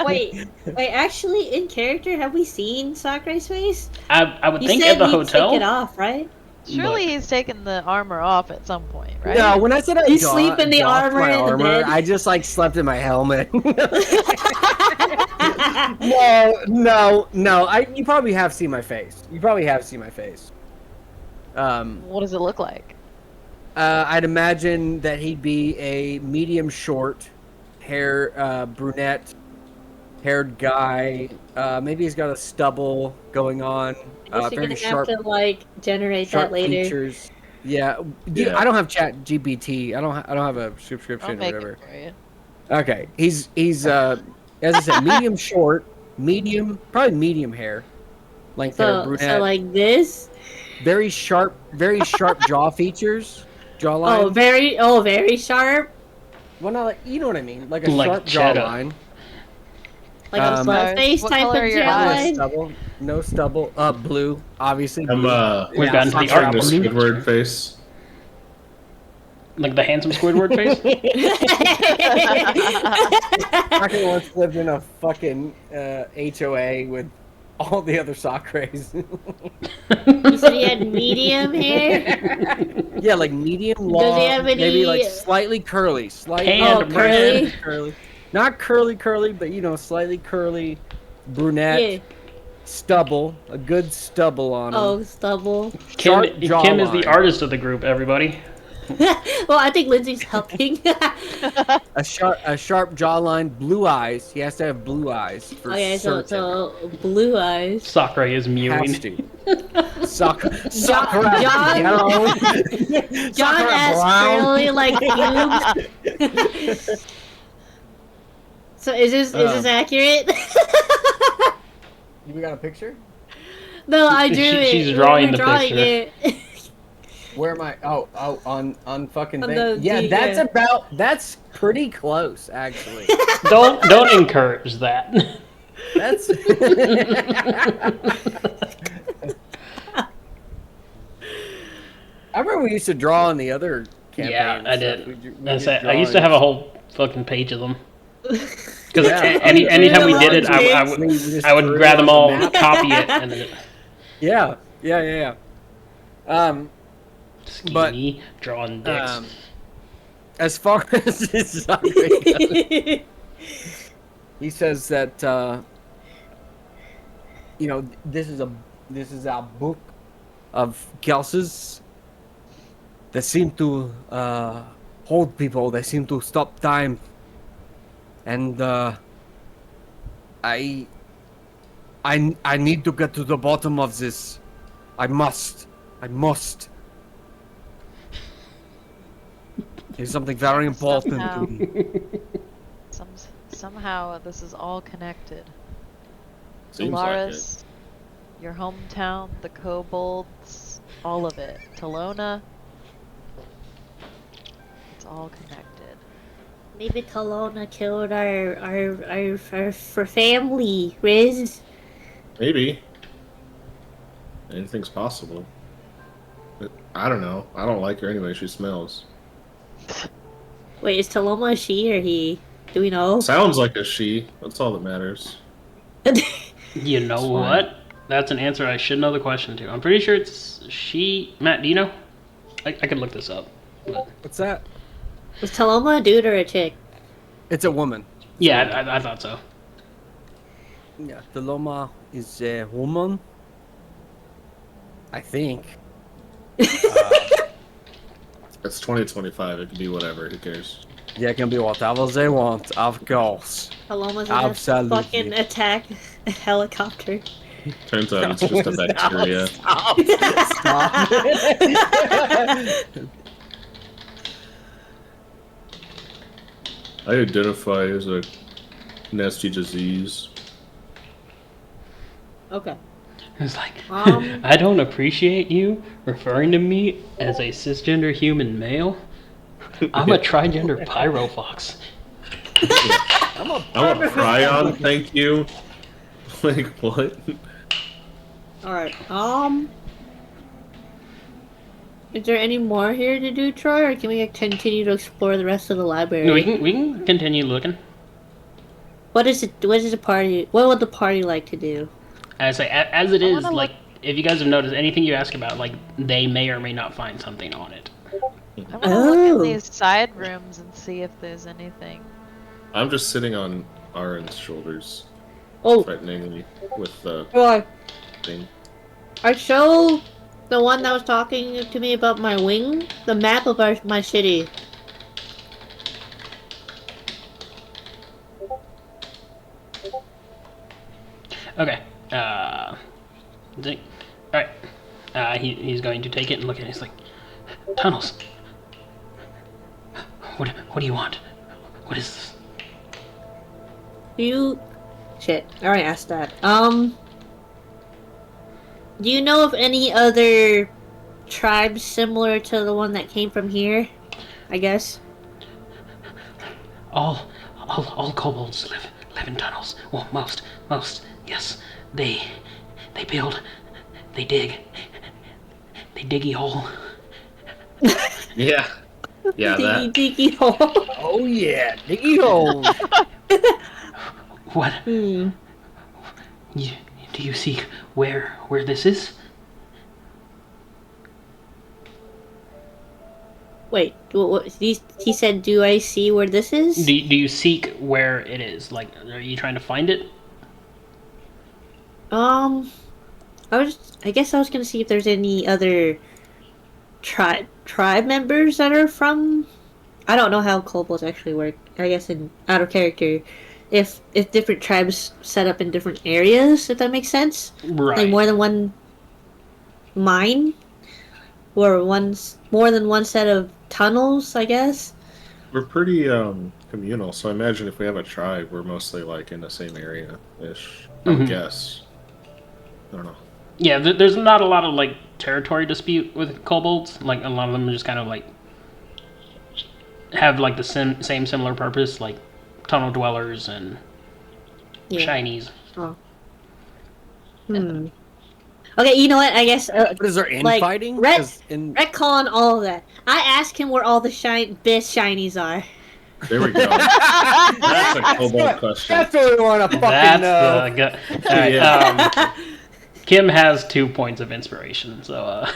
Wait, actually, in character, have we seen Sakurai's face? I would You think said at the he'd hotel. take it off, right? Surely he's taken the armor off at some point, right? No, when I said I You sleep in the doffed my armor and then- I just like slept in my helmet. No. You probably have seen my face. What does it look like? I'd imagine that he'd be a medium short, brunette haired guy. Maybe he's got a stubble going on. I guess you're Very gonna sharp, have to like generate sharp that later. features. Yeah. Yeah. I don't have Chat GPT. I don't have a I'll subscription or make whatever. it for you. Okay. He's as I said, medium short, probably medium hair, length hair, So brunette. like this. Very sharp jaw features, Oh, jawline. very sharp. Well, not like, you know what I mean, like a Like sharp cheddar. jawline. Like a Stars. face What type color of are your No eyes? jawline. stubble. No stubble. Blue, obviously. I'm Blue. We've gotten to the trying art to blue. Squidward face. Like the handsome Squidward face. Fucking once lived in a fucking HOA with all the other Socrates. You said he had medium hair. Yeah, like medium long, Does he have maybe like any- slightly curly, And curly? curly, not curly, but slightly curly, brunette, Yeah. stubble, a good stubble on him. Oh, stubble. Kim, Sharp Kim is the jawline. artist of the group. Everybody. Well, I think Lindsay's helping. A sharp jawline, blue eyes. He has to have blue eyes for Okay, so certain. blue eyes. Sakura is mewing. Has to. Sakura. John- you know? John Sakura has Brown. curly like pubes. So is this accurate? We got a picture? No, I drew it. She's We drawing were the drawing picture. it. Where am I? Oh, on fucking On thing. the Yeah, D, that's yeah. that's pretty close, actually. Don't encourage that. That's. I remember we used to draw on the other campaign. Yeah, and I stuff. did. We That's did it. I used to have a drawings. whole fucking page of them. Because Yeah. anytime we did it, I We just would drew grab it them on all, the map. copy it, and then Yeah. skinny, drawing dicks. As far as his goes, he says that this is a book of curses that seem to hold people. They seem to stop time, and I need to get to the bottom of this. I must. It's something very important Somehow. to me. Somehow this is all connected. Seems like it. Solaris, your hometown, the kobolds, all of it. Talona. It's all connected. Maybe Talona killed our family, Riz. Maybe. Anything's possible. But I don't know. I don't like her anyway. She smells. Wait, is Taloma a she or he? Do we know? Sounds like a she. That's all that matters. You know what? That's an answer I should know the question to. I'm pretty sure it's she. Matt, do you know? I could look this up. But... What's that? Was Taloma a dude or a chick? It's a woman. Yeah, I thought so. Yeah, the Loma is a woman. I think. It's 2025. It can be whatever. Who cares? Yeah, it can be whatever they want, of course. Taloma's gonna Absolutely. fucking attack a helicopter. Turns out it's just a bacteria. Stop. I identify as a nasty disease. Okay. It's like, Um. I don't appreciate you referring to me as a cisgender human male. I'm a trigender pyrofox. I'm a prion, thank you. Like, what? Alright, is there any more here to do, Troy, or can we continue to explore the rest of the library? No, we can continue looking. What would the party like to do? As as it I is, wanna like, if you guys have noticed, anything you ask about, like, they may or may not find something on it. I want to look Oh. in these side rooms and see if there's anything. I'm just sitting on Aaron's shoulders, Oh, threateningly, with the Troy, thing. I show the one that was talking to me about my wing, the map of my city. he's going to take it and look at it. He's like, tunnels. What do you want? What is this? Shit, I already asked that. Do you know of any other tribes similar to the one that came from here? I guess. All kobolds live in tunnels. Well, most, yes. They build, they dig a hole. Yeah. Yeah, that. Diggy hole. Oh yeah, diggy hole. What? Do you see where this is? Wait, what, he said, do I see where this is? Do you seek where it is? Like, are you trying to find it? I guess I was gonna see if there's any other tribe members that are from. I don't know how kobolds actually work. I guess in out of character, if different tribes set up in different areas, if that makes sense. Right. Like more than one mine, or more than one set of tunnels. I guess. We're pretty communal, so I imagine if we have a tribe, we're mostly like in the same area-ish. I would guess. I don't know. Yeah, there's not a lot of like territory dispute with kobolds. Like a lot of them just kind of like have like the same similar purpose, like tunnel dwellers and shinies. Oh. Okay, you know what? I guess. But is there infighting? Retcon all of that. I asked him where all the best shinies are. There we go. That's a kobold question. That's what we want to fucking know. Alright, Yeah. Kim has 2 points of inspiration, so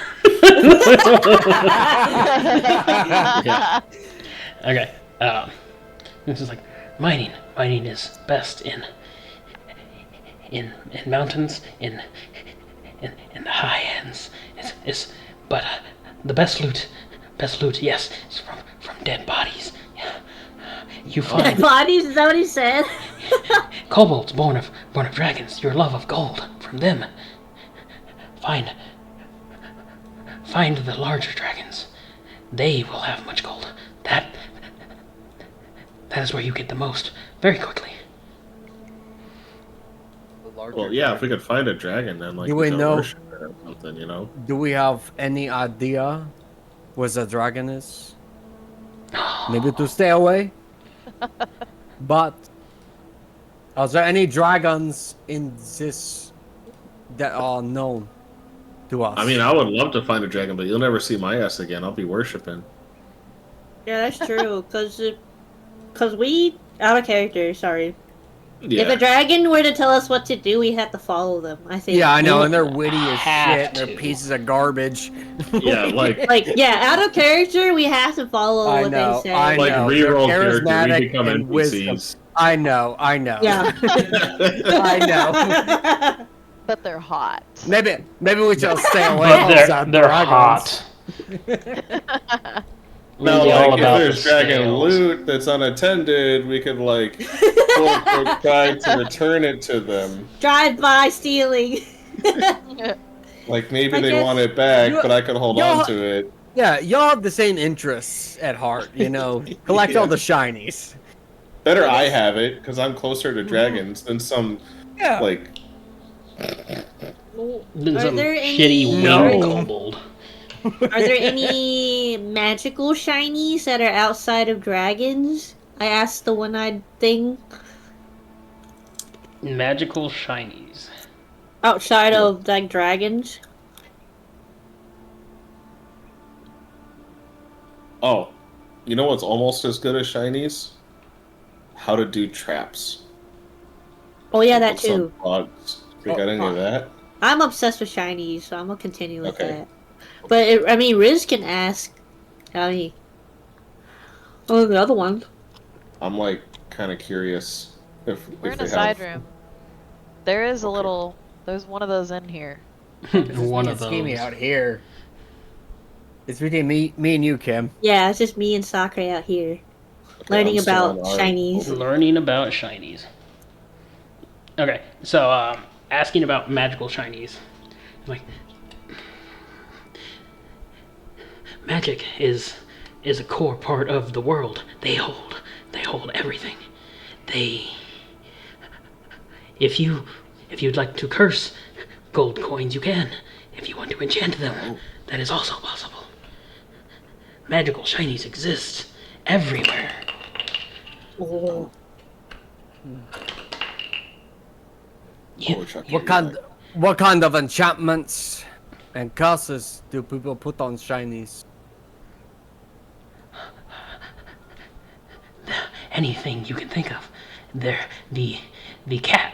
Yeah. okay. This is like mining is best in mountains, in the high ends. But the best loot, yes, is from dead bodies. You find Dead bodies? Is that what he said? kobolds born of dragons. Your love of gold from them. Find the larger dragons. They will have much gold. That is where you get the most very quickly. Well, yeah, if we could find a dragon, then like Do we know? worship it or something, you know. Do we have any idea where the dragon is? Maybe to stay away. But are there any dragons in this that are known to us? I mean, I would love to find a dragon, but you'll never see my ass again. I'll be worshiping. Yeah, that's true. Cause we out of character. Sorry. Yeah. If a dragon were to tell us what to do, we have to follow them. I think. Yeah, I know, and they're witty as Have shit. And they're to. pieces of garbage. Yeah, like Out of character, we have to follow I what know, they say. I like know. reroll They're character, we charismatic become and wisdom. NPCs. I know. Yeah. I know. But they're hot. Maybe we should stay away But from they're dragons. hot. No, Really all like if about there's the dragon scales. loot that's unattended, we could like try to return it to them. Drive-by stealing. Like maybe I they guess- want it back, but I could hold y'all- on to it. Yeah, y'all have the same interests at heart, you know. Collect all the shinies. Better I have it because I'm closer to dragons than some Yeah. like. Than Are some there shitty any- winged No. kobold. Are there any magical shinies that are outside of dragons? I asked the one-eyed thing. Magical shinies. Outside of like dragons. Oh, you know what's almost as good as shinies? How to do traps. Oh yeah, that With some too. bugs. We got any of that? I'm obsessed with shinies, so I'm gonna continue with Okay. that. But I mean, Riz can ask. I mean, oh, the other one. I'm like kind of curious if We're if in a they side have. room. There is a Okay. little. There's one of those in here. One of Scheming those. out here. It's between me and you, Kim. Yeah, it's just me and Sakura out here learning I'm still about on our- shinies. Learning about shinies. Okay, so asking about magical shinies. Like, magic is a core part of the world. They hold everything. If you'd like to curse gold coins, you can. If you want to enchant them, that is also possible. Magical shinies exist everywhere. Oh. You, What kind of enchantments and curses do people put on shinies? anything you can think of. The cat,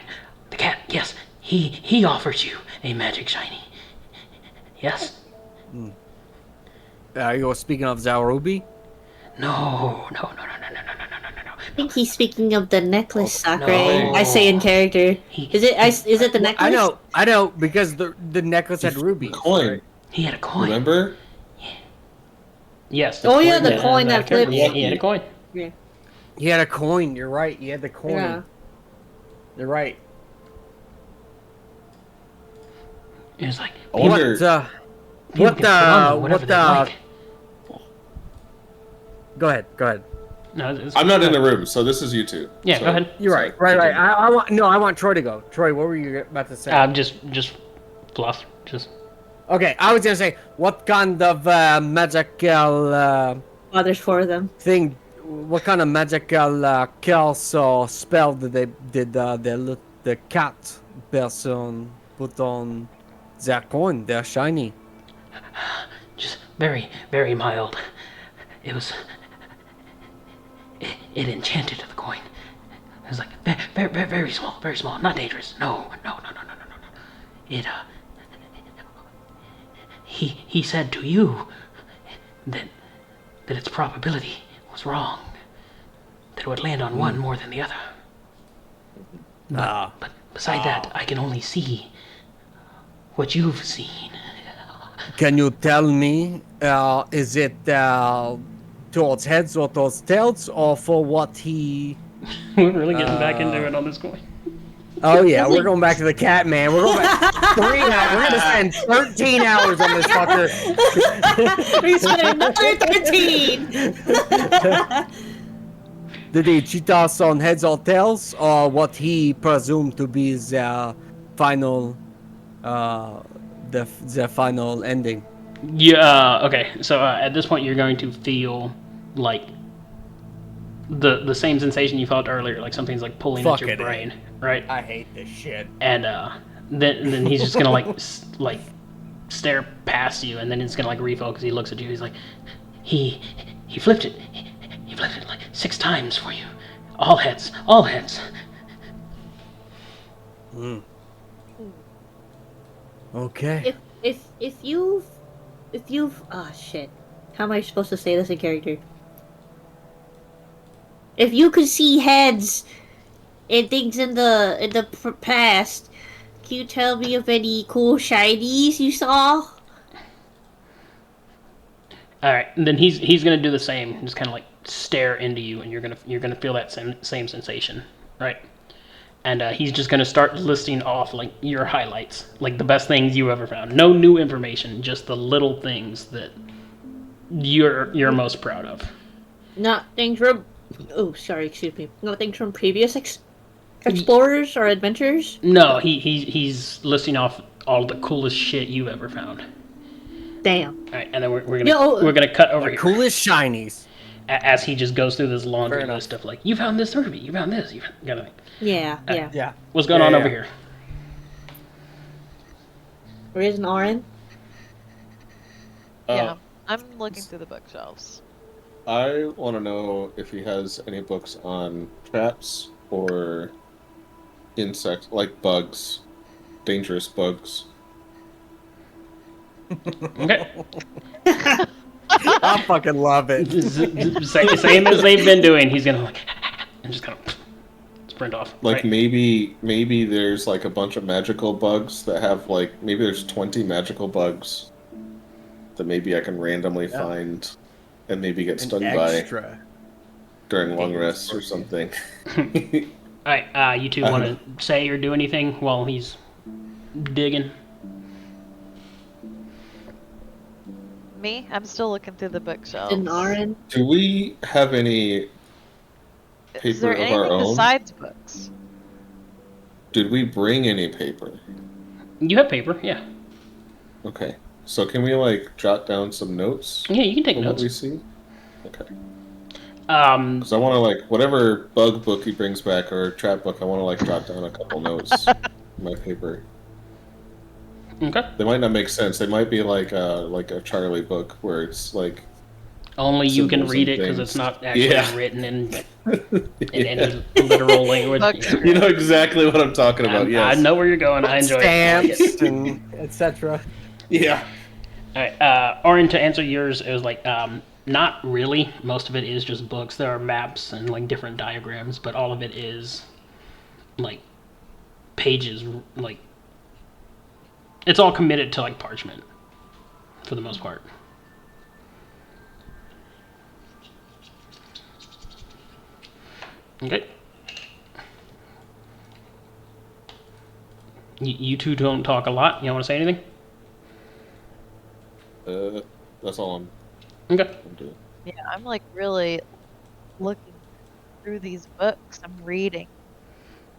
yes, he offers you a magic shiny. Yes? You're speaking of Zarubi? No. I think he's speaking of the necklace, Sakurai. no. I say in character. Is it the necklace? I know, because the necklace had rubies. Coin. Right? He had a coin. Remember? Yes. Oh, yeah, the coin that flips. Yeah, he had a coin. Yeah. He had a coin. You're right. He had the coin. Yeah. You're right. It was like, I wonder. people can put on whatever they like. Go ahead. No, I'm not in the room, so this is you two. Yeah, So- go ahead. You're right. Right. I want Troy to go. Troy, what were you about to say? Just fluff. Just Okay, I was gonna say, what kind of magical Oh, there's 4 of them. thing? What kind of magical curse or spell did the cat person put on their coin? They're shiny. just very, very mild. It was. It enchanted the coin. It was like very small, not dangerous. No. It he said to you that its probability was wrong. That it would land on one more than the other. But beside that, I can only see what you've seen. Can you tell me, is it towards heads or towards tails, or for what he... We're really getting back into it on this coin. Oh yeah, we're going back to the cat, man. We're going back 3 hours. We're gonna spend 13 hours on this fucker. We spent another 13! Did he cheat us on heads or tails, or what he presumed to be the final, the final ending? Yeah. Okay. So at this point, you're going to feel like the same sensation you felt earlier, like something's like pulling at your brain, right? I hate this shit. And then he's just gonna like stare past you, and then it's gonna like refocus. He looks at you. He's like, he flipped it. He flipped it like 6 times for you. All heads. Okay. If you've oh shit. How am I supposed to say this in character? If you could see heads and things in the past, can you tell me of any cool shinies you saw? All right, and then he's gonna do the same. Just kind of like stare into you, and you're gonna feel that same sensation, right? And he's just gonna start listing off like your highlights, like the best things you ever found. No new information, just the little things that you're most proud of. Not things from excuse me. Not things from previous explorers or adventures. No, he's listing off all the coolest shit you've ever found. Damn. All right, and then we're gonna cut over here Coolest shinies. as he just goes through this laundry Fair enough. list of like, you found this ruby, you found this, you got to. Yeah. Yeah. What's going on over here? Where is an RN? Yeah, I'm looking through the bookshelves. I want to know if he has any books on traps or insects, like bugs, dangerous bugs. Okay. I fucking love it. Same as they've been doing. He's gonna like and just kind of sprint off. Like right? maybe there's like a bunch of magical bugs that have like maybe there's 20 magical bugs that maybe I can randomly find and maybe get stung by during long rests or something. All right, you two want to say or do anything while he's digging? Me? I'm still looking through the Didn't bookshelves. Aaron? Do we have any Is paper there of our anything own? besides books? Did we bring any paper? You have paper, yeah. Okay. So can we like jot down some notes Yeah, you can take from what notes. we see? Okay. Um, Because I want to like whatever bug book he brings back or trap book, I want to like jot down a couple notes in my paper. okay. They might not make sense. They might be like a Charlie book where it's like Only you can symbols read and it because things. it's not actually Yeah. written in Yeah. any literal language. Books. You know exactly what I'm talking about. I Yes. know where you're going. I enjoy Stamps it. and etc. Yeah. All right, Orin, to answer yours, it was like not really. Most of it is just books. There are maps and like different diagrams, but all of it is like pages. Like it's all committed to like parchment for the most part. Okay. You two don't talk a lot. You don't want to say anything? That's all Okay. I'm doing. Yeah, I'm like really looking through these books. I'm reading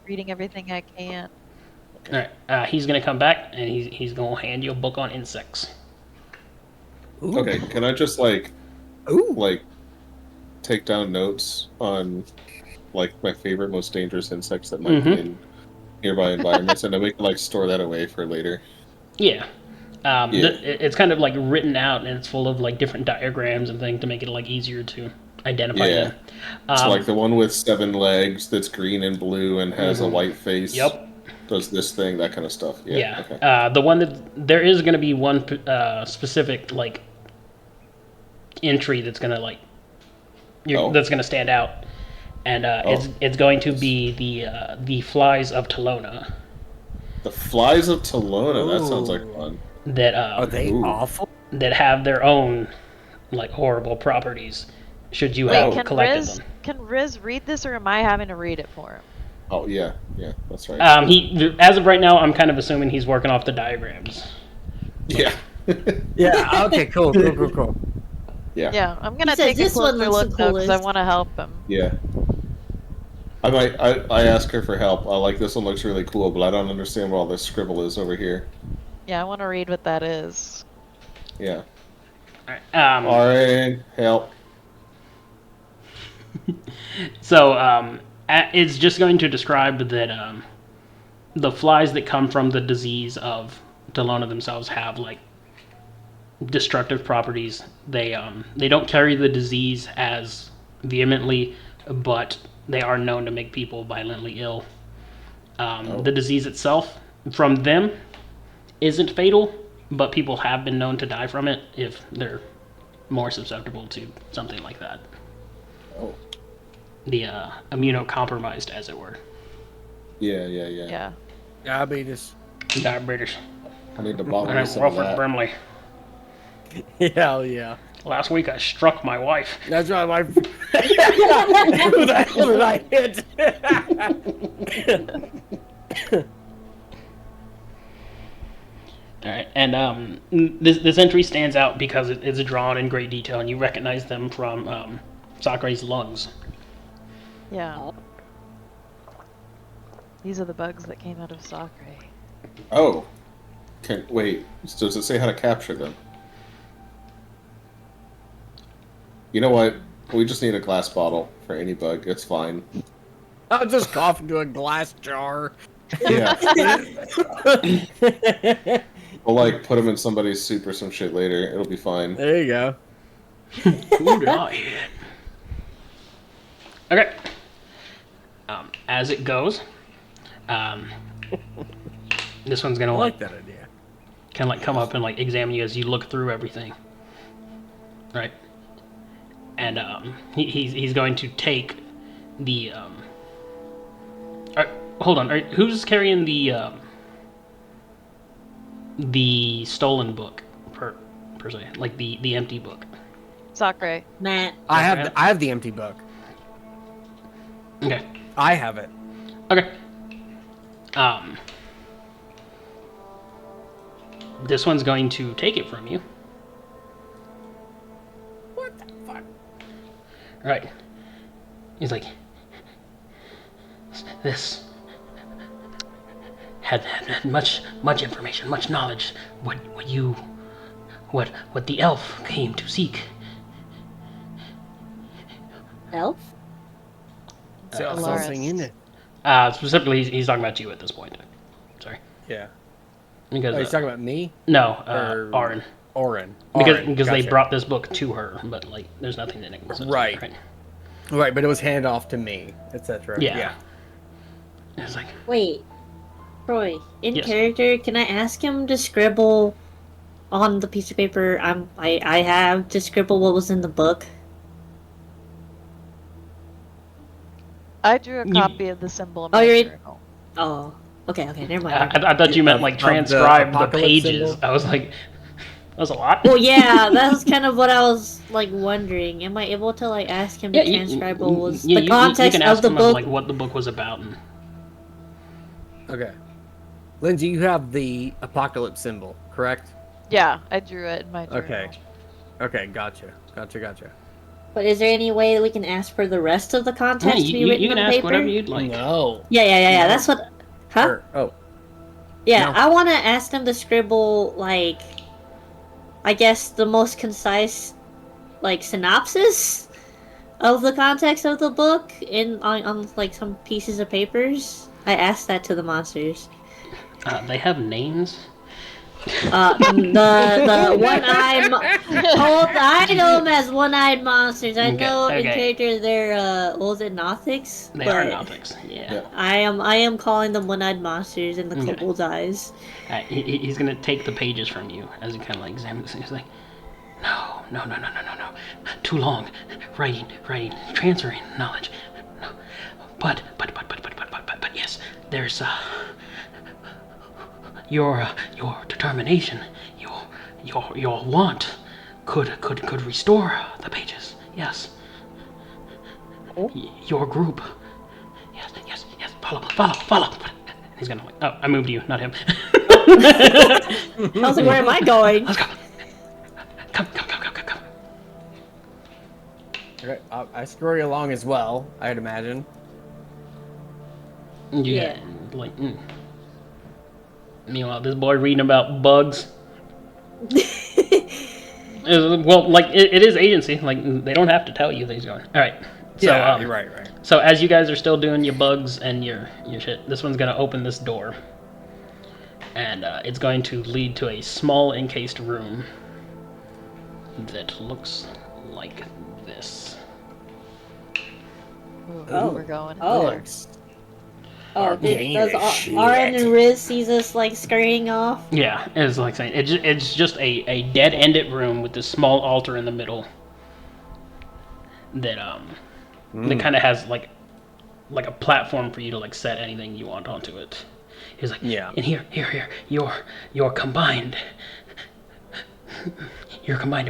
everything I can. All right. He's gonna come back and he's gonna hand you a book on insects. Ooh. Okay, can I just like Ooh. take down notes on like my favorite, most dangerous insects that might be in nearby environments, and then we can like store that away for later. Yeah. Yeah. It's kind of like written out and it's full of like different diagrams and things to make it like easier to identify Yeah. them. So like the one with 7 legs that's green and blue and has a white face. Yep. Does this thing, that kind of stuff. Yeah. Yeah. Okay. The one that there is going to be one specific like entry that's going to like that's going to stand out, and it's going to be the flies of Talona. The flies of Talona. That sounds like Ooh. fun. That Are they Ooh. awful? that have their own like horrible properties. Should you Wait, have can collected Riz them? can Riz read this, or am I having to read it for him? Oh yeah, that's right. He as of right now, I'm kind of assuming he's working off the diagrams. Yeah. Yeah. Okay. Cool. Yeah. Yeah, I'm gonna says take a this one closer looks look the though, because I coolest. want to help him. Yeah. I ask her for help. I like this one looks really cool, but I don't understand what all this scribble is over here. Yeah, I want to read what that is. Yeah. All right. Alright, help. So it's just going to describe that the flies that come from the disease of Delona themselves have like destructive properties. They don't carry the disease as vehemently, but they are known to make people violently ill. The disease itself, from them, isn't fatal, but people have been known to die from it if they're more susceptible to something like that. Oh. The immunocompromised, as it were. Yeah. Yeah. Diabetes. Diabetes. I need to bottle And some of Wilfred that. Brimley. Hell yeah. Last week I struck my wife. That's right. My. Who the hell did I hit? All right, and this entry stands out because it is drawn in great detail, and you recognize them from Sakurai's lungs. Yeah. These are the bugs that came out of Sakura. Oh. Wait. Does it say how to capture them? You know what? We just need a glass bottle for any bug. It's fine. I'll just cough into a glass jar. Yeah. We'll like put them in somebody's soup or some shit later. It'll be fine. There you go. Who did I hit? Okay. As it goes, this one's gonna I like that idea. kind of like come up and like examine you as you look through everything, right? And he's going to take the hold on, who's carrying the stolen book per se, like the empty book? Sakura. Matt. I have the empty book. Okay. I have it. Okay. This one's going to take it from you Right. He's like, this had much information, much knowledge. What the elf came to seek. Elf? Alaris. Specifically, he's talking about you at this point. Sorry. Yeah. Because He's talking about me? no, Or- Arin. Oren. Because they Gotcha. brought this book to her, but like, there's nothing that it can Right. Right, but it was handed off to me, etc. Yeah. It's like, Wait, Troy, in Yes. character, can I ask him to scribble on the piece of paper I have to scribble what was in the book? I drew a copy of the symbol in Oh, my you're- journal. Oh, okay, never mind. I thought you meant like Of the transcribe the apocalypse pages. symbol? I was like, that was a lot. Well, yeah, that was kind of what I was like wondering. Am I able to like ask him to transcribe what was the context you can ask of the him book? like what the book was about. And Okay. Lindsay, you have the apocalypse symbol, correct? Yeah, I drew it in my journal. Okay. Okay, gotcha. But is there any way that we can ask for the rest of the context to be you, written you can on ask paper? whatever you'd like. No. Yeah. That's what. Huh? Or- oh. Yeah, No. I want to ask them to scribble like, I guess the most concise, like synopsis of the context of the book on like some pieces of papers. I asked that to the monsters. They have names. The one-eyed. I know them as one-eyed monsters. I Okay, know in okay. character they're what was it, Nothics? They But are Nothics. Yeah. I am calling them one-eyed monsters in the Okay. kobold's eyes. He's gonna take the pages from you as he kind of like examines it. He's like, no. Too long. Writing, transferring knowledge. No. But yes, there's your determination, your want could restore the pages. Yes. Your group. Yes. Follow. He's gonna like. Oh, I moved you, not him. I was like, where am I going? Let's go. Come. Okay, I scurry along as well, I'd imagine. Yeah. Like. Meanwhile, this boy reading about bugs. Well, like it is agency. Like they don't have to tell you that he's going. All right. So, You're right. So as you guys are still doing your bugs and your shit, this one's gonna open this door, and it's going to lead to a small encased room that looks like this. Ooh, Oh. we're going. Oh. Looks- Oh, Arcane does shit. Arin and Riz sees us like scurrying off? Yeah, it's like saying it's just a dead-ended room with this small altar in the middle that that kind of has like a platform for you to like set anything you want onto it. He's like, Yeah. and here, your combined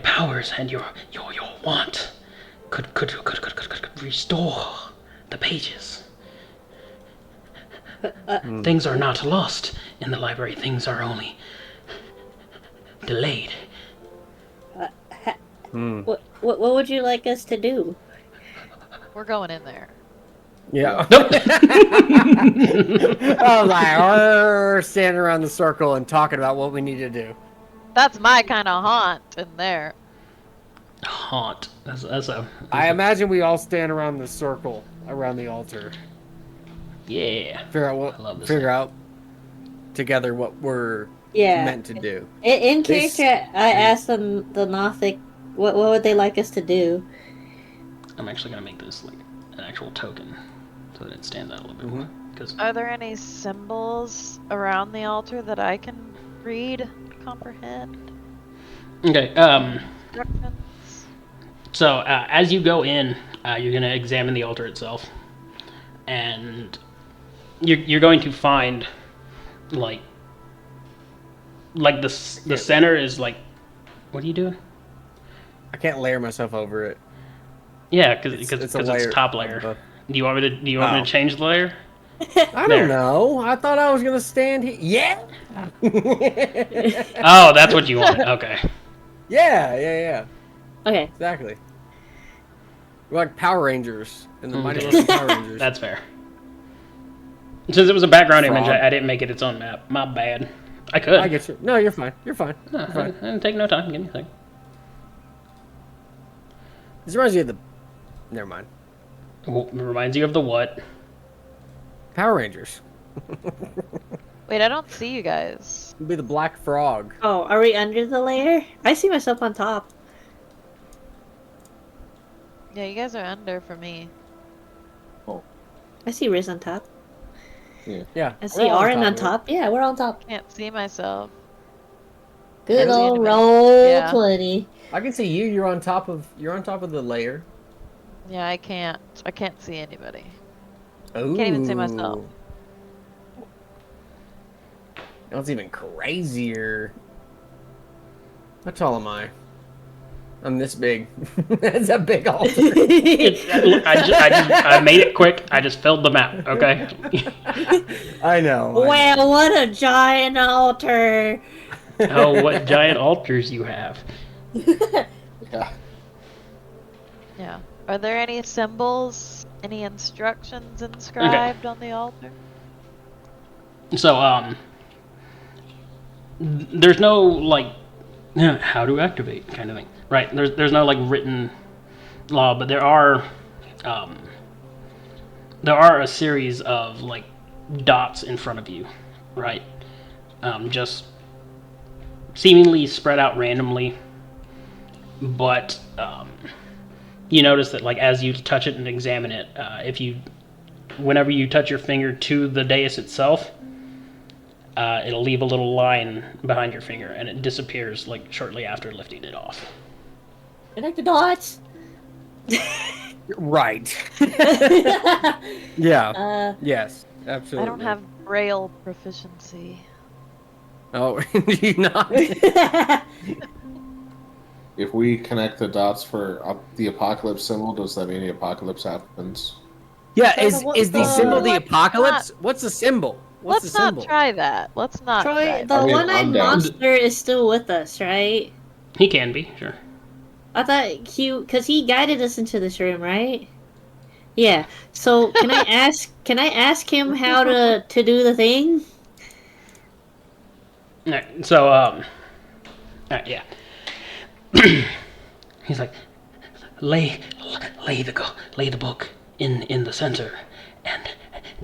powers and your want could restore the pages. Things are not lost in the library. Things are only delayed. What would you like us to do? We're going in there. Yeah. I was like, we're standing around the circle and talking about what we need to do. That's my kind of haunt in there. Haunt. That's I imagine we all stand around the circle around the altar. yeah. Figure love this out together what we're Yeah. meant to do. In This- character, I asked them the Nothic what would they like us to do. I'm actually gonna make this like an actual token so that it stands out a little bit more. Because Are there any symbols around the altar that I can read, comprehend? okay. Instructions? So as you go in, you're gonna examine the altar itself, and you're going to find like the center is like. What are you doing? I can't layer myself over it. Yeah, because It's a it's layer top layer. above. Do you want me to Oh. change the layer? I There. don't know. I thought I was gonna stand here. Yeah. Oh, that's what you want. Okay. yeah. Okay. Exactly. We're like Power Rangers in the Mighty Okay. Morphin Power Rangers. That's fair. Since it was a background image, Frog. I didn't make it its own map. My bad. I could. I get you. No, you're fine. You're fine. No, You're fine. I didn't take no time. Give me a second. This reminds you of the. Never mind. Well, it reminds you of the what? Power Rangers. Wait, I don't see you guys. It'd be the Black Frog. Oh, are we under the layer? I see myself on top. Yeah, you guys are under for me. I see Riz on top. Yeah. I see Aaron on top. Yeah, we're on top. Can't see myself. Good Can't see old anybody. roll Yeah. 20. I can see you. You're on top of the layer. Yeah, I can't see anybody. Ooh. Can't even see myself. That's even crazier. How tall am I? I'm this big. That's a big altar. I made it quick. I just filled the map. Okay. I know. Wow, what a giant altar! Oh, what giant altars you have! Yeah. Yeah. Are there any symbols, any instructions inscribed on the altar? So there's no like how to activate kind of thing, right? There's no like written law, but there are a series of like dots in front of you, right? Just seemingly spread out randomly, but you notice that like as you touch it and examine it, whenever you touch your finger to the dais itself, it'll leave a little line behind your finger, and it disappears like shortly after lifting it off. Connect the dots! Right. Yeah. Yes. Absolutely. I don't have braille proficiency. Oh, do you not? If we connect the dots for the apocalypse symbol, does that mean the apocalypse happens? Yeah. Is The the- symbol the Let's apocalypse? What's the symbol? What's Let's the not symbol? try that. Let's not Troy, try the that. I mean, one-eyed I'm down. monster is still with us, right? He can be, sure. I thought because he guided us into this room, right? Yeah. So can I ask him how to do the thing? Alright, so yeah. He's like, lay the book in the center and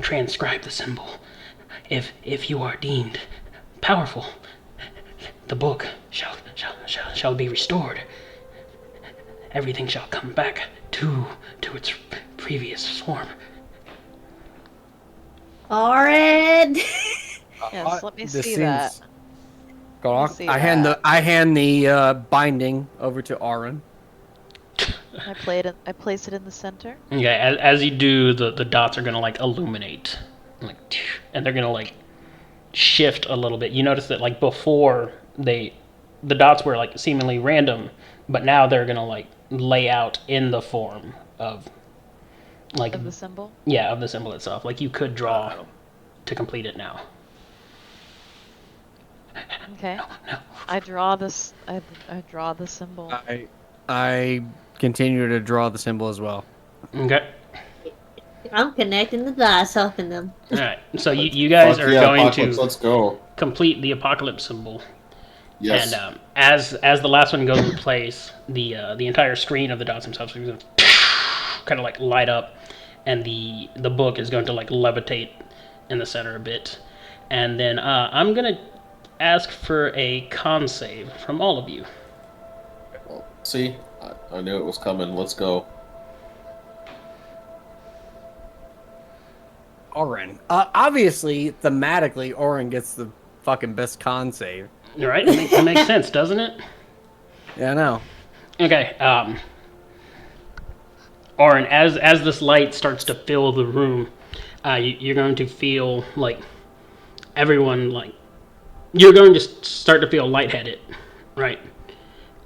transcribe the symbol. If you are deemed powerful, the book shall be restored. Everything shall come back to its previous form. Alright. Yes, let me This see that. seems- Go on. see I hand that. the binding over to Aaron. I place it in the center. Okay, as you do, the dots are gonna like illuminate, like, and they're gonna like shift a little bit. You notice that like before the dots were like seemingly random, but now they're gonna like lay out in the form of like Of the symbol. yeah, of the symbol itself. Like you could draw to complete it now. Okay. No. I draw this. I draw the symbol. I continue to draw the symbol as well. Okay. I'm connecting the dots, helping them. All right. So you guys Fuck are yeah, going apocalypse, to let's go. complete the apocalypse symbol. Yes. And as the last one goes in place, the entire screen of the dots themselves is going to kind of like light up, and the book is going to like levitate in the center a bit, and then I'm gonna ask for a con save from all of you. Well, see, I knew it was coming. Let's go. Aaron. Obviously, thematically, Aaron gets the fucking best con save. All right, that makes sense, doesn't it? Yeah, I know. Okay. Orin, as this light starts to fill the room, you're going to feel like everyone you're going to start to feel lightheaded, right?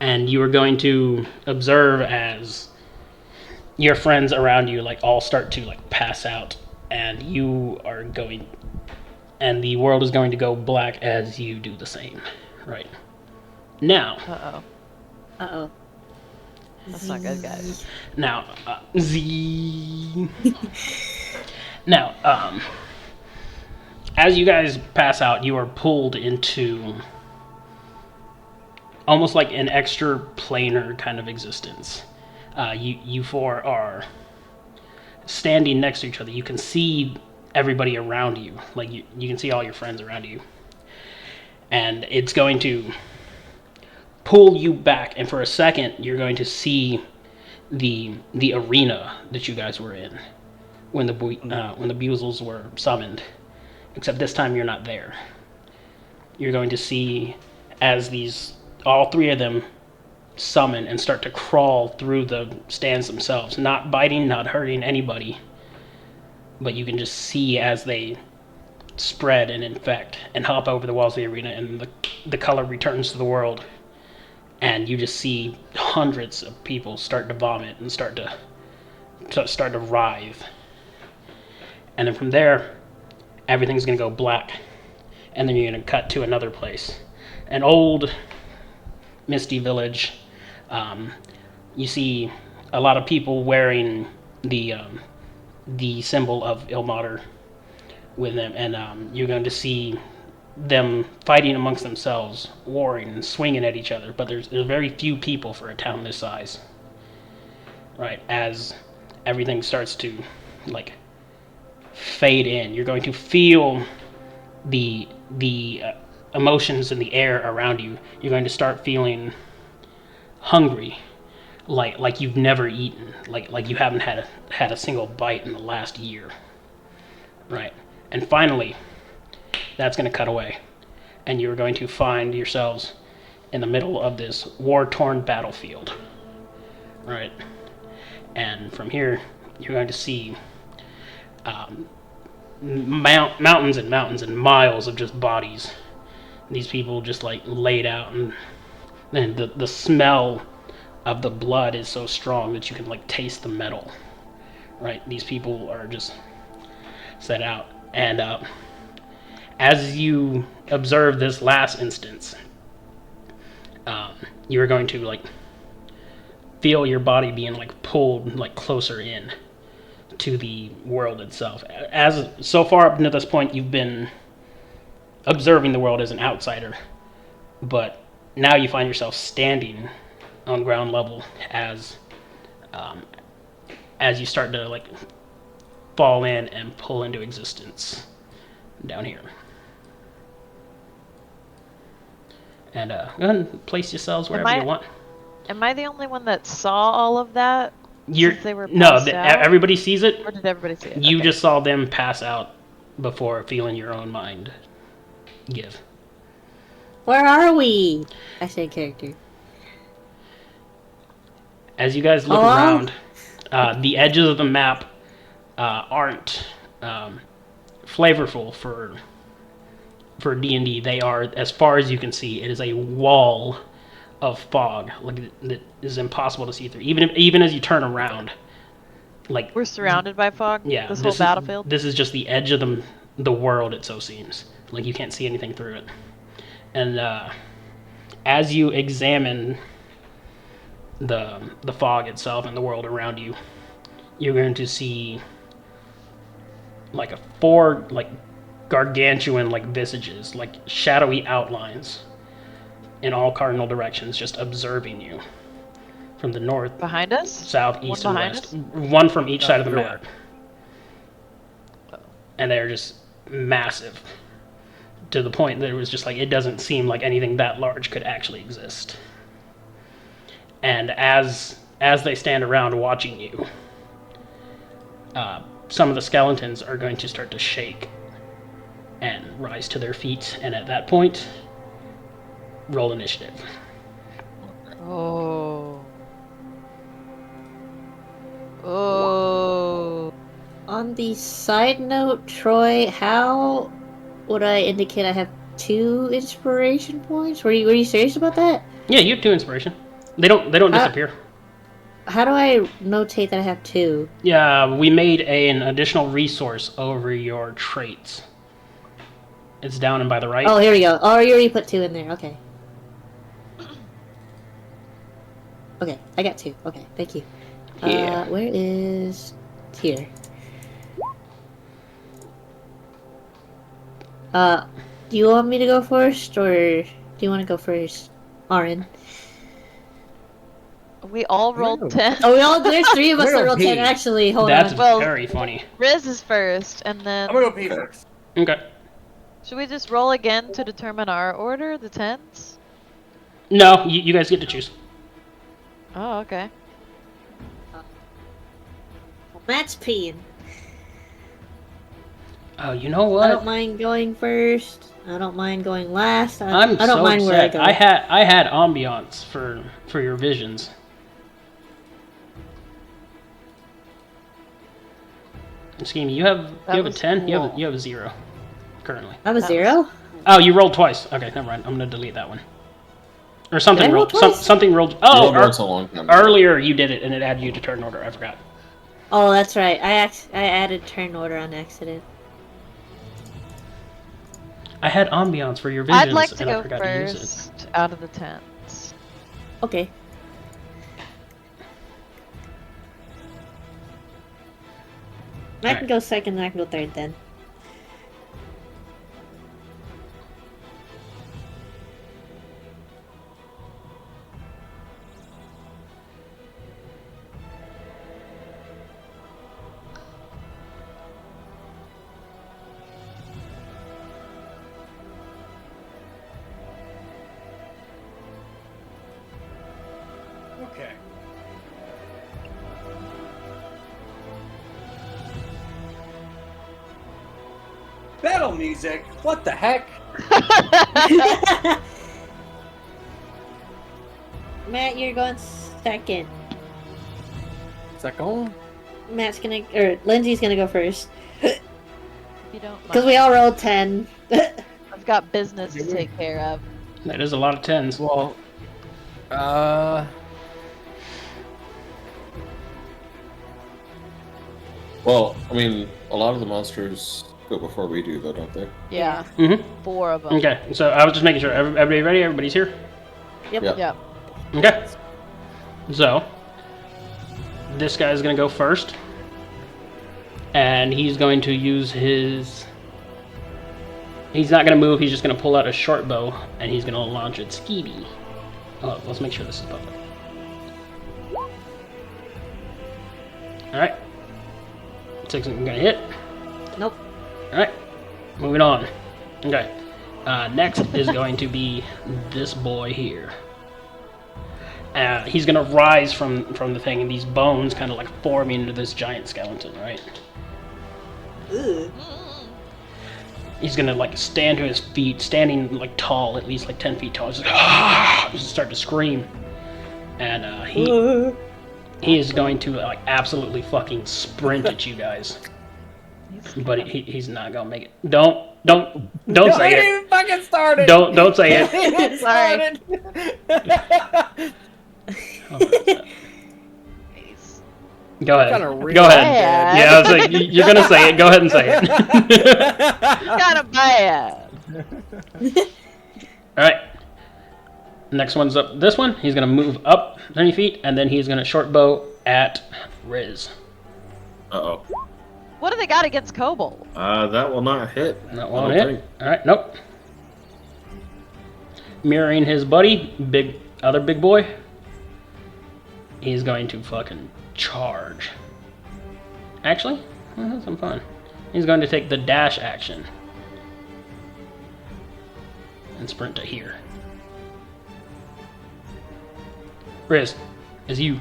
And you are going to observe as your friends around you all start to pass out, and and the world is going to go black as you do the same, right? Now, Uh-oh. Uh-oh. That's not good, guys. Now, Z. Now, as you guys pass out, you are pulled into almost like an extra planar kind of existence. You four are standing next to each other. You can see everybody around you. Like you can see all your friends around you. And it's going to pull you back. And for a second, you're going to see the arena that you guys were in when the Buezels were summoned. Except this time you're not there. You're going to see as all three of them summon and start to crawl through the stands themselves, not biting, not hurting anybody, but you can just see as they spread and infect and hop over the walls of the arena, and the color returns to the world, and you just see hundreds of people start to vomit and start to writhe, and then from there everything's going to go black, and then you're going to cut to another place, an old misty village. You see a lot of people wearing the symbol of Ilmater with them, and you're going to see them fighting amongst themselves, warring and swinging at each other. But there's very few people for a town this size. Right, as everything starts to like fade in, you're going to feel the emotions in the air around you. You're going to start feeling hungry, like you've never eaten, like you haven't had a single bite in the last year, right? And finally, that's going to cut away, and you're going to find yourselves in the middle of this war-torn battlefield, right? And from here, you're going to see mountains and mountains and miles of just bodies. These people just like laid out, and then the smell of the blood is so strong that you can like taste the metal, right? These people are just set out, and as you observe this last instance, you're going to like feel your body being like pulled like closer in to the world itself. As so far up to this point, you've been observing the world as an outsider, but now you find yourself standing on ground level as you start to like fall in and pull into existence down here. And go ahead and place yourselves wherever you want. Am I the only one that saw all of that? Since they were No, passed out? everybody sees it. Or did everybody see it? You Okay. just saw them pass out before feeling your own mind give. Where are we? I say character. As you guys look around, the edges of the map aren't flavorful for D&D. They are, as far as you can see, it is a wall of fog, like that is impossible to see through. Even as you turn around, like We're surrounded by fog. yeah, This whole battlefield. This is just the edge of the world. It so seems like you can't see anything through it. And as you examine the fog itself and the world around you, you're going to see like four like gargantuan like visages, like shadowy outlines in all cardinal directions, just observing you from the north, Behind us? south, east, One and behind west. One from each side of the everywhere. map. And they're just massive, to the point that it was just like, it doesn't seem like anything that large could actually exist. And as they stand around watching you, some of the skeletons are going to start to shake and rise to their feet, and at that point, roll initiative. Oh. Oh. On the side note, Troy, how would I indicate I have 2 inspiration points? Were you serious about that? Yeah, you have 2 inspiration. They don't disappear. How do I notate that I have 2? Yeah, we made an additional resource over your traits. It's down and by the right. Oh, here we go. Oh, you already put 2 in there. Okay. Okay, I got 2. Okay, thank you. Yeah. Where is... Here. Do you want me to go first, or do you want to go first, Aaron? We all rolled 10. Oh, there's 3 of us I'm that gonna rolled go 10. pee. Actually, hold That's on. Well- very funny. Riz is first, and then... I'm gonna go pee first. Okay. Should we just roll again to determine our order, the 10s? No, you guys get to choose. Oh, okay. Matt's peeing. Oh, you know I don't what? mind going first. I don't mind going last. I I'm don't so mind where I upset. go. I had ambiance for your visions. Scheme, you have a was 10. cool. You have a 0 currently. I have a That 0? Oh, you rolled twice. Okay, never mind. I'm gonna delete that one. Or something Did I roll rolled. twice? Something rolled. You Oh, rolled once a long time ago. earlier you did it, and it added you to turn order. I forgot. Oh, that's right. I added turn order on accident. I had ambiance for your visions, I'd like to and I go forgot to use it. first out of the 10s. Okay. I can go second, and I can go third then. Okay. Battle music? What the heck? Matt, you're going second. Is that going? Matt's gonna, or Lindsay's gonna go first. If you don't Because mind. we all rolled 10. I've got business to take care of. That is a lot of 10s. Well, Well, I mean, a lot of the monsters go before we do, though, don't they? Yeah, Mm-hmm. 4 of them. Okay, so I was just making sure. Everybody ready? Everybody's here? Yep. Yeah. Yep. Okay. So, this guy's gonna go first. And he's going to use his... He's not gonna move, he's just gonna pull out a short bow, and he's gonna launch it skeety. Oh, let's make sure this is public. Alright. 6 isn't gonna hit. Nope. Alright, moving on. Okay. Next is going to be this boy here. He's gonna rise from the thing, and these bones kind of like forming into this giant skeleton, right? Ooh. He's gonna like stand to his feet, standing like tall, at least like 10 feet tall. He's like, ah! Just start to scream, and he is going to like absolutely fucking sprint at you guys. But he's not gonna make it. Don't say it. Even fucking started. Don't say it. It Sorry. Go ahead. Kinda real Go ahead. bad. Yeah, I was like, you're gonna say it. Go ahead and say it. Kinda bad. All right. Next one's up. This one, he's gonna move up 30 feet, and then he's gonna short bow at Riz. Uh-oh. What do they got against Kobold? That will not hit. That I won't don't hit. think. All right, nope. Mirroring his buddy, other big boy. He's going to fucking charge. Actually, that's some fun. He's going to take the dash action and sprint to here. Riz, is you.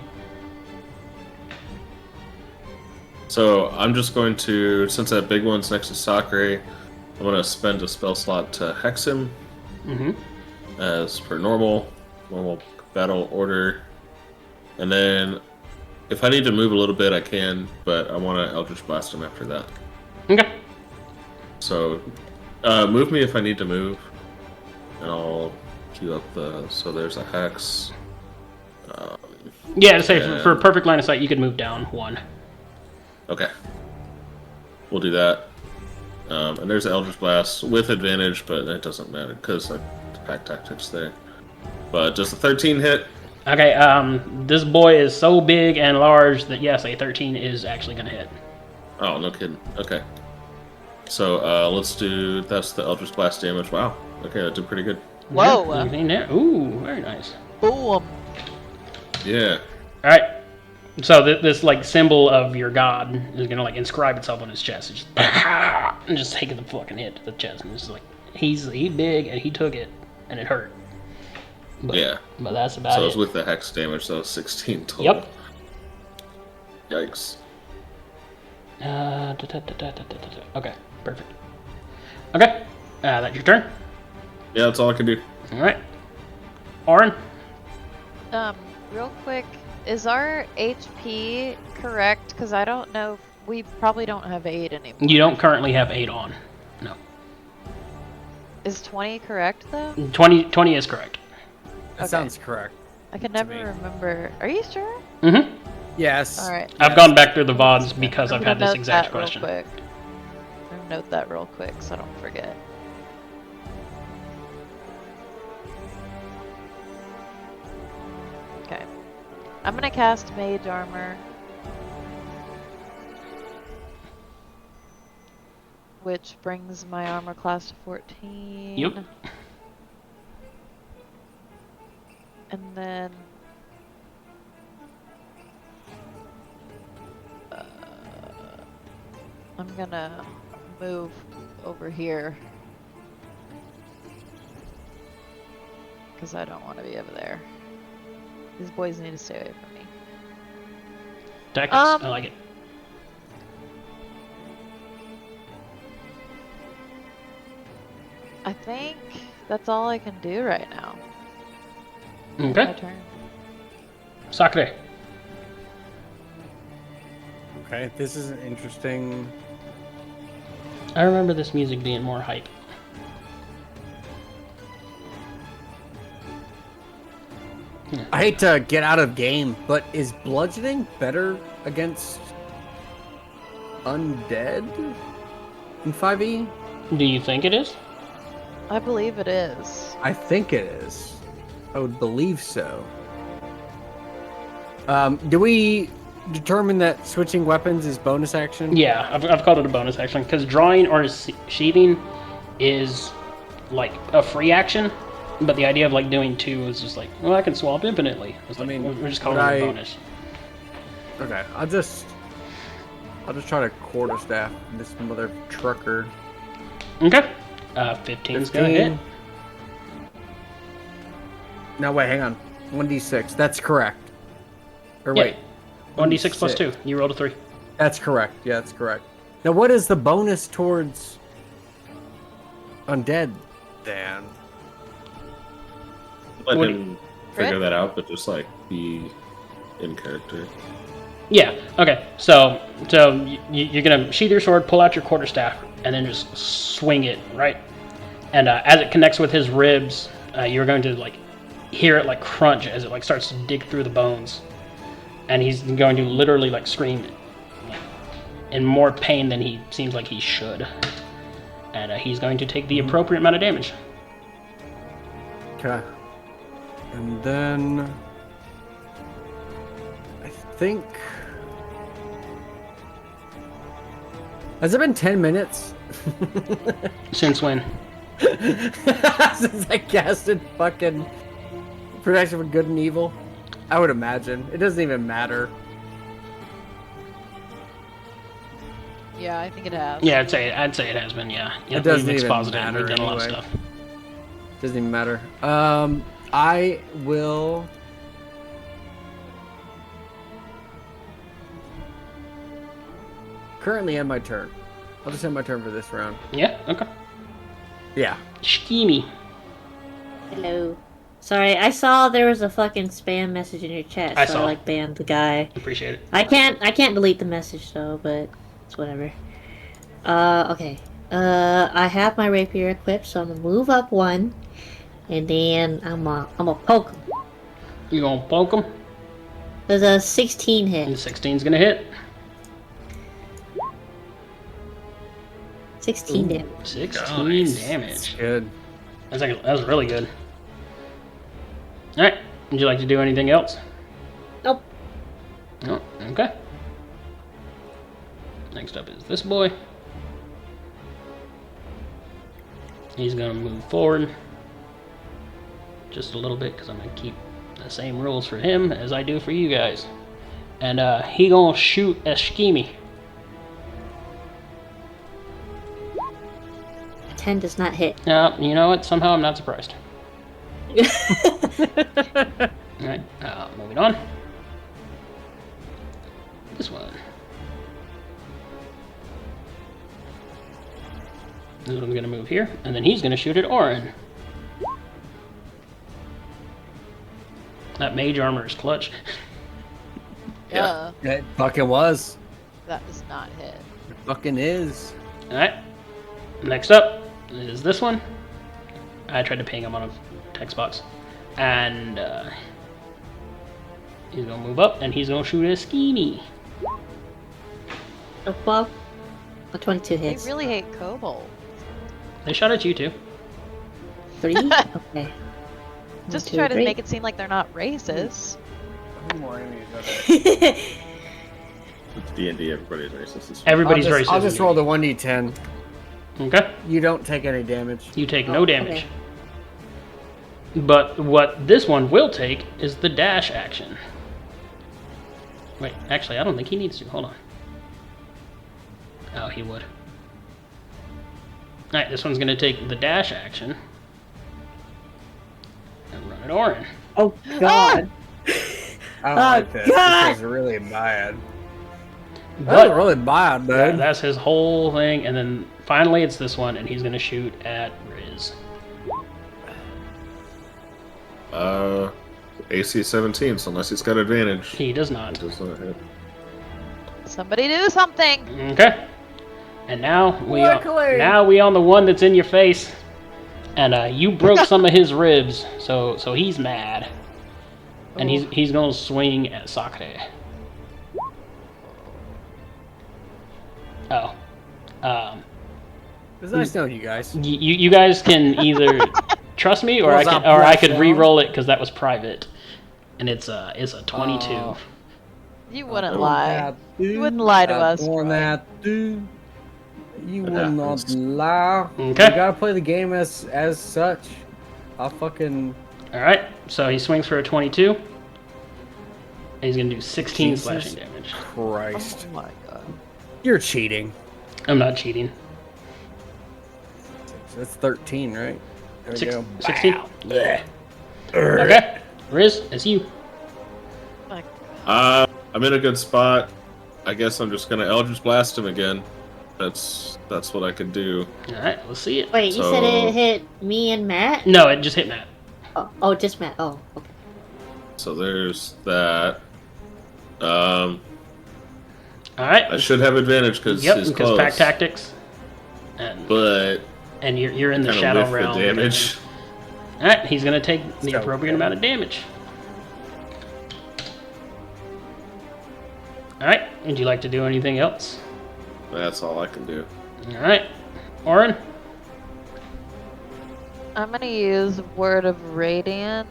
So I'm just going to, since that big one's next to Sakura, I'm going to spend a spell slot to hex him, Mm-hmm. as per normal battle order. And then, if I need to move a little bit, I can, but I want to Eldritch Blast him after that. Okay. So, move me if I need to move, and I'll queue up the. So there's a hex. Yeah, to say Yeah. for perfect line of sight, you could move down 1. Okay, we'll do that. And there's an Eldritch Blast with advantage, but that doesn't matter because I pack tactics there. But does the 13 hit? Okay, this boy is so big and large that yes, a 13 is actually gonna hit. Oh, no kidding. Okay. So let's do. That's the Eldritch Blast damage. Wow. Okay, that did pretty good. Whoa. Yeah, anything there? Ooh, very nice. Boom. Yeah. All right. So this like symbol of your god is gonna like inscribe itself on his chest. It's just and just taking the fucking hit to the chest, and it's like he big and he took it and it hurt. But, Yeah. But that's about So it. it was with the hex damage, so 16 total. Yep. Yikes. Okay, perfect. Okay, that's your turn. Yeah, that's all I can do. All right, Orin. Real quick, is our HP correct? Because I don't know. We probably don't have 8 anymore. You don't currently have 8 on. No. Is 20 correct though? 20 is correct. That Okay. sounds correct. I can never me. remember. Are you sure? Mm-hmm. Yes. All right. I've gone back through the VODs because I'm I've gonna had this note exact that real question. quick. I'm gonna note that real quick so I don't forget. Okay. I'm gonna cast Mage Armor. Which brings my armor class to 14. Yep. And then... I'm gonna move over here. Because I don't want to be over there. These boys need to stay away from me. Tactics, I like it. I think that's all I can do right now. My Okay, turn. Sakure. Okay, this is an interesting. I remember this music being more hype. I hate to get out of game, but is bludgeoning better against undead in 5e? Do you think it is? I believe it is. I think it is. I would believe so. Do we determine that switching weapons is bonus action? Yeah, I've called it a bonus action because drawing or sheathing is like a free action, but the idea of like doing 2 is just like, well, I can swap infinitely. It's like, I mean, we're just calling would it a I- bonus. Okay, I'll just try to quarterstaff this mother trucker. Okay, 15's gonna hit. No, wait, hang on. 1d6. That's correct. Or Yeah. wait. 1d6 plus 2. You rolled a 3. That's correct. Yeah, that's correct. Now, what is the bonus towards undead, Dan? Let What- him figure that out, but just like be in character. Yeah. Okay. So you're gonna sheath your sword, pull out your quarterstaff, and then just swing it right. And as it connects with his ribs, you're going to like hear it like crunch as it like starts to dig through the bones, and he's going to literally like scream like, in more pain than he seems like he should. And he's going to take the appropriate amount of damage. Okay. And then I think, has it been 10 minutes Since when? since I casted fucking Protection for Good and Evil? I would imagine. It doesn't even matter. Yeah, I think it has. Yeah, I'd say it has been. Yeah. It doesn't we've even exposited it, matter we've done a lot of anyway. stuff. Doesn't even matter. I will. Currently end my turn. I'll just end my turn for this round. Yeah. Okay. Yeah. Schemy. Hello. Sorry, I saw there was a fucking spam message in your chat, I so saw. I like banned the guy. Appreciate it. I can't delete the message though, but it's whatever. Okay. I have my rapier equipped, so I'm gonna move up 1, and then I'm gonna poke him. You gonna poke him? There's a 16 And hit. 16's gonna hit. 16 damage. 16 It's damage. good. That's really good. All right, Would you like to do anything else? Nope. No? Okay. Next up is this boy. He's going to move forward just a little bit because I'm going to keep the same rules for him as I do for you guys. And he going to shoot a Shikimi. 10 does not hit. You know what? Somehow I'm not surprised. Alright, moving on. This one. This one's gonna move here, and then he's gonna shoot at Orin. That mage armor is clutch. Yeah. It fucking was. That does not hit. It fucking is. Alright. Next up is this one. I tried to ping him on a text box. And he's gonna move up and he's gonna shoot a Skeeny. A 12. A 22 They hits. really hate kobold. They shot at you too. 3? Okay. Just to 2, try to 3. make it seem like they're not racist. It's D&D. Everybody's racist. It's fine. Everybody's racist. I'll just roll the 1d10. Okay. You don't take any damage. You take Oh, no damage. okay. But what this one will take is the dash action. Wait, actually, I don't think he needs to. Hold on. Oh, he would. Alright, this one's going to take the dash action. And run at Orin. Oh, God. I don't Oh, like this. God! This is really bad. But That's really bad, man. that's his whole thing. And then finally it's this one, and he's going to shoot at Riz. AC 17, so unless he's got advantage, He does it not. does not hit. Somebody do something! Okay. And now we Luckily. on the one that's in your face. And you broke some of his ribs, so he's mad. And he's gonna swing at Sakure. Oh. It was nice knowing you guys. You guys can either trust me or Was that I could black re-roll it because that was private. And it's a 22. Oh. You wouldn't lie. You wouldn't lie to us, On Troy. that, dude. You It will not happens. lie. Okay. You gotta play the game as such. I'll fucking. Alright, so he swings for a 22. And he's gonna do 16 Jesus. slashing damage. Christ. Oh my god. You're cheating. I'm not cheating. So that's 13, right? There we go. 16? Yeah. Okay. Riz, it's you. My I'm in a good spot. I guess I'm just gonna Eldritch Blast him again. That's what I could do. Alright, let's see it. Wait, you said it hit me and Matt? No, it just hit Matt. Oh, just Matt. Oh, okay. So there's that. I Alright. should have advantage because Yep, he's because close. pack tactics. But And you're in the kind shadow of whiff realm. the damage. Alright, he's gonna take the So appropriate bad. amount of damage. Alright, would you like to do anything else? That's all I can do. Alright. Orin? I'm gonna use Word of Radiance.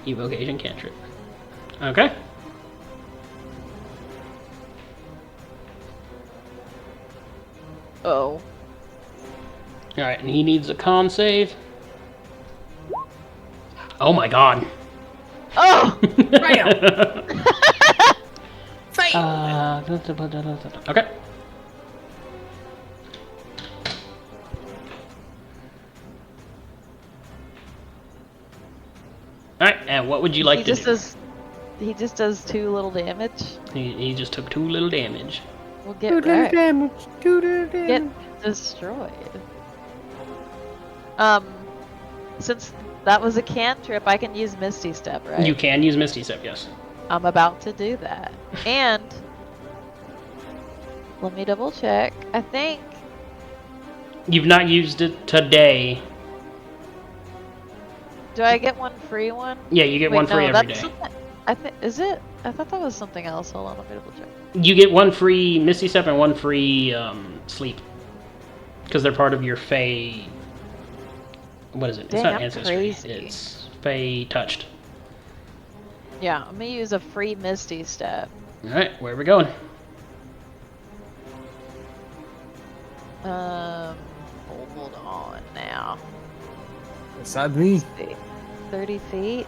Evocation cantrip. Okay. Oh. Alright, and he needs a con save. Oh my god. Oh! Okay. Alright, and what would you like he to just do? He just does 2 little damage. He just took 2 little damage. We'll get wrecked. Damage. Get destroyed. Since that was a cantrip, I can use Misty Step, right? You can use Misty Step, yes. I'm about to do that. And let me double check. I think You've not used it today. do I get one free one? Yeah, you get Wait, one free no, every that's day. something- I think is it? I thought that was something else. Hold on, let me double check. You get one free Misty Step and one free sleep. Because they're part of your Fey What is it? It's Dang, not I'm ancestry. crazy. It's Fey touched. Yeah, I'm gonna use a free Misty Step. All right, where are we going? Hold on now. Beside me. Let's see. 30 feet.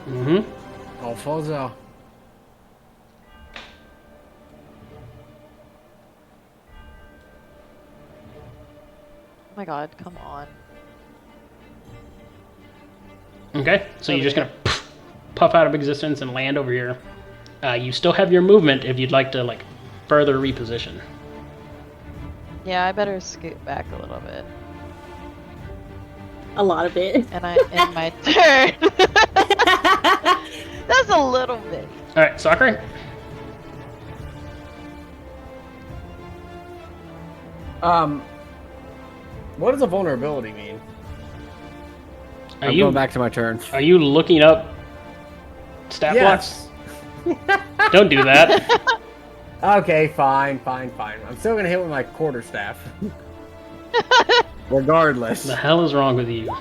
Mm-hmm. All falls out. Oh my god, come on. Okay, so Over you're just here. gonna puff out of existence and land over here. You still have your movement if you'd like to like further reposition. Yeah, I better scoot back a little bit. A lot of it. And I end my turn. That's a little bit. All right, Sakura. What does a vulnerability mean? Are I'm you going back to my turn. Are you looking up stat blocks? Don't do that. Okay, fine. I'm still gonna hit with my quarterstaff. Regardless. The hell is wrong with you?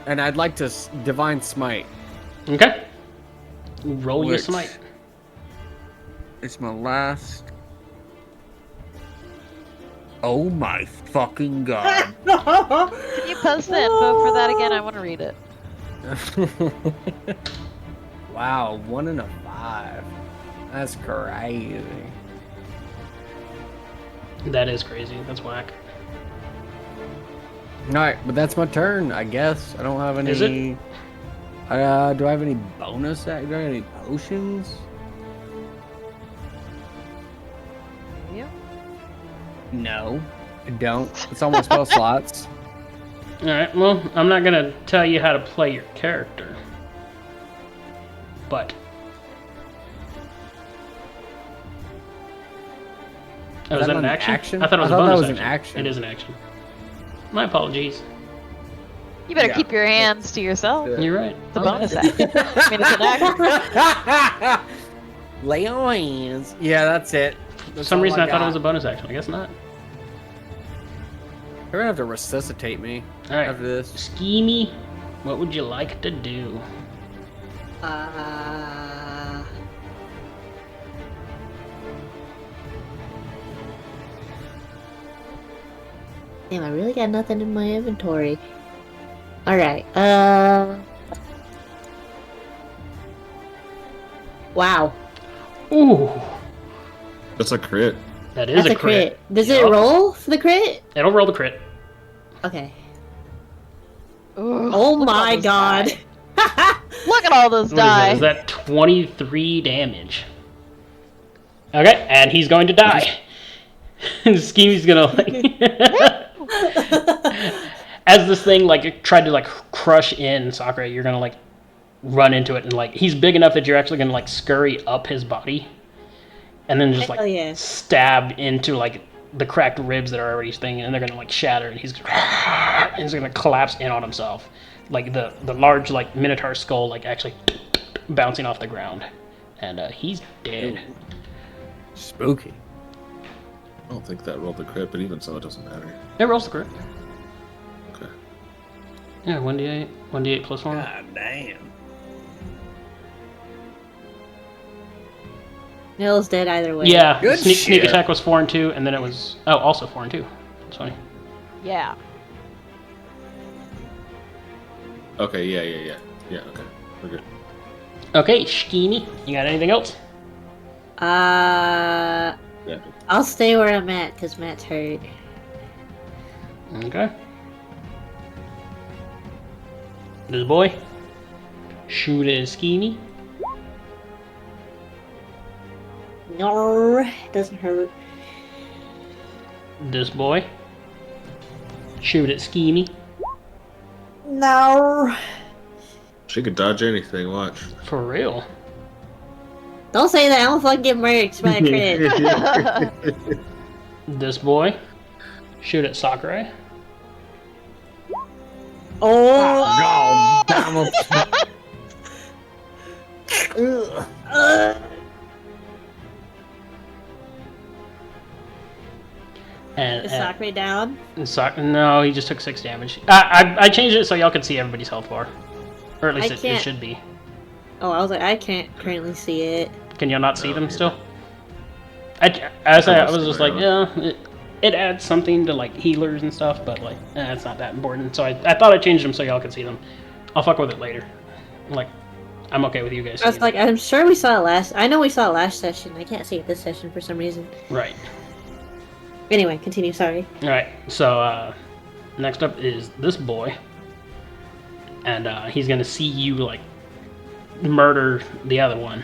And I'd like to divine smite. Okay. Roll your Which- smite. It's my last. Oh my fucking god. Can you post the info for that again? I want to read it. Wow, 1 and a 5. That's crazy. That is crazy. That's whack. Alright, but that's my turn, I guess. I don't have any. Is it? Do I have any bonus? Do I have any potions? You? No, I don't. It's on my spell slots. All right. Well, I'm not gonna tell you how to play your character, but oh, is that an action? I thought it was a bonus that was an action. It is an action. My apologies. You better Yeah. keep your hands to yourself. Yeah. You're right. It's a bonus action. I mean, it's an action. Lay on hands. Yeah, that's it. For some reason, I thought it was a bonus action. I guess not. You're gonna have to resuscitate me All right. after this. Schemy, what would you like to do? Damn, I really got nothing in my inventory. Alright, wow. Ooh, That's a crit. that is That's a crit. Does Yup. it roll for the crit? It'll roll the crit. Okay. Ooh, Oh look at all my those god. die. Look at all those What is that? die. Is that 23 damage? Okay, and he's going to die. Schemy's gonna like as this thing like tried to like crush in Sakura, you're gonna like run into it and like he's big enough that you're actually gonna like scurry up his body and then just like Hell yeah. stab into like the cracked ribs that are already stinging and they're gonna like shatter and he's gonna collapse in on himself. Like the large like minotaur skull like actually bouncing off the ground. And he's dead. Spooky. I don't think that rolled the crit, but even so, it doesn't matter. It rolls the crit. Okay. Yeah, 1d8. 1d8 plus 1. God damn. Neil's dead either way. Yeah, Good sneak shit. attack was 4 and 2, and then it was also 4 and 2. That's funny. Yeah. Okay, yeah. Yeah, okay. We're good. Okay, Schemy, you got anything else? Yeah. I'll stay where I'm at because Matt's hurt. Okay. This boy shoot at Schemy. No, doesn't hurt. This boy shoot at Schemy. No. She could dodge anything, watch. For real. Don't say that. I don't fucking get murdered by a crit. This boy shoot at Sakurai. Oh. God damn it. And, Is Sakura down? no, he just took 6 damage. I changed it so y'all could see everybody's health bar. Or at least I it can't- should be. Oh, I was like, I can't currently see it. Can y'all not see No, them you're still? not. I was just like, Yeah. yeah, it adds something to like healers and stuff, but like, it's not that important. So I thought I changed them so y'all could see them. I'll fuck with it later. Like, I'm okay with you guys I was seeing like, I'm sure we saw it last. I know we saw it last session. I can't see it this session for some reason. it. Right. Anyway, continue. Sorry. All right. So next up is this boy, and he's gonna see you like murder the other one,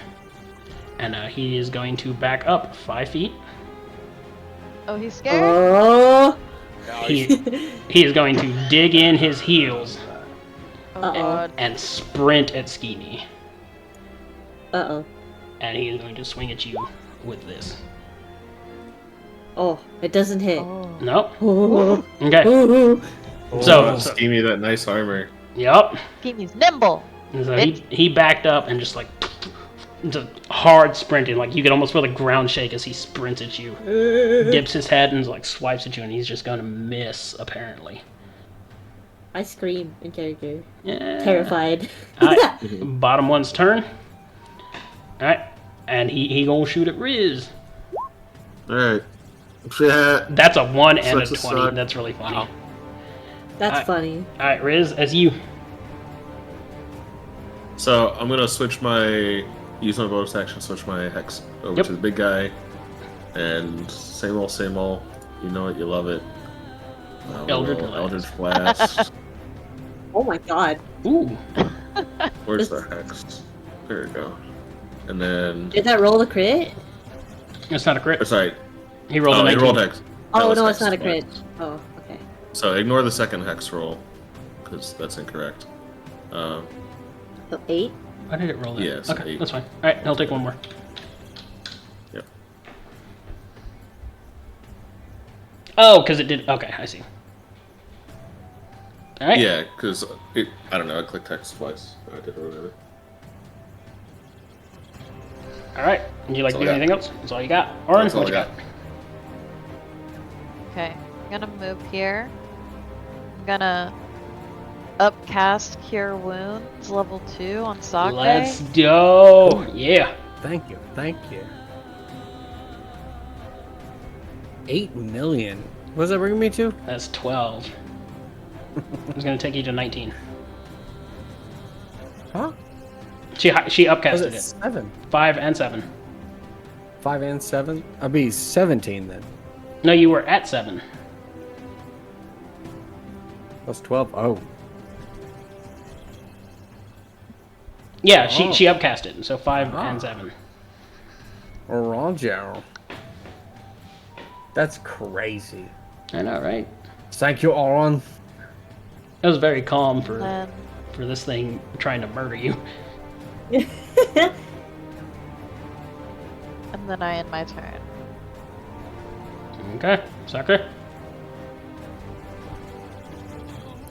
and he is going to back up 5 feet. Oh, he's scared? Oh. He he is going to dig in his heels Oh, Uh-oh. God. and sprint at Skeeny, Uh-oh. and he is going to swing at you with this. Oh, it doesn't hit. Oh. Nope. Oh. Okay. Oh. So- give me that nice armor. Yep. Kimmy's nimble. And so he backed up and just like just hard sprinting, like you could almost feel the ground shake as he sprints at you. Dips his head and like swipes at you, and he's just gonna miss apparently. I scream in character. Yeah. Terrified. Alright, bottom one's turn. Alright, and he gonna shoot at Riz. Alright. Yeah. That's a 1 and a Sucks to 20. suck. That's really funny. That's funny. Alright, Riz, as you. So I'm gonna use my bonus action, switch my hex over Yep. to the big guy, and same old, same old. You know it, you love it. Eldritch Blast. Eldritch Blast. Oh my god. Ooh. Where's the hex? There we go. And then, Did that roll the crit? It's not a crit. sorry. He rolled a Oh, he 19. rolled hex. That Oh, was no, hex, it's not a fine. crit. Oh, okay. So ignore the second hex roll, because that's incorrect. So 8? Why did it roll that? Yes, Okay, 8. that's fine. Alright, I'll take one more. Yep. Oh, because it did. Okay, I see. Alright. Yeah, because I don't know, I clicked hex twice. I did or whatever. Alright. Would you like That's to do all I got. anything else? That's all you got. Orin, That's all what you I got? got. Okay, I'm gonna move here. I'm gonna upcast Cure Wounds level 2 on Sakura. Let's go. Yeah. Thank you. Thank you. 8 million. What does that bring me to? That's 12. It's gonna take you to 19. Huh? She Was upcasted it it. 7? 5 and 7. 5 and 7? I'll be 17 then. No, you were at 7. Plus 12. Oh. Yeah, Oh. she upcast it. So 5 Ah. and 7. Orange. That's crazy. I know, right? Thank you, Oron. It was very calm for Then this thing trying to murder you. and then I end my turn. Okay, Sakura.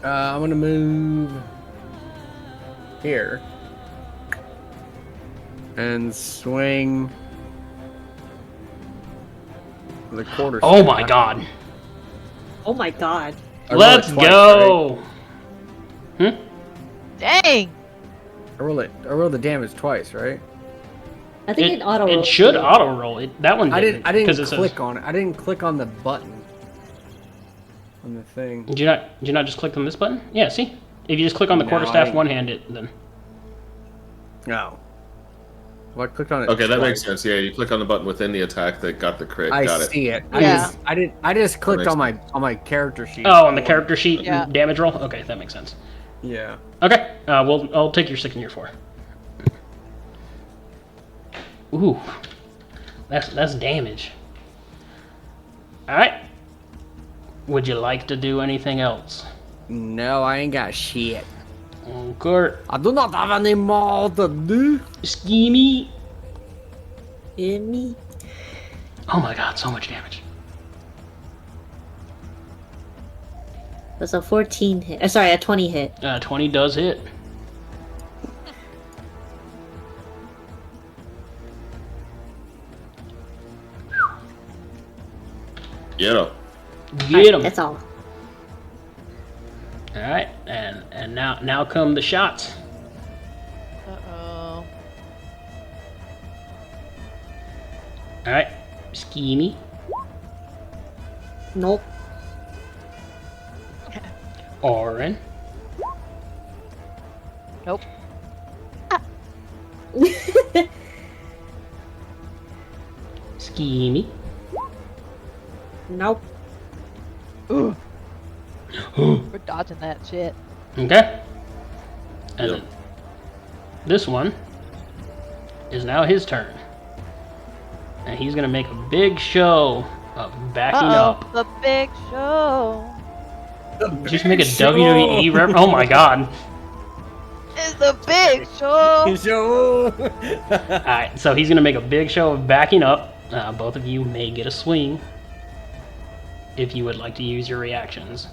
I'm gonna move here and swing the quarter. Oh my god. Oh my god. I roll it Let's twice, go. right? Dang! I roll the damage twice, right? I think it auto rolls. It should auto roll. That one I didn't. didn't 'cause it click says, on it. I didn't click on the button on the thing. Did you not just click on this button? Yeah, see? If you just click on the No, quarterstaff I- one-handed, then No. Well, I clicked on it. Okay, that twice. makes sense. Yeah, you click on the button within the attack that got the crit. I Got it. see it. Yeah. I just clicked makes on my character sheet. oh, on the character sheet Yeah. damage roll. Okay, that makes sense. Yeah. Okay, I'll take your 6 and your 4. Ooh, that's damage. All right. Would you like to do anything else? No, I ain't got shit. Kurt, I do not have any more to do. Schemy. Me. Oh my god, so much damage. That's a 14 hit. Sorry, a 20 hit. 20 does hit. Yeah. Get him. That's all. All right, and now come the shots. Uh-oh. All right, Schemy. Nope. Orin. Nope. Schemy. Nope. Ooh. We're dodging that shit. Okay. And Yep. then this one is now his turn. And he's going to make a big show of backing up. The big show. Just make a WWE rep. Oh my god. It's the big show. Show. Alright, so he's going to make a big show of backing up. Both of you may get a swing if you would like to use your reactions.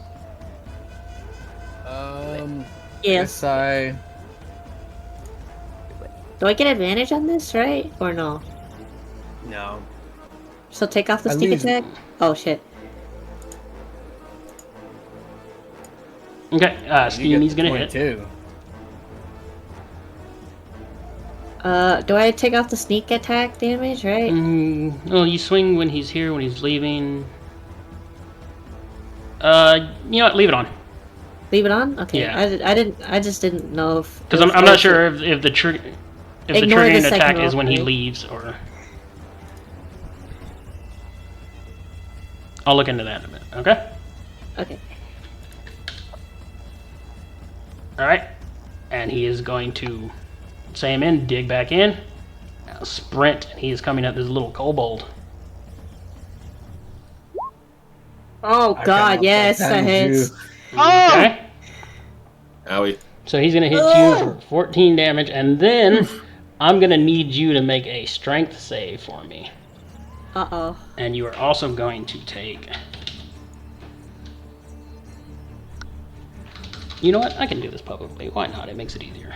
Yes. Guess I. Do I get advantage on this, right? Or no? No. So take off the I sneak lose. attack? Oh shit. Okay, Schemy's going to hit. Too. Do I take off the sneak attack damage, right? Well, you swing when he's here, when he's leaving. You know what? Leave it on. Leave it on? Okay. Yeah. I just didn't know if... Because I'm not sure if the Ignore the triggering second attack roll, is when he right? leaves, or... I'll look into that in a minute, okay? Okay. Alright. And he is going to say him in, dig back in, now sprint, and he is coming at this little kobold. Oh god, yes, that hits. Oh! Okay? Owie. So he's going to hit you for 14 damage, and then I'm going to need you to make a strength save for me. Uh-oh. And you are also going to take... You know what? I can do this publicly. Why not? It makes it easier.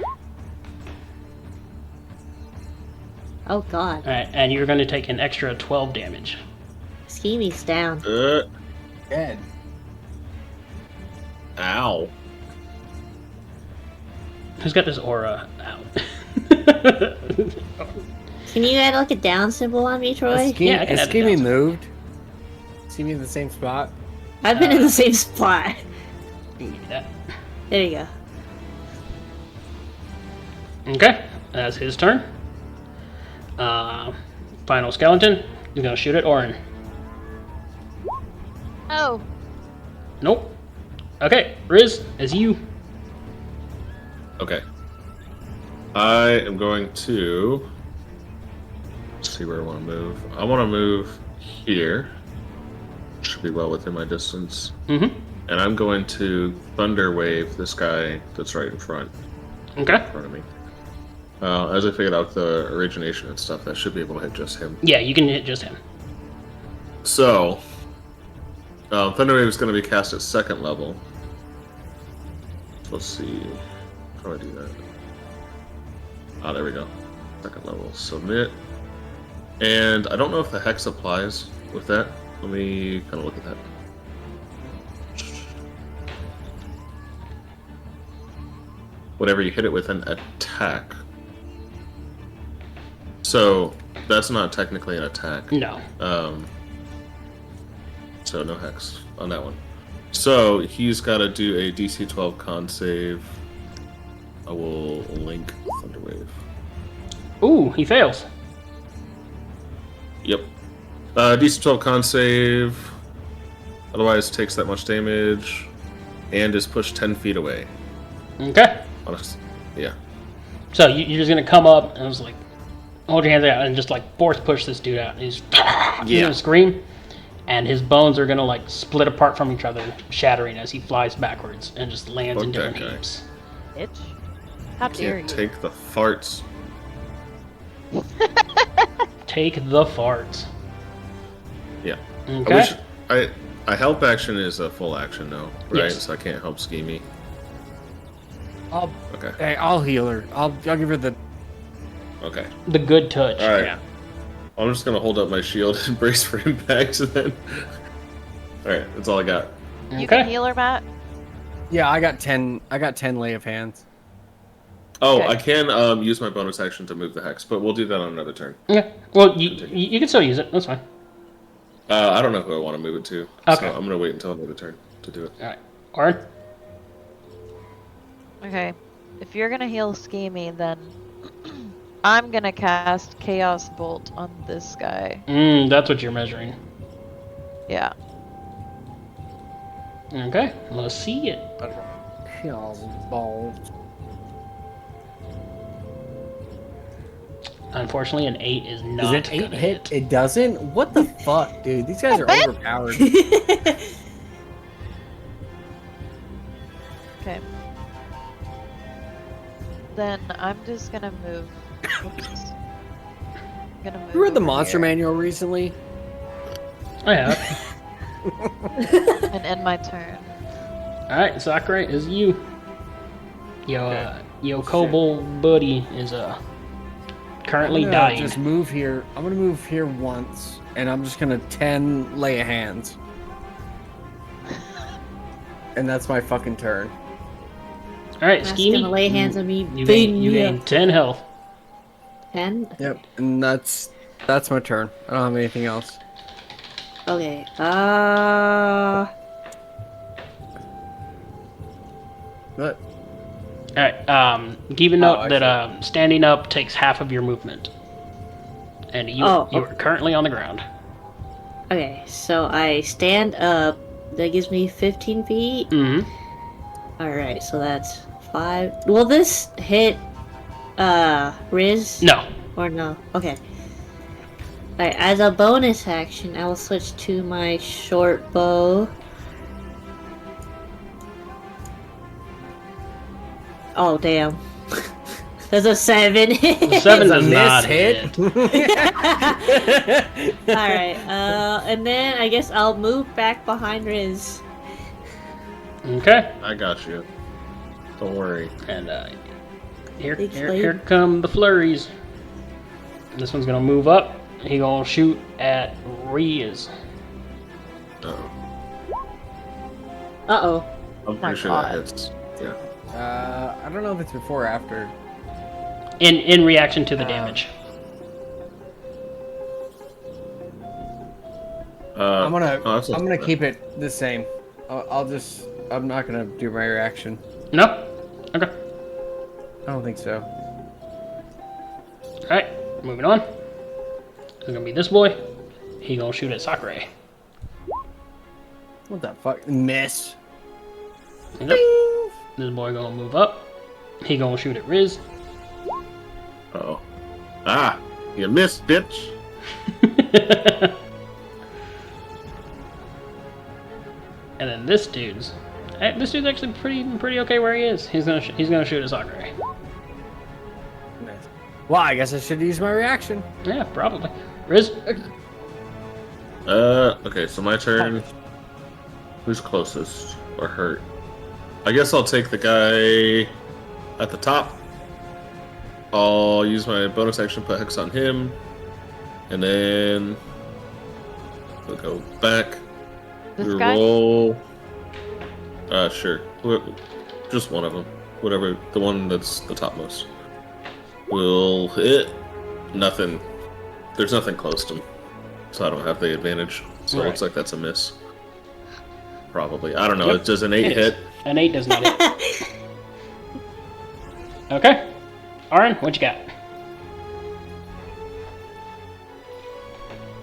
Oh god. Alright, and you're going to take an extra 12 damage. Schemy's down. Dead. Ow. Who's got this aura out? Can you add like a down symbol on me, Troy? Yeah, I can Has add it Schemy down. moved? Is he in the same spot? I've been in the same spot. You can do that. There you go. Okay, that's his turn. Final skeleton. He's going to shoot at Orin. Oh. Nope. Okay, Riz, as you. Okay. I am going to... Let's see where I want to move. I want to move here. Should be well within my distance. Mm-hmm. And I'm going to Thunder Wave this guy that's right in front Okay. of me. As I figured out the origination and stuff, I should be able to hit just him. Yeah, you can hit just him. So, Thunder Wave is going to be cast at 2nd level. Let's see. How do I do that? Ah, there we go. 2nd level. Submit. And I don't know if the Hex applies with that. Let me kind of look at that. Whatever you hit it with an attack. So, that's not technically an attack. No. So no hex on that one. So he's got to do a DC 12 con save. I will link Thunderwave. Ooh, he fails. Yep. DC 12 con save. Otherwise takes that much damage. And is pushed 10 feet away. Okay. Honest. Yeah. So you're just going to come up and just like, hold your hands out and just like force push this dude out. He's going to scream. And his bones are going to like split apart from each other, shattering as he flies backwards and just lands in Fuck different that guy. heaps. Bitch. How dare you? Can't take the farts. Take the farts. Yeah. Okay. I help action is a full action though, right? Yes. So I can't help Schemy. Okay. Hey, I'll heal her. I'll give her the. Okay. The good touch. All right. Yeah. I'm just gonna hold up my shield and brace for impact then. Alright, that's all I got. You can Okay. heal her, Matt? Yeah, I got 10. I got 10 lay of hands. Oh, Okay. I can use my bonus action to move the hex, but we'll do that on another turn. Yeah. Well, you can still use it. That's fine. I don't know who I want to move it to, Okay. so I'm gonna wait until another turn to do it. All right. Orin? Okay. If you're gonna heal Schemy, then I'm gonna cast Chaos Bolt on this guy. That's what you're measuring. Yeah. Okay. Let's see it. Balls. Unfortunately, an 8 is not Is it 8 gonna hit? It doesn't? What the fuck, dude? These guys are bet. overpowered. Okay. Then I'm just gonna move. Oops. I'm gonna move. You read the over monster here manual recently? I have. and end my turn. All right, Sakurai, is you. Yo, kobold buddy is currently I'm gonna dying. just move here. I'm gonna move here once, and I'm just gonna 10 lay of hands. And that's my fucking turn. All right, That's Schemy. gonna lay hands on me. You Bing, gain 10 health. 10? Yep. And that's my turn. I don't have anything else. Okay. But All right. Keep a Oh, note I that standing up takes half of your movement, and you Oh, are currently on the ground. Okay, so I stand up. That gives me 15 feet. Mm-hmm. Alright, so that's 5. Will this hit, Riz? No. Or no? Okay. Alright, as a bonus action, I will switch to my short bow. Oh, damn. That's a 7. The 7 does miss not hit. Alright, and then I guess I'll move back behind Riz. Okay. I got you. Don't worry. And here Thanks, here come the flurries. This one's gonna move up. He gonna shoot at Riz. Uh-oh. Uh-oh. I'm My pretty sure God. that hits. Yeah. I don't know if it's before or after. In reaction to the damage. I'm gonna oh, that's not I'm gonna bad. keep it the same. I'm not gonna do my reaction. No? Okay. I don't think so. Alright, moving on. It's gonna be this boy. He gonna shoot at Sakurai. What the fuck? Miss. Yep. This boy gonna move up. He gonna shoot at Riz. Uh-oh. Ah! You missed, bitch! And then this dude's actually pretty okay where he is. He's gonna shoot at Sakurai. Miss. Well, I guess I should use my reaction. Yeah, probably. Riz. Okay, so my turn. Who's closest or hurt? I guess I'll take the guy at the top. I'll use my bonus action, put Hex on him. And then we'll go back. This guy? Roll. Sure. Just one of them. Whatever. The one that's the topmost. Will hit. Nothing. There's nothing close to him. So I don't have the advantage. So it Right. looks like that's a miss. Probably. I don't know. Yep. Does an 8 It is. hit? An 8 does not hit. Okay. Aaron, what you got?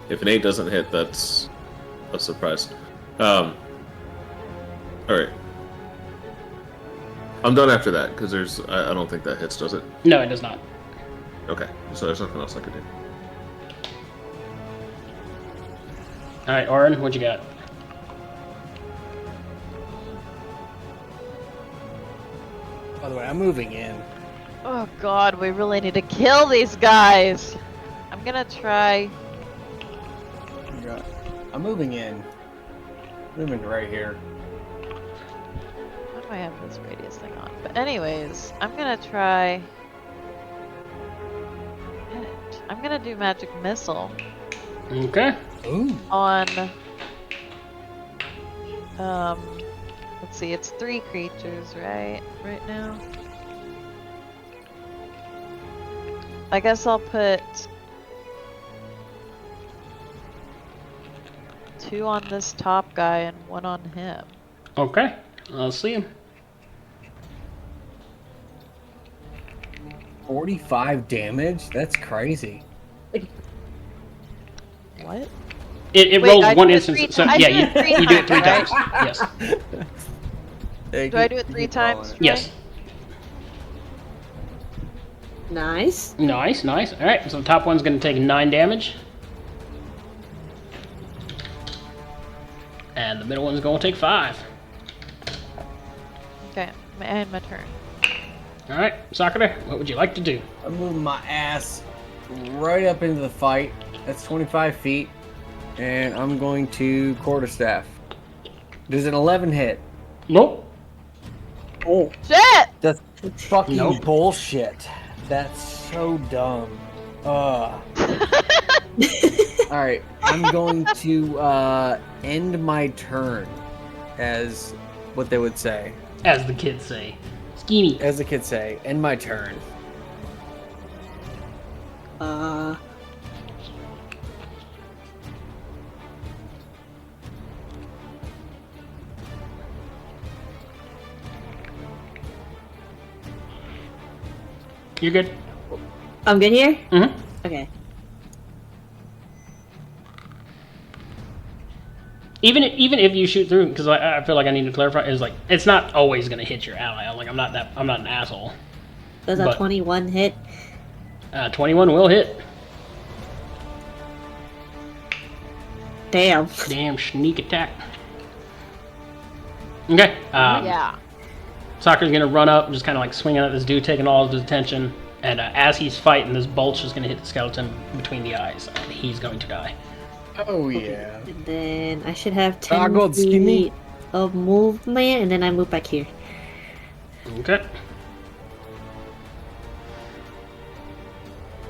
If an 8 doesn't hit, that's a surprise. Alright. I'm done after that, because I don't think that hits, does it? No, it does not. Okay, so there's nothing else I could do. Alright, Aaron, what you got? By the way, I'm moving in. Oh god, we really need to kill these guys. I'm gonna try. I'm moving in. Moving right here. Why do I have this radius thing on? But anyways, I'm gonna try. I'm gonna do magic missile Okay. Ooh. on Let's see, it's 3 creatures, right? Right now. I guess I'll put 2 on this top guy and 1 on him. Okay, I'll see him. 45 damage? That's crazy. What? It Wait, rolls I one do it instance. 3 So I yeah, do it 3 you do it 3 times, times. Yes. Do I do it 3 times? Right? Yes. Nice. Nice, nice. All right, so the top one's going to take 9 damage. And the middle one's going to take 5. Okay, and my turn. All right, Sakura, what would you like to do? I'm moving my ass right up into the fight. That's 25 feet. And I'm going to quarterstaff. Does an 11 hit? Nope. Oh, Shit! that's fucking Nope. bullshit. That's so dumb. Alright, I'm going to end my turn, as what they would say. As the kids say. Skinny. As the kids say, end my turn. You're good. I'm good here? Mm-hmm. Okay. Even if you shoot through, because I feel like I need to clarify, is like it's not always going to hit your ally. I'm not an asshole. Does a But- 21 hit? 21 will hit. Damn. Damn sneak attack. Okay. Yeah. Sakura's gonna run up and just kind of like swinging at this dude, taking all of his attention. And as he's fighting, this bolt's just gonna hit the skeleton between the eyes, and he's going to die. Oh, yeah. And then I should have 10 God, skinny. feet of movement, and then I move back here. Okay.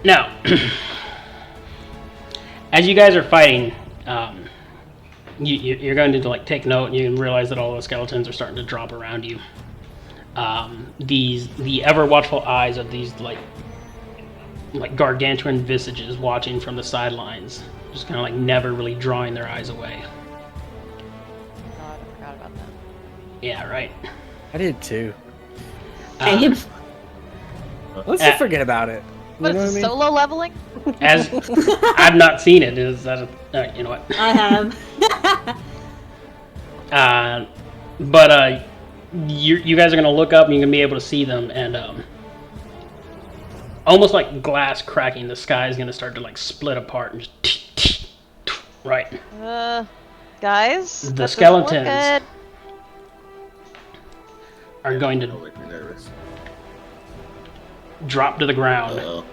Now, as you guys are fighting, you're going to like take note, and you realize that all the skeletons are starting to drop around you. The ever watchful eyes of these like gargantuan visages watching from the sidelines, just kind of like never really drawing their eyes away. God, I forgot about that. Yeah, right. I did too. Same. Let's just forget about it. You What know is what I it, mean? solo leveling? As I've not seen it, is that you know what? I have. But you guys are gonna look up and you're gonna be able to see them, and almost like glass cracking, the sky is gonna start to like split apart and just right. Guys, The that doesn't look skeletons good. are going to Don't make me nervous. drop to the ground Uh-oh.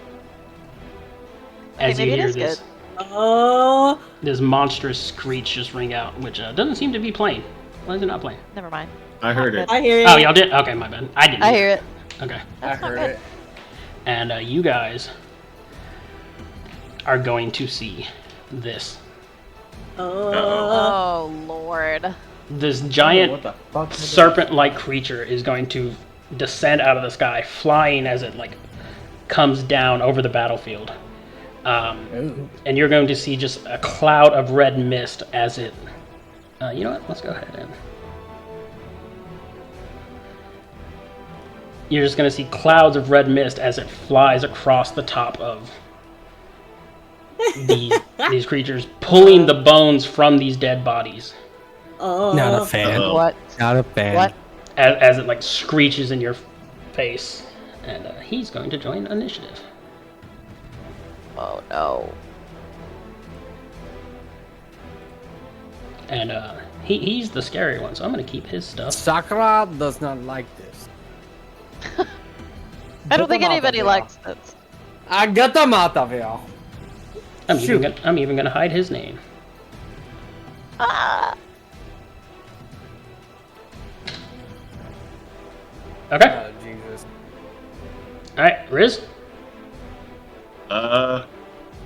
as Okay, you maybe it hear is this good. Oh. this monstrous screech just ring out, which doesn't seem to be playing. Why is it not playing? Never mind. I heard it. I hear it. Oh, y'all did? Okay, my bad. I didn't. I hear it. Okay. I That's not heard good. it. And you guys are going to see this. Oh, Lord. This giant What the fuck? serpent-like creature is going to descend out of the sky, flying as it like comes down over the battlefield. Ooh. And you're going to see just a cloud of red mist as it. You know what? Let's go ahead and. You're just going to see clouds of red mist as it flies across the top of these creatures, pulling the bones from these dead bodies. Oh. Not a fan. Uh-oh. What? Not a fan. What? As it like screeches in your face, and he's going to join initiative. Oh, no. And he's the scary one, so I'm going to keep his stuff. Sakura does not like this. I don't think anybody likes this. I got them out of here. I'm even gonna hide his name. Ah! Okay. Oh, Jesus. All right, Riz.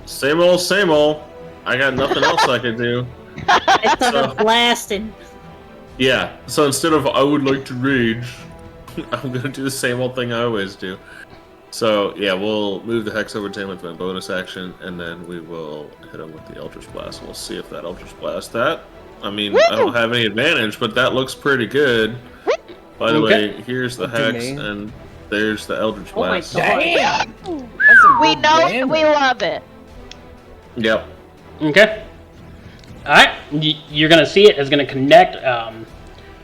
Same old, same old. I got nothing else I could do. I started blasting. Yeah, so instead of I would like to rage, I'm gonna do the same old thing I always do. So, yeah, we'll move the Hex over to him with my bonus action, and then we will hit him with the Eldritch Blast. We'll see if that Eldritch Blast... I mean, I don't have any advantage, but that looks pretty good. By the way, here's the Hex, and there's the Eldritch Blast. Oh my god. Damn! That's some We good know it, damage. we love it. Yep. Okay. Alright, you're gonna see it. It's gonna connect.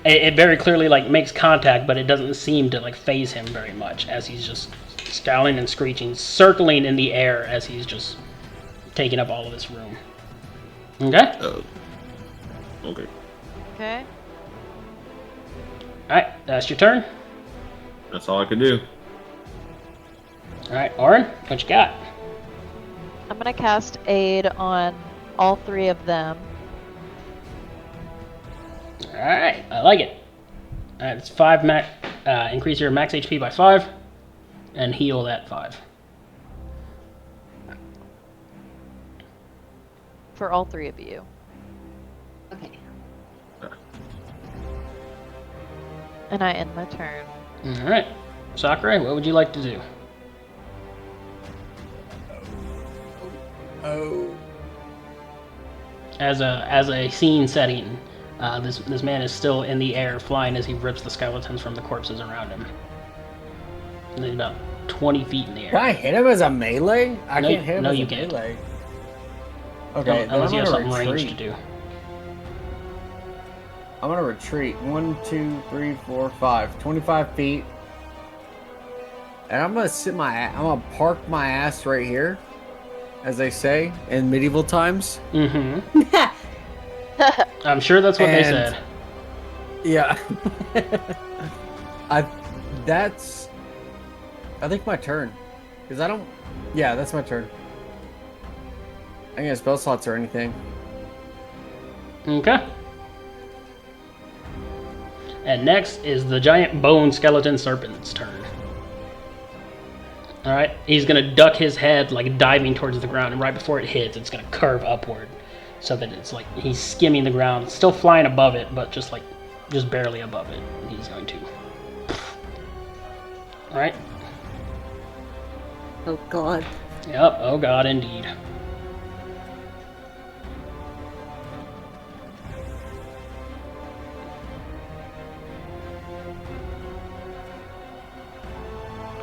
It very clearly like makes contact, but it doesn't seem to like phase him very much as he's just scowling and screeching, circling in the air as he's just taking up all of this room. Okay? Okay. Okay. Alright, that's your turn. That's all I can do. Alright, Orin, what you got? I'm gonna cast Aid on all three of them. Alright, I like it. Alright, it's 5 max. Increase your max HP by 5, and heal that 5. For all three of you. Okay. And I end my turn. Alright. Sakurai, what would you like to do? Oh. As a scene setting, this man is still in the air, flying as he rips the skeletons from the corpses around him. And he's about 20 feet in the Can air. I hit him as a melee? I No, can't hit him no, as you a can't. melee. Okay, then Unless I'm you have gonna something retreat. ranged to do. I'm gonna retreat. 1, 2, 3, 4, 5. 25 feet. And I'm gonna I'm gonna park my ass right here, as they say in medieval times. Mm-hmm. I'm sure that's what they And- said. Yeah. I think my turn. Because I don't... Yeah, that's my turn. I can get spell slots or anything. Okay. And next is the giant bone skeleton serpent's turn. Alright, he's gonna duck his head, like diving towards the ground, and right before it hits, it's gonna curve upward. So that it's like he's skimming the ground, still flying above it, but just barely above it. And he's going to. Alright. Oh god. Yep, oh god, indeed.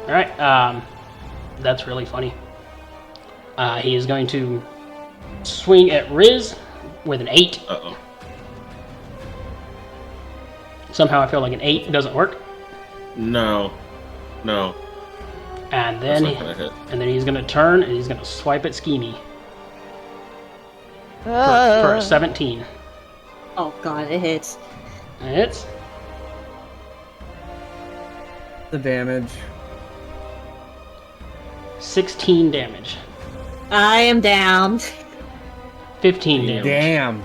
Alright, that's really funny. He is going to swing at Riz with an 8. Uh-oh. Somehow I feel like an 8 doesn't work. No. No. And That's then, not gonna hit. and then he's going to turn and he's going to swipe at Skeemy for a 17. Oh god, it hits. And it's The damage. 16 damage. I am down. 15 damage. Damn.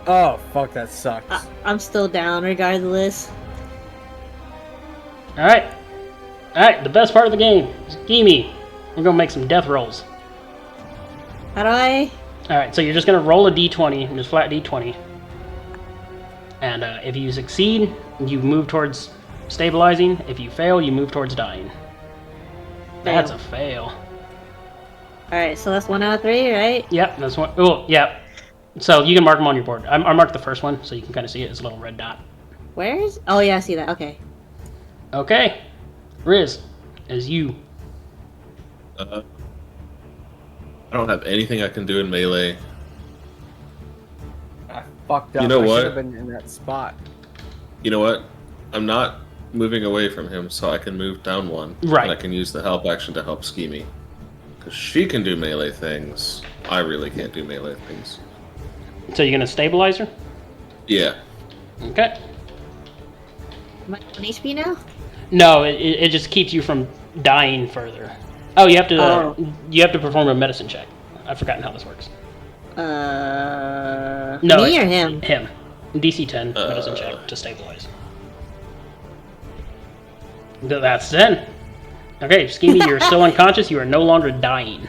Oh, fuck, that sucks. I'm still down regardless. Alright. Alright, the best part of the game. Skeemy. We're going to make some death rolls. How do I? Alright, so you're just going to roll a d20, just flat d20. And if you succeed, you move towards stabilizing. If you fail, you move towards dying. That's a fail. Alright, so that's 1 out of 3, right? Yep, that's one. Oh, yeah. So you can mark them on your board. I marked the first one, so you can kind of see it as a little red dot. Where's? Oh yeah, I see that. Okay. Okay. Riz, as you. I don't have anything I can do in melee. I fucked up. You know I what? should have been in that spot. You know what? I'm not moving away from him, so I can move down 1. Right. And I can use the help action to help Skeemy. Because she can do melee things. I really can't do melee things. So you're going to stabilize her? Yeah. Okay. Am I on HP now? No, it just keeps you from dying further. Oh, you have to perform a medicine check. I've forgotten how this works. No, Me or him? Him. DC 10 medicine check to stabilize. That's 10. Okay, Skeemy, you're still unconscious. You are no longer dying.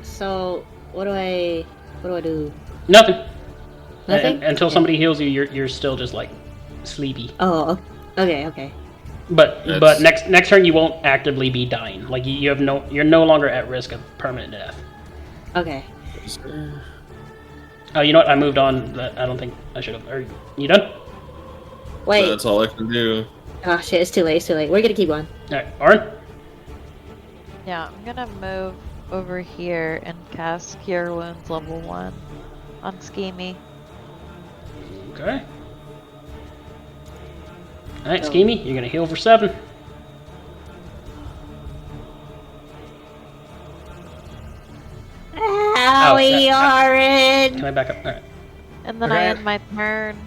So what do I do? Nothing. Nothing? Until Okay. somebody heals you, you're still just like sleepy. Oh, okay. But That's- next turn you won't actively be dying. Like you're no longer at risk of permanent death. Okay. Oh, you know what? I moved on. I don't think I should have. Are you done? Wait. That's all I can do. Oh shit, it's too late, We're gonna keep going. All right, Arn. Yeah, I'm gonna move over here and cast Cure Wounds level 1 on Schemy. Okay. All right, Schemy, you're gonna heal for 7. Owie, Orin! Can I back up? All right. And then I end my turn.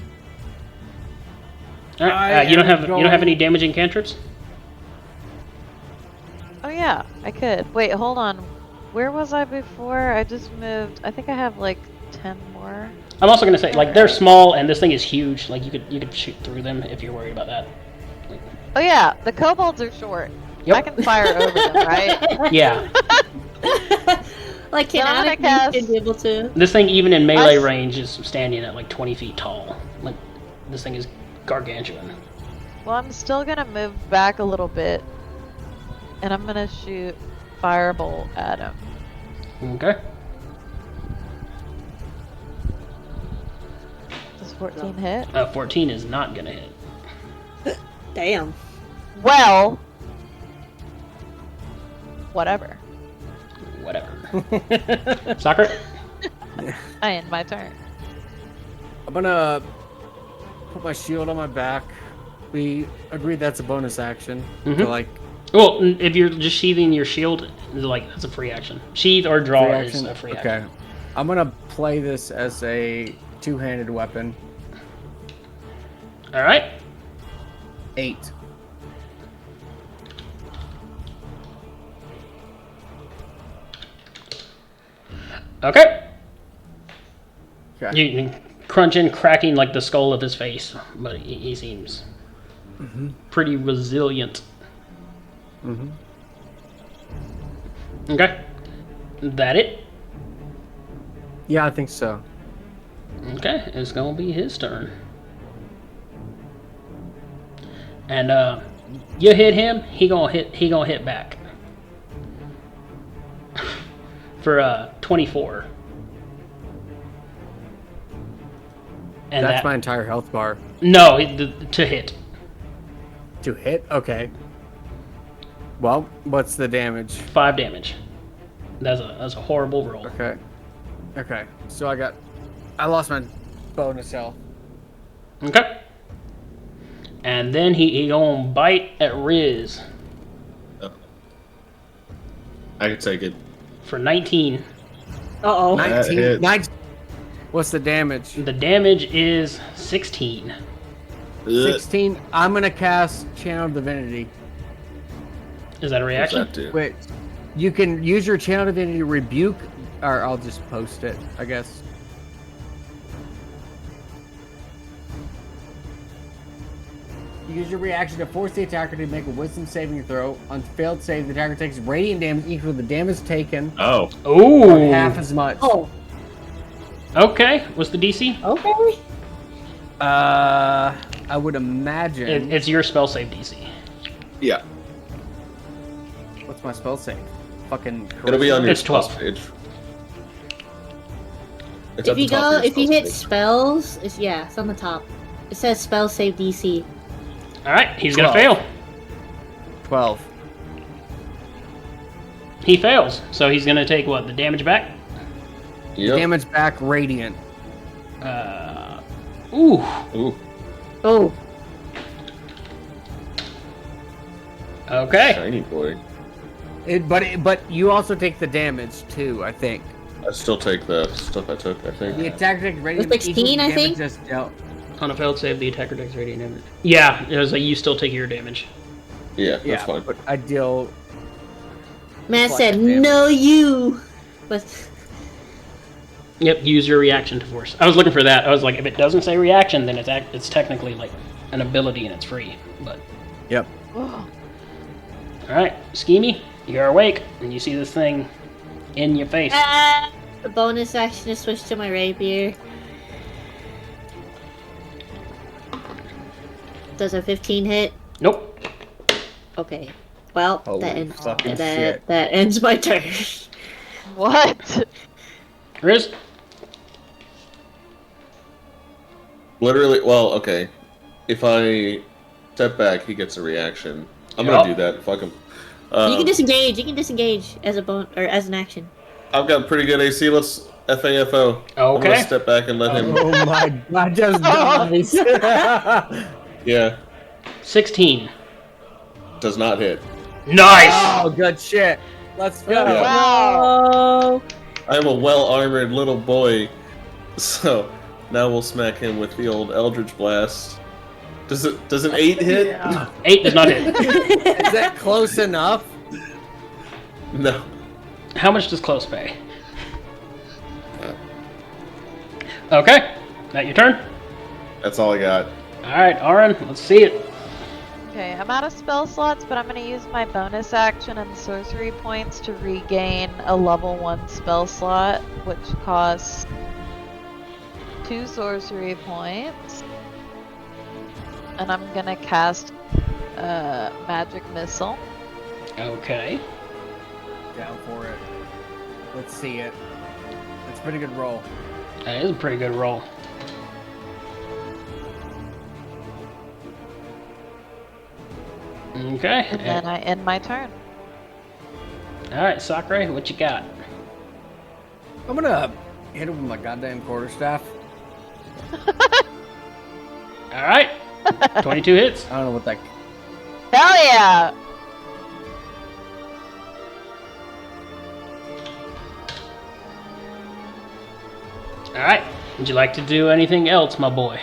All right. You don't have any damaging cantrips? Oh yeah, I could. Wait, hold on. Where was I before? I just moved. I think I have like 10 more. I'm also gonna say like they're small and this thing is huge. Like you could shoot through them if you're worried about that. Oh yeah, the kobolds are short. Yep. I can fire over them, right? Yeah. Like, Then I'm gonna canonically, cast- you should be able to. This thing, even in melee range, is standing at like 20 feet tall. Like, this thing is gargantuan. Well, I'm still gonna move back a little bit, and I'm gonna shoot firebolt at him. Okay. Does 14 hit? 14 is not gonna hit. Damn. Well, whatever. Whatever. Soccer? I end my turn. I'm gonna put my shield on my back. We agreed that's a bonus action. Mhm. To like Well, if you're just sheathing your shield, like that's a free action. Sheath or draw free is action. a free Okay. action. I'm gonna play this as a two-handed weapon. All right. 8. Okay. Okay. You crunching, cracking like the skull of his face, but he seems pretty resilient. Mm-hmm. Okay. That it? Yeah, I think so. Okay, it's gonna be his turn. And you hit him, he gonna hit back. For 24. And That's my entire health bar. No, to hit. To hit? Okay. Well, what's the damage? 5 damage. That's a horrible roll. Okay. Okay. So I lost my bonus health. Okay. And then he gonna bite at Riz I can take it. for 19. Uh-oh. That 19. hits. 19. What's the damage? The damage is 16. Ugh. 16. I'm gonna cast Channel Divinity. Is that a What's reaction? that do? Wait. You can use your Channel Divinity to rebuke, or I'll just post it, I guess. You use your reaction to force the attacker to make a wisdom saving throw. On failed save, the attacker takes radiant damage equal to the damage taken, Oh, or Ooh. half as much. Oh, Okay. What's the DC? okay. I would imagine. It's your spell save DC. yeah. What's my spell save? Fucking. It'll be on your It's spell 12. page. It's If at the you top go, of your if you spells hit page. spells, it's on the top. It says spell save DC. All right. He's gonna 12. fail. 12. He fails. So he's gonna take what? The damage back? Yep. Damage back, radiant. Ooh. Ooh. Oh, Okay. Shiny boy. But you also take the damage too, I think. I still take the stuff I took, I think. The attacker takes radiant With 16, equal to I damage think? that's dealt. On a failed save, the attacker takes radiant damage. Yeah. It was like you still take your damage. Yeah, that's Yeah, fine. but I deal. man Plus said damage. no, you. But Yep. Use your reaction to force. I was looking for that. I was like, if it doesn't say reaction, then it's technically like an ability and it's free. But Yep. Oh, all right, Schemy, you're awake and you see this thing in your face. the bonus action is switch to my rapier. Does a 15 hit? Nope. Okay. Well, Holy fucking shit. that ends my turn. What? Riz? Literally, well, okay. If I step back, he gets a reaction. I'm Yup. gonna do that. Fuck him. You can disengage. You can disengage as a or as an action. I've got pretty good AC. Let's FAFO. I'm Okay. gonna step back and let him. Oh my god, just dies. Yeah, 16. does not hit. Nice! Oh, good shit. Let's go. Yeah. Wow. I am a well-armored little boy, so now we'll smack him with the old Eldritch Blast. Does an 8 hit? Yeah. 8 does not hit. Is that close enough? No. How much does close pay? Okay. That your turn? That's all I got. Alright, Aaron, let's see it. Okay, I'm out of spell slots, but I'm gonna use my bonus action and sorcery points to regain a level 1 spell slot, which costs 2 sorcery points. And I'm gonna cast Magic Missile. Okay. Down for it. Let's see it. It's a pretty good roll. That is a pretty good roll. Okay. And then I end my turn. Alright, Sakurai, what you got? I'm gonna hit him with my goddamn quarterstaff. Alright. 22 hits. I don't know what that. Hell yeah! Alright. Would you like to do anything else, my boy?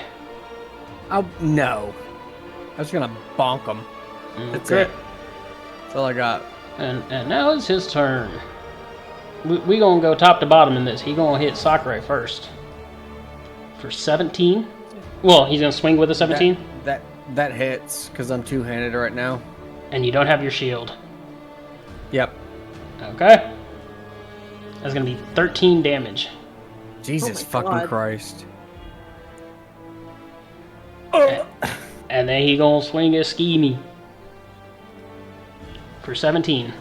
Oh no. I was gonna bonk him. That's Okay. it. That's all I got. And now it's his turn. We gonna go top to bottom in this. He gonna hit Sakurai first. For 17. Well, he's gonna swing with a 17. That hits because I'm two-handed right now. And you don't have your shield. Yep. Okay. That's gonna be 13 damage. Jesus Oh my fucking God. Christ. And then he gonna swing a schemey. For 17.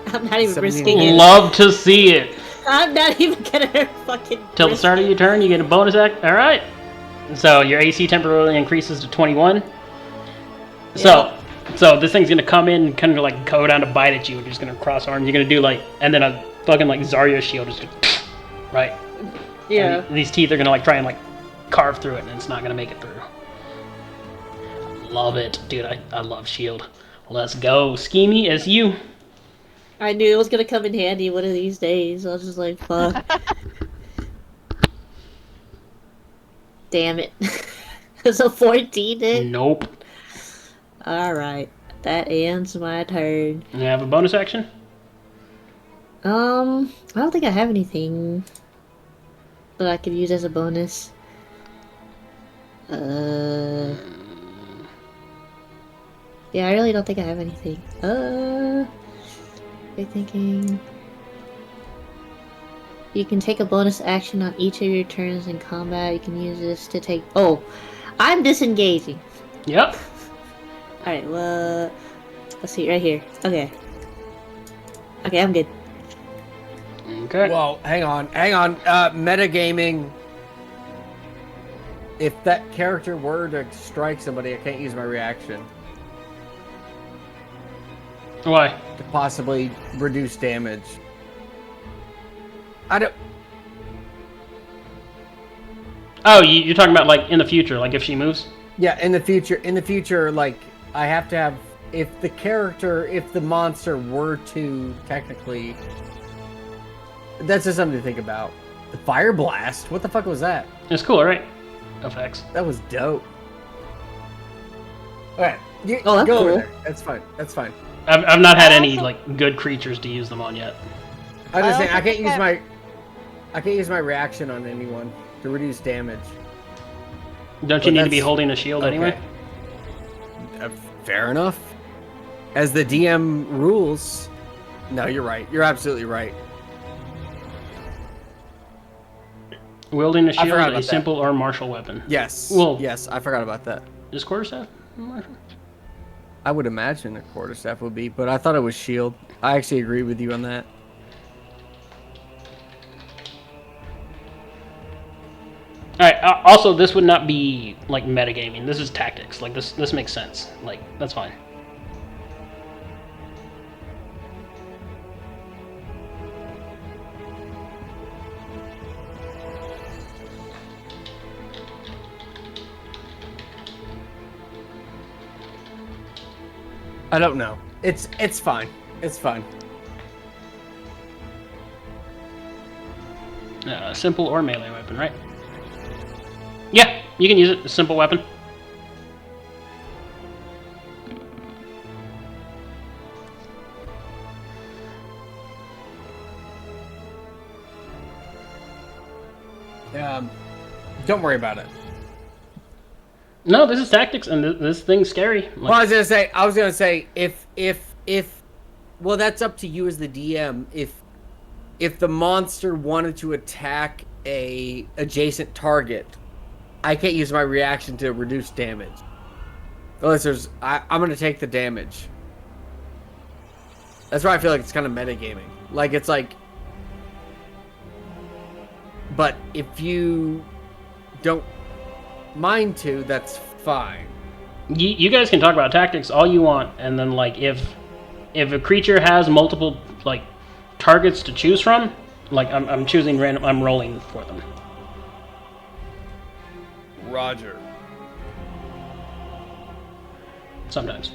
I'm not even 17. risking it. Love to see it. I'm not even gonna fucking. Till the start of your turn, you get a bonus act. All right. So your AC temporarily increases to 21. So this thing's gonna come in and kind of like go down to bite at you, and you're just gonna cross arms. You're gonna do like, and then a fucking like Zarya shield is gonna, right? Yeah. And these teeth are gonna like try and like carve through it, and it's not gonna make it through. Love it, dude. I love shield. Let's go, Schemy. As you. I knew it was gonna come in handy one of these days. I was just like, fuck. Damn it. It's a 14 hit? Nope. Alright. That ends my turn. You have a bonus action. I don't think I have anything that I could use as a bonus. Yeah, I really don't think I have anything. I'm thinking. You can take a bonus action on each of your turns in combat. You can use this to take. Oh, I'm disengaging. Yep. Alright, well. Let's see, right here. Okay. Okay, I'm good. Okay. Whoa, hang on. Metagaming. If that character were to strike somebody, I can't use my reaction Why? to possibly reduce damage. I don't. Oh, you're talking about like in the future, like if she moves? Yeah, in the future, like I have to have. If the monster were to technically, that's just something to think about. The fire blast. What the fuck was that? It's cool, right? Effects. That was dope. Alright, Oh, that's go over cool. there. That's fine. That's fine. I've not had any Also- like good creatures to use them on yet. I'm just I saying also I can't think use I- I can't use my reaction on anyone to reduce damage. Don't you But need to be that's- holding a shield anyway? Fair enough. As the DM rules. No, you're right. You're absolutely right. Wielding a forgot shield, about a that. simple or martial weapon. Yes. Well- yes, I forgot about that. Is quarterstaff martial? I would imagine a quarterstaff would be, but I thought it was shield. I actually agree with you on that. Alright, also, this would not be, like, metagaming. This is tactics. Like, this makes sense. Like, that's fine. I don't know. It's fine. It's fine. Simple or melee weapon, right? Yeah, you can use it. A simple weapon. Don't worry about it. No, this is tactics, and this thing's scary. Like, Well, I was gonna say, if, well, that's up to you as the DM. If the monster wanted to attack a adjacent target, I can't use my reaction to reduce damage. Unless I'm gonna take the damage. That's why I feel like it's kind of metagaming. Like, it's like, but if you don't mind to, that's fine. you guys can talk about tactics all you want, and then, like, if a creature has multiple, like, targets to choose from, like, I'm choosing random. I'm rolling for them. Roger. Sometimes.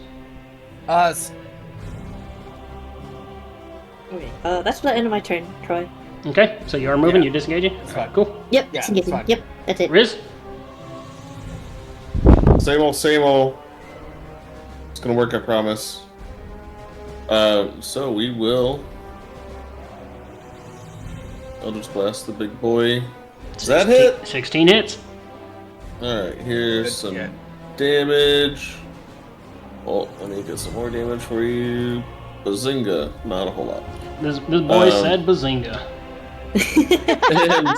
Okay, that's the end of my turn, Troy. Okay, so you are moving. Yeah. You're disengaging. fine. Cool. Yep, Yeah, disengaging. fine. Yep, that's it. Riz. Same old, same old. It's gonna work, I promise. So we will. I'll just blast the big boy. Does that hit? 16 hits. Alright, here's Good some shit. damage. Oh, let me get some more damage for you. Bazinga. Not a whole lot. This boy said bazinga. And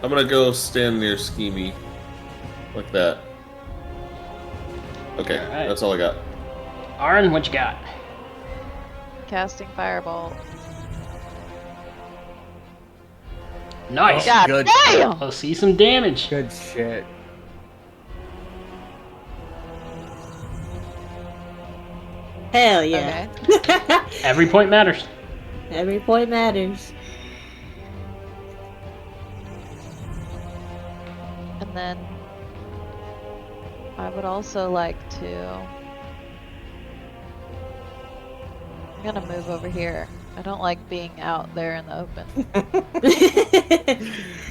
I'm gonna go stand near Schemy. Like that. Okay, Alright. that's all I got. Aaron, what you got? Casting fireball. Nice. God good. damn! I'll see some damage. Good shit. Hell yeah. Okay. Every point matters. Every point matters. And then I would also like to. I'm gonna move over here. I don't like being out there in the open.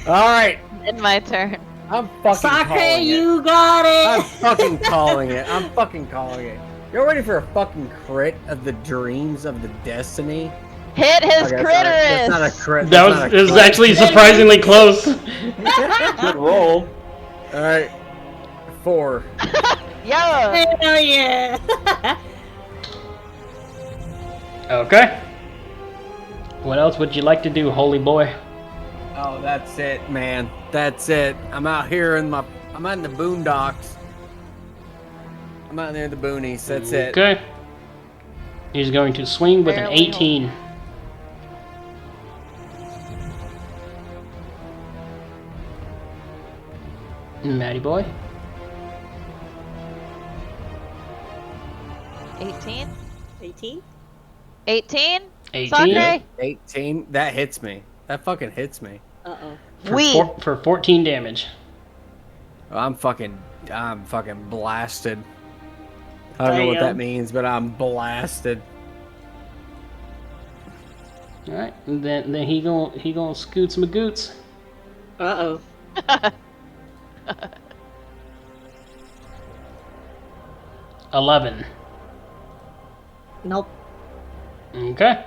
All right, In my turn. I'm fucking Sake, calling it. you got I'm it! fucking calling it. I'm fucking calling it. You're ready for a fucking crit of the dreams of the destiny? Hit his Okay, critterus! that's not a crit. That that's not was a it was crit. actually surprisingly close. Good roll. All right, 4. Yo! Hell yeah! Okay. What else would you like to do, holy boy? Oh, that's it, man. That's it. I'm out here I'm out in the boondocks. I'm out there in the boonies. That's it. Okay. He's going to swing with an Barely 18. Matty boy. 18? 18? 18? 18. Sake? 18. That hits me. That fucking hits me. Uh-oh. For 14 damage. Oh, I'm fucking blasted. I don't know what that Damn. means, but I'm blasted. All right, and then he gonna scoot some goots. Uh-oh. 11. Nope. Okay.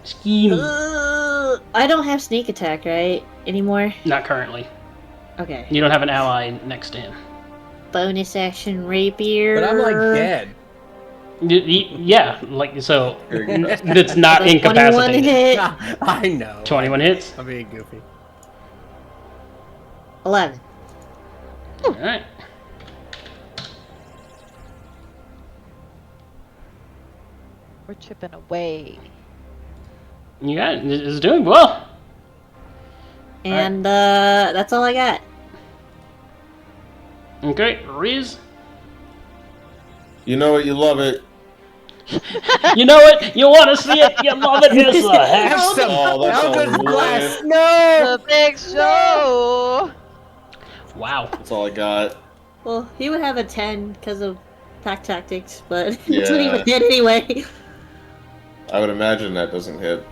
Scheme. I don't have sneak attack, right? Anymore? Not currently. Okay. You don't have an ally next to him. Bonus action rapier. But I'm like dead. Yeah, like so. Here you go. That's not 21 incapacitated. hit. I know. 21 hits. I'm being goofy. 11. Alright. We're chipping away. You got it. It's doing well. And that's all I got. Okay, Riz. You know it, you love it. You know it. You want to see it. You love it. It's a hex. Oh, that's How all good's we glass? wanted. No! The big show! Wow. That's all I got. Well, he would have a 10 because of pack tactics, but it's not Yeah. even hit anyway. I would imagine that doesn't hit.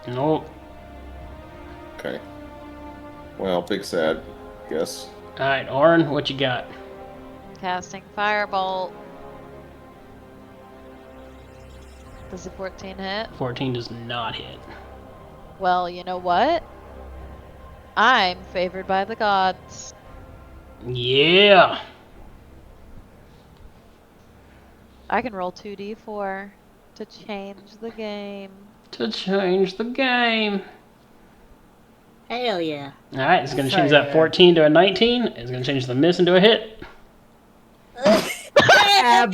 Nope. Okay. Well, big sad, guess. Alright, Orin, what you got? Casting Firebolt. Does a 14 hit? 14 does not hit. Well, you know what? I'm favored by the gods. Yeah. I can roll 2d4 to change the game. To change the game. Hell yeah. Alright, it's going to change that 14 to a 19. It's going to change the miss into a hit. Yeah!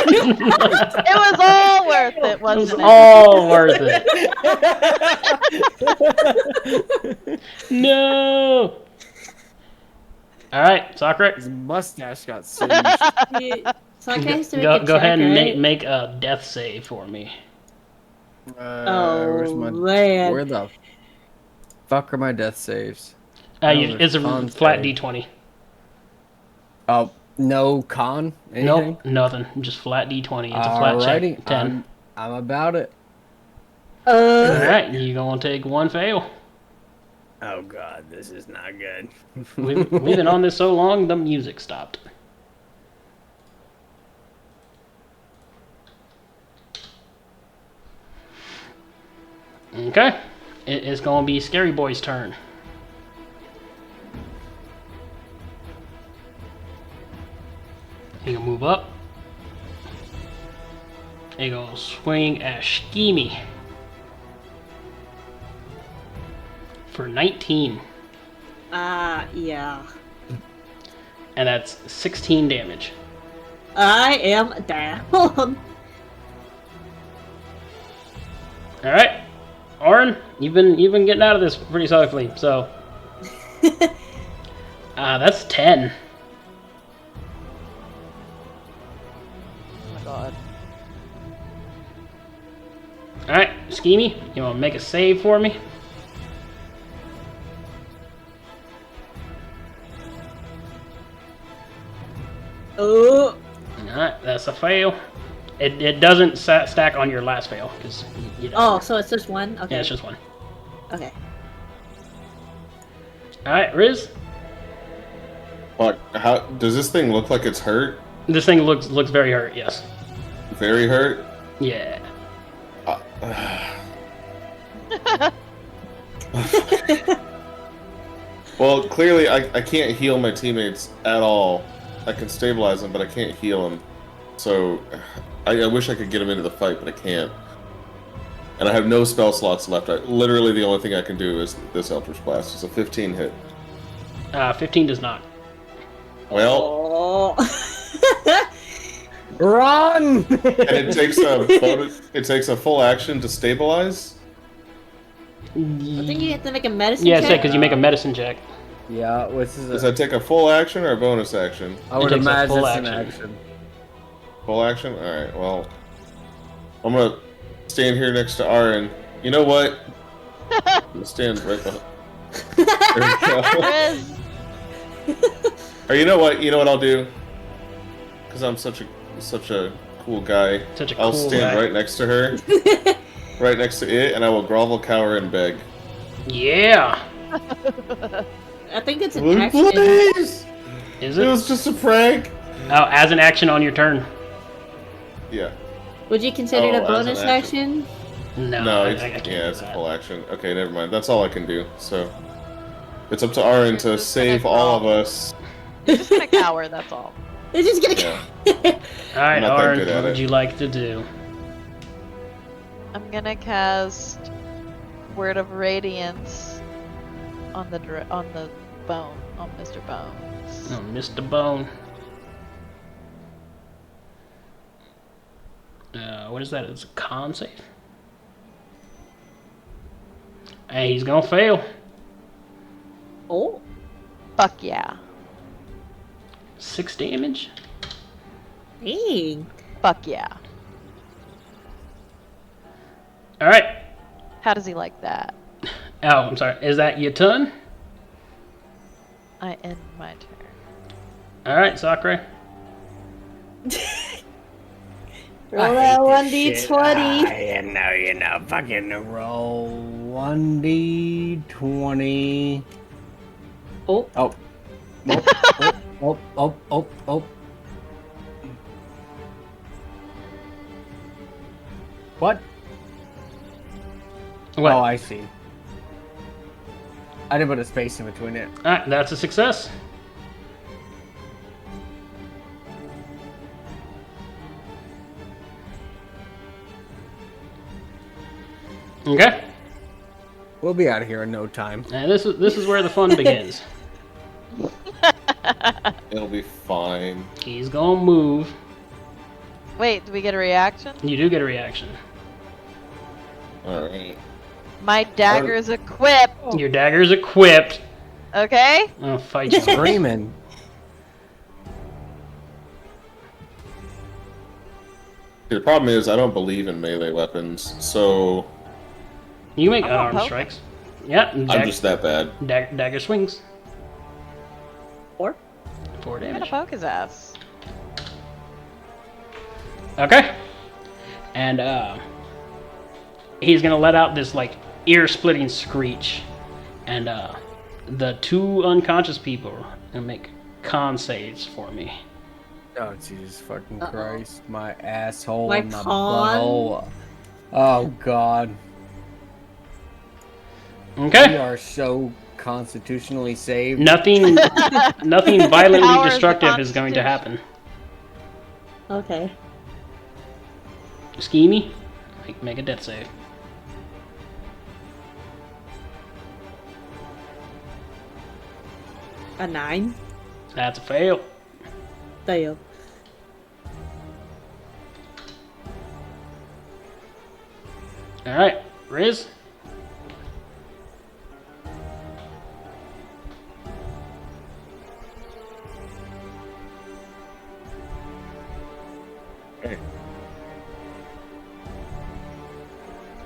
It was all worth it, It was wasn't it? all worth it. No. Alright, Cygarax. His mustache got singed. So I has to make Go a check, ahead and right? make a death save for me. Where's my... man. Where the fuck are my death saves? It's a Con flat save. d20. Oh, no con? Anything? Nope, nothing. Just flat d20. It's a flat Alrighty, check. 10. I'm about it. Alright, you're going to take one fail. Oh god, this is not good. We've been on this so long, the music stopped. Okay. It is going to be Scary Boy's turn. He gonna move up. He gonna swing at Schemy for 19. Yeah. And that's 16 damage. I am down. Alright. Orin, you've been getting out of this pretty safely, so that's 10. Oh my god. Alright, Schemy, you wanna make a save for me? Oh. Alright, that's a fail. It doesn't stack on your last fail, because you don't. Oh, so it's just one? Okay. Yeah, it's just one. Okay. Alright, Riz, Fuck, how does this thing look like it's hurt? this thing looks very hurt, yes. Very hurt? Yeah. Well, clearly I can't heal my teammates at all. I can stabilize them, but I can't heal them. So I wish I could get them into the fight, but I can't. And I have no spell slots left. Literally the only thing I can do is this Eldritch Blast. It's a 15 hit. 15 does not. Well, Oh. Run! and it takes a bonus, it takes a full action to stabilize. I think you have to make a medicine Yeah, check. because you make a medicine check. Yeah, which is Does that take a full action or a bonus action? I would It takes a imagine full it's an action. action. Full action? Alright, well. I'm gonna stand here next to Aaron. You know what? I'm gonna stand right behind. There we go. Riz, Or you know what? You know what I'll do? Because I'm such a cool guy. Such a I'll cool stand guy. right next to her. Right next to it, and I will grovel, cower, and beg. Yeah. I think it's an Please! action. Is It it? was just a prank! Oh, as an action on your turn. Yeah. Would you consider it Oh, a as bonus an action. action? No, I it's, can't do yeah, it's a that. full action. Okay, never mind. That's all I can do. So it's up to Aaron to You're just save gonna all of grovel. us. you're just gonna cower, that's all. They're just gonna. Yeah. All right, I'm not that Orin, good at what would it. you like to do? I'm gonna cast Word of Radiance on the Bone on Mr. Bones. Oh, Mr. Bone. What is that? It's a con save? Hey, he's gonna fail. Oh. Fuck yeah. 6 damage. Dang. Fuck yeah. Alright. How does he like that? Oh, I'm sorry. Is that your turn? I end my turn. Alright, Sakurai. Roll that 1d20. You know, fucking roll 1d20. Oh. Oh. Oh. What? What? Oh, I see. I didn't put a space in between it. Alright, that's a success. Okay. We'll be out of here in no time. And this is where the fun begins. It'll be fine. He's gonna move. Wait, do we get a reaction? You do get a reaction. Alright. My dagger is equipped. Your dagger is equipped. Okay? I'll fight you. Screaming. The problem is I don't believe in melee weapons, so You make I'm gonna unarmed poke strikes. Yeah, I'm just that bad. dagger swings. 4. 4 I'm gonna damage. poke his ass. Okay. And he's gonna let out this like ear-splitting screech, and the 2 unconscious people are gonna make con saves for me. Oh, Jesus fucking Christ. My asshole My and my con? butthole. Oh, God. We Okay. are so constitutionally saved. Nothing violently Power of the destructive is going to Constitution. happen. Okay. Schemy, make a death save. A 9. That's a fail. Fail. All right, Riz. Hey,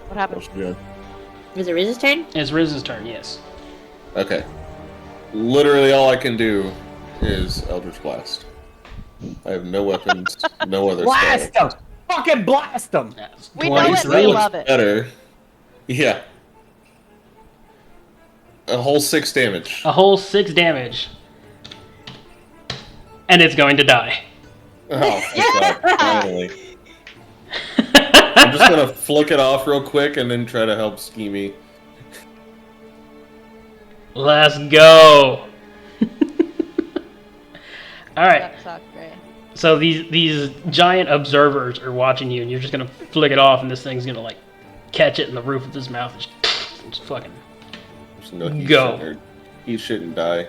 What happened? that's good. Is it Riz's turn? It's Riz's turn. Yes. Okay. Literally all I can do is Eldritch Blast. I have no weapons, no other Blast spells. them! Fucking blast them! That's We know it, we 23. love it. Better. Yeah. A whole 6 damage. A whole 6 damage, and it's going to die. Oh, thank God, finally. I'm just gonna flick it off real quick and then try to help Schemy. Let's go. All right. That sucked, right? So these giant observers are watching you, and you're just gonna flick it off, and this thing's gonna like catch it in the roof of his mouth, and just fucking Just know he Go. shouldn't- He shouldn't die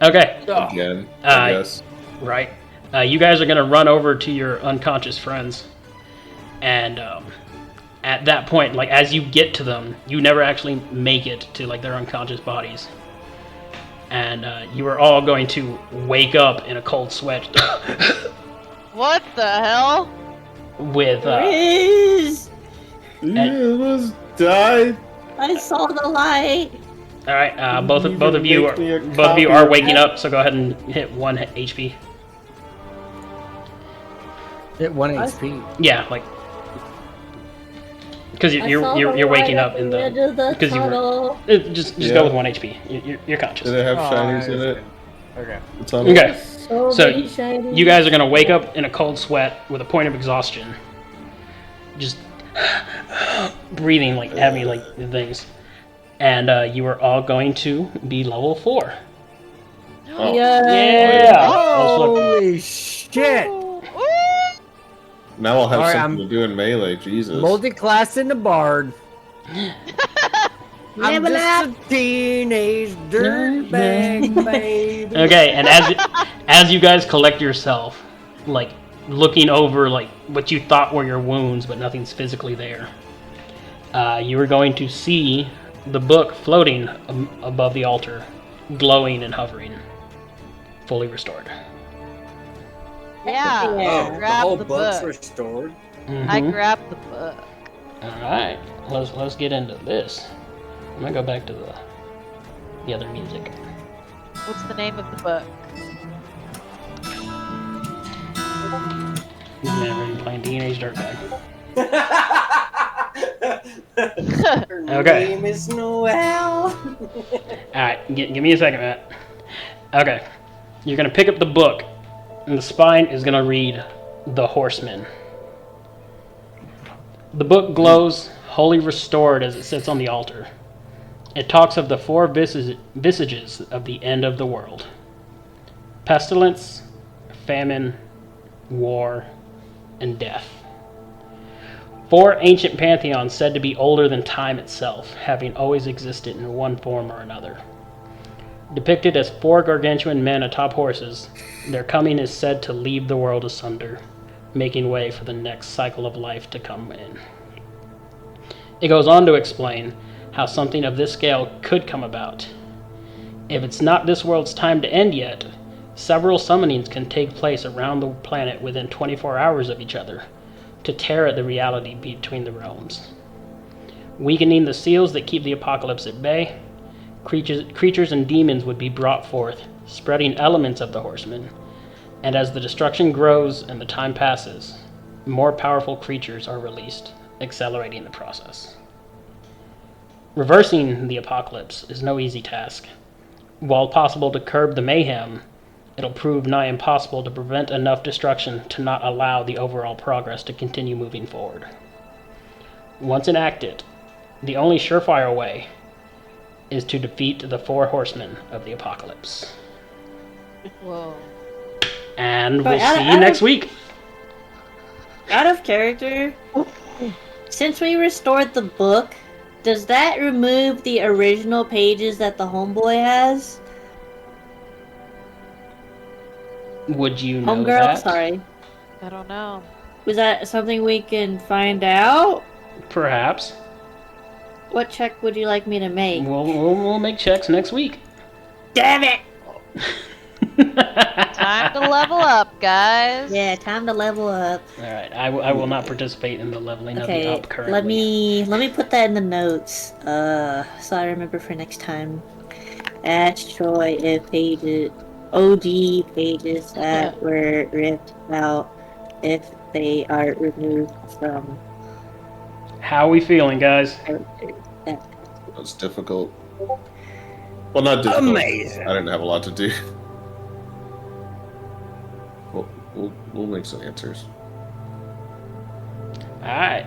okay. again, I guess. Right. You guys are gonna run over to your unconscious friends, and at that point, like as you get to them, you never actually make it to like their unconscious bodies, and you are all going to wake up in a cold sweat What the hell? with Riz! Let's die. I saw the light. all right. Both You of can you make me a are copy are of waking that. up. So go ahead and hit 1 HP. Hit 1 HP. Yeah, like because I saw the you're waking light up at in the end of the because you were tunnel. just Yeah. go with 1 HP. You're conscious. Did it have Oh, shinies in I it? Okay. It's on Okay. So So, many shiny. You guys are gonna wake up in a cold sweat with a point of exhaustion, just breathing like heavy, like things, and you are all going to be level 4. Oh. Yeah. Holy shit! Ooh. Now I'll have Alright, something I'm- to do in melee. Jesus. Multi-class in the bard. I'm Level just up. a teenage dirtbag, baby. Okay, and as you guys collect yourself, like looking over like what you thought were your wounds, but nothing's physically there, you are going to see the book floating above the altar, glowing and hovering, fully restored. Yeah. Yeah. The Grab whole the book's book. restored. I grabbed the book. All right, let's get into this. I'm gonna go back to the other music. What's the name of the book? Never been playing Teenage Dirtbag. Her Okay. name is Noelle. Alright, give me a second, Matt. Okay. You're going to pick up the book, and the spine is going to read The Horseman. The book glows, wholly restored as it sits on the altar. It talks of the four visages of the end of the world: pestilence, famine, war, and death. Four ancient pantheons said to be older than time itself, having always existed in one form or another. Depicted as four gargantuan men atop horses, their coming is said to leave the world asunder, making way for the next cycle of life to come in. It goes on to explain how something of this scale could come about. If it's not this world's time to end yet, several summonings can take place around the planet within 24 hours of each other, to tear at the reality between the realms. Weakening the seals that keep the apocalypse at bay, creatures and demons would be brought forth, spreading elements of the horsemen, and as the destruction grows and the time passes, more powerful creatures are released, accelerating the process. Reversing the apocalypse is no easy task. While possible to curb the mayhem, it'll prove nigh impossible to prevent enough destruction to not allow the overall progress to continue moving forward. Once enacted, the only surefire way is to defeat the four horsemen of the apocalypse. Whoa. And But we'll see you next week. Out of character, since we restored the book, does that remove the original pages that the homeboy has? Would you know Homegirl, that? sorry. I don't know. Was that something we can find out? Perhaps. What check would you like me to make? We'll make checks next week. Damn it! Time to level up, guys. Yeah, time to level up. Alright, I will not participate in the leveling of the Okay, up currently. let me put that in the notes. So I remember for next time. Ask Troy if pages, OG pages that were ripped out, if they are removed from. How we feeling, guys? That's difficult. Well, not difficult. Amazing. I didn't have a lot to do. We'll make some answers. Alright.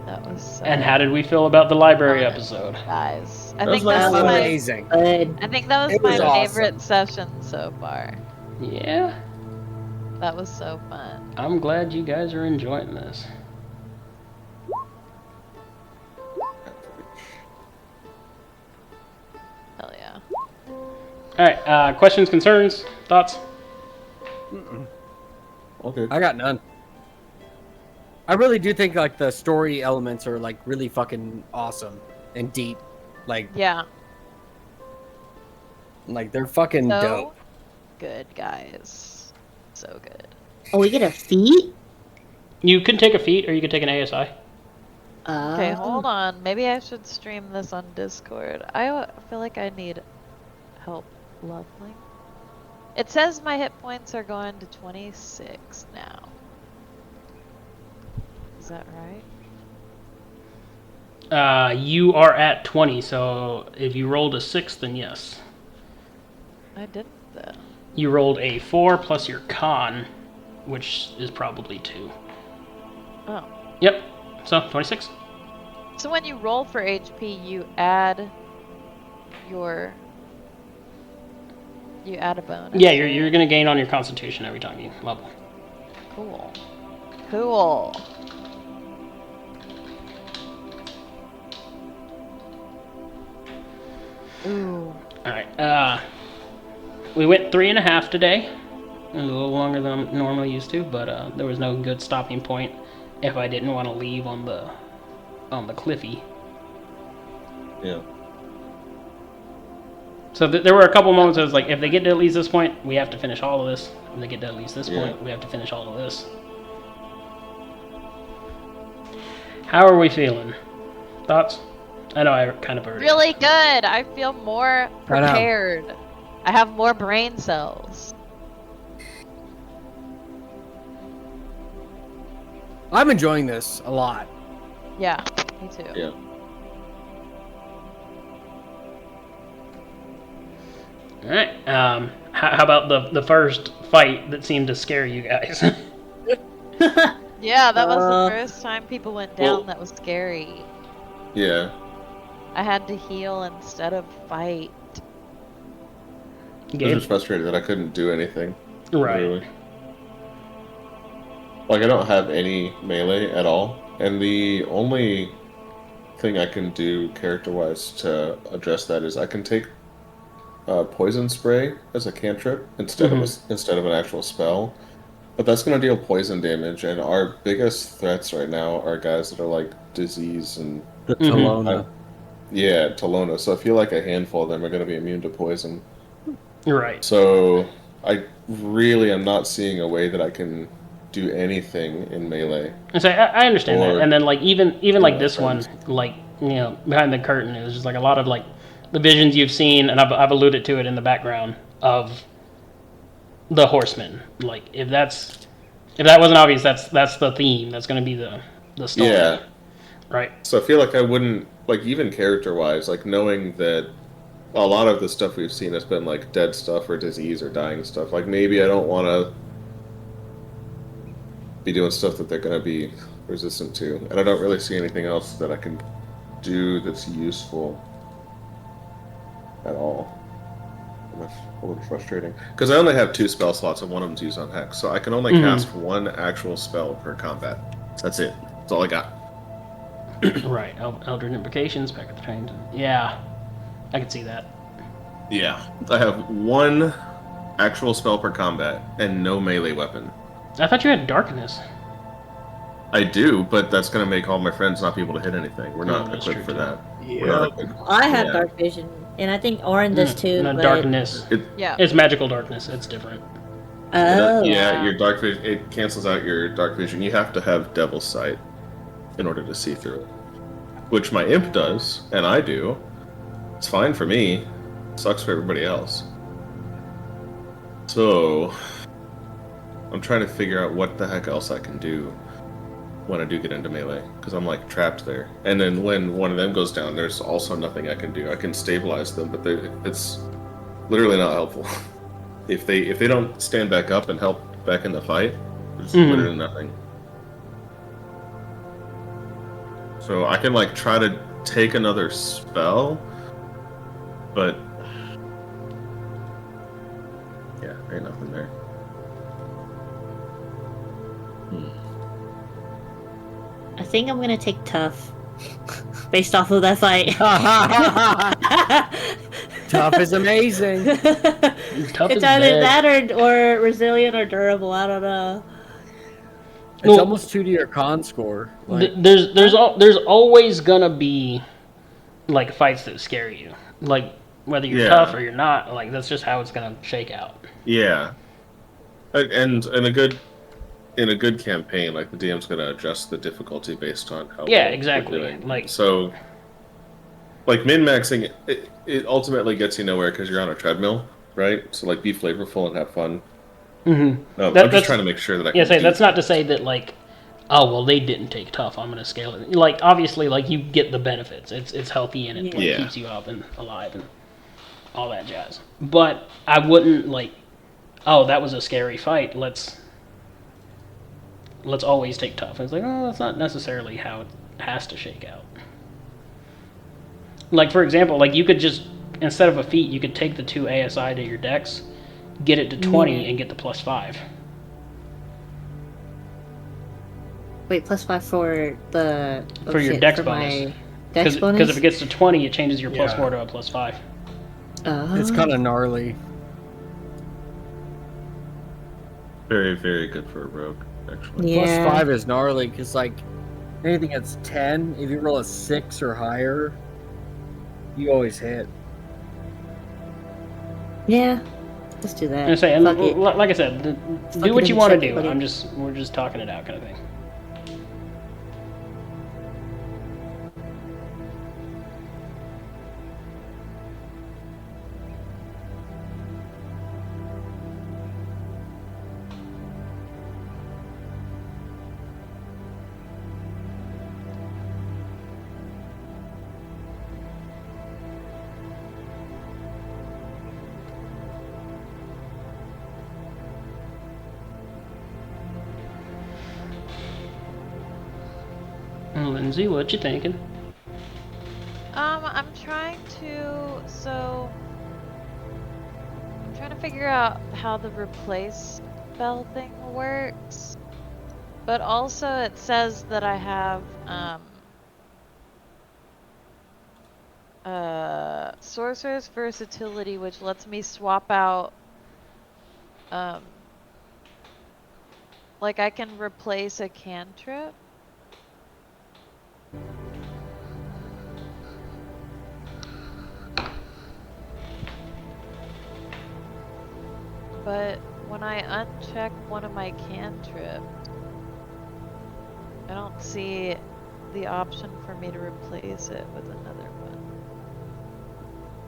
That was so And how did we feel about the library fun, episode? guys. I That think was that was my Amazing. Good. I think that was It my was awesome. favorite session so far. Yeah? That was so fun. I'm glad you guys are enjoying this. Hell yeah. Alright, questions, concerns, thoughts? Okay. I got none. I really do think like the story elements are like really fucking awesome and deep. Like Yeah. they're fucking So dope. good, guys. So good. Oh, we get a feat? You can take a feat or you can take an ASI. Okay, hold on. Maybe I should stream this on Discord. I feel like I need help leveling. It says my hit points are going to 26 now. Is that right? You are at 20, so if you rolled a 6, then yes. I didn't though. You rolled a 4 plus your con, which is probably 2. Oh. Yep, so 26. So when you roll for HP, you add your... You add a bonus? Yeah, you're gonna gain on your constitution every time you level. Cool. Cool. Ooh. Alright, we went 3.5 today. It was a little longer than I'm normally used to, but there was no good stopping point if I didn't want to leave on the cliffy. Yeah. So there were a couple moments I was like, if they get to at least this point, we have to finish all of this. If they get to at least this point, we have to finish all of this. How are we feeling? Thoughts? I know I kind of already. Really good. I feel more I know. prepared. I have more brain cells. I'm enjoying this a lot. Yeah, me too. Yeah. All right. How about the first fight that seemed to scare you guys? Yeah, that was Uh, the first time people went down. That was scary. Yeah. I had to heal instead of fight. I was Gabe? just frustrated that I couldn't do anything. Right. Really. Like, I don't have any melee at all, and the only thing I can do character-wise to address that is I can take poison spray as a cantrip instead of an actual spell, but that's going to deal poison damage. And our biggest threats right now are guys that are like disease and The Talona. Talona. So I feel like a handful of them are going to be immune to poison. Right. So I really am not seeing a way that I can do anything in melee. And so I understand that. Or- And then like even like my this friends. one, like behind the curtain, it was just like a lot of like the visions you've seen, and I've alluded to it in the background of the horsemen. Like if that wasn't obvious, that's the theme. That's going to be the story. Yeah. Right. So I feel like I wouldn't, like, even character-wise, like, knowing that a lot of the stuff we've seen has been, like, dead stuff or disease or dying stuff. Like, maybe I don't want to be doing stuff that they're going to be resistant to. And I don't really see anything else that I can do that's useful at all. And that's a little frustrating. Because I only have 2 spell slots, and one of them's used on Hex. So I can only cast 1 actual spell per combat. That's it. That's all I got. Right. Eldritch implications back at the train. Yeah, I can see that. Yeah. I have 1 actual spell per combat and no melee weapon. I thought you had darkness. I do, but that's going to make all my friends not be able to hit anything. We're not that's equipped true, for too. that. Yeah. We're not equipped. I have Yeah. dark vision, and I think Orin does too. No, but... darkness. Yeah. It's magical darkness. It's different. Oh. Yeah, your dark vision, it cancels out your dark vision. You have to have Devil's Sight in order to see through it. Which my imp does, and I do. It's fine for me. Sucks for everybody else. So, I'm trying to figure out what the heck else I can do when I do get into melee, because I'm like trapped there. And then when one of them goes down, there's also nothing I can do. I can stabilize them, but it's literally not helpful. If they don't stand back up and help back in the fight, there's literally nothing. So I can like try to take another spell, but yeah, ain't nothing there. I think I'm gonna take tough, based off of that fight. Tough is amazing. Tough It's is either bad. that or resilient or durable. I don't know. It's Well- almost 2 to your con score. Like, There's always gonna be like fights that scare you. Like whether you're Yeah. tough or you're not. Like that's just how it's gonna shake out. Yeah, and in a good campaign, like the DM's gonna adjust the difficulty based on how Yeah, well we're exactly. doing. Like- so, like min-maxing, it ultimately gets you nowhere because you're on a treadmill, right? So like be flavorful and have fun. Mm-hmm. I'm That's- just trying to make sure that I can. Yeah, say do that's not to say that like, oh well, they didn't take tough. I'm gonna scale it. Like obviously, like you get the benefits. It's healthy and it like, Yeah. keeps you up and alive and all that jazz. But I wouldn't like, oh that was a scary fight. Let's always take tough. It's like, oh, that's not necessarily how it has to shake out. Like for example, like you could just instead of a feat, you could take the 2 ASI to your dex, get it to 20, and get the +5. Wait, +5 for the For your dex for bonus. my dex bonus. Because if it gets to 20, it changes your Yeah. +4 to a +5. It's kind of gnarly. Very, very good for a rogue, actually. Yeah. Plus 5 is gnarly because, like, anything that's 10, if you roll a 6 or higher, you always hit. Yeah. Let's do that. And say, and Fuck it. like I said, Fuck do it what in you the want to check, do. buddy. We're just talking it out, kind of thing. Lindsay, what you thinking? I'm trying to figure out how the replace spell thing works. But also it says that I have sorcerer's versatility, which lets me swap out like I can replace a cantrip. But when I uncheck one of my cantrips, I don't see the option for me to replace it with another one.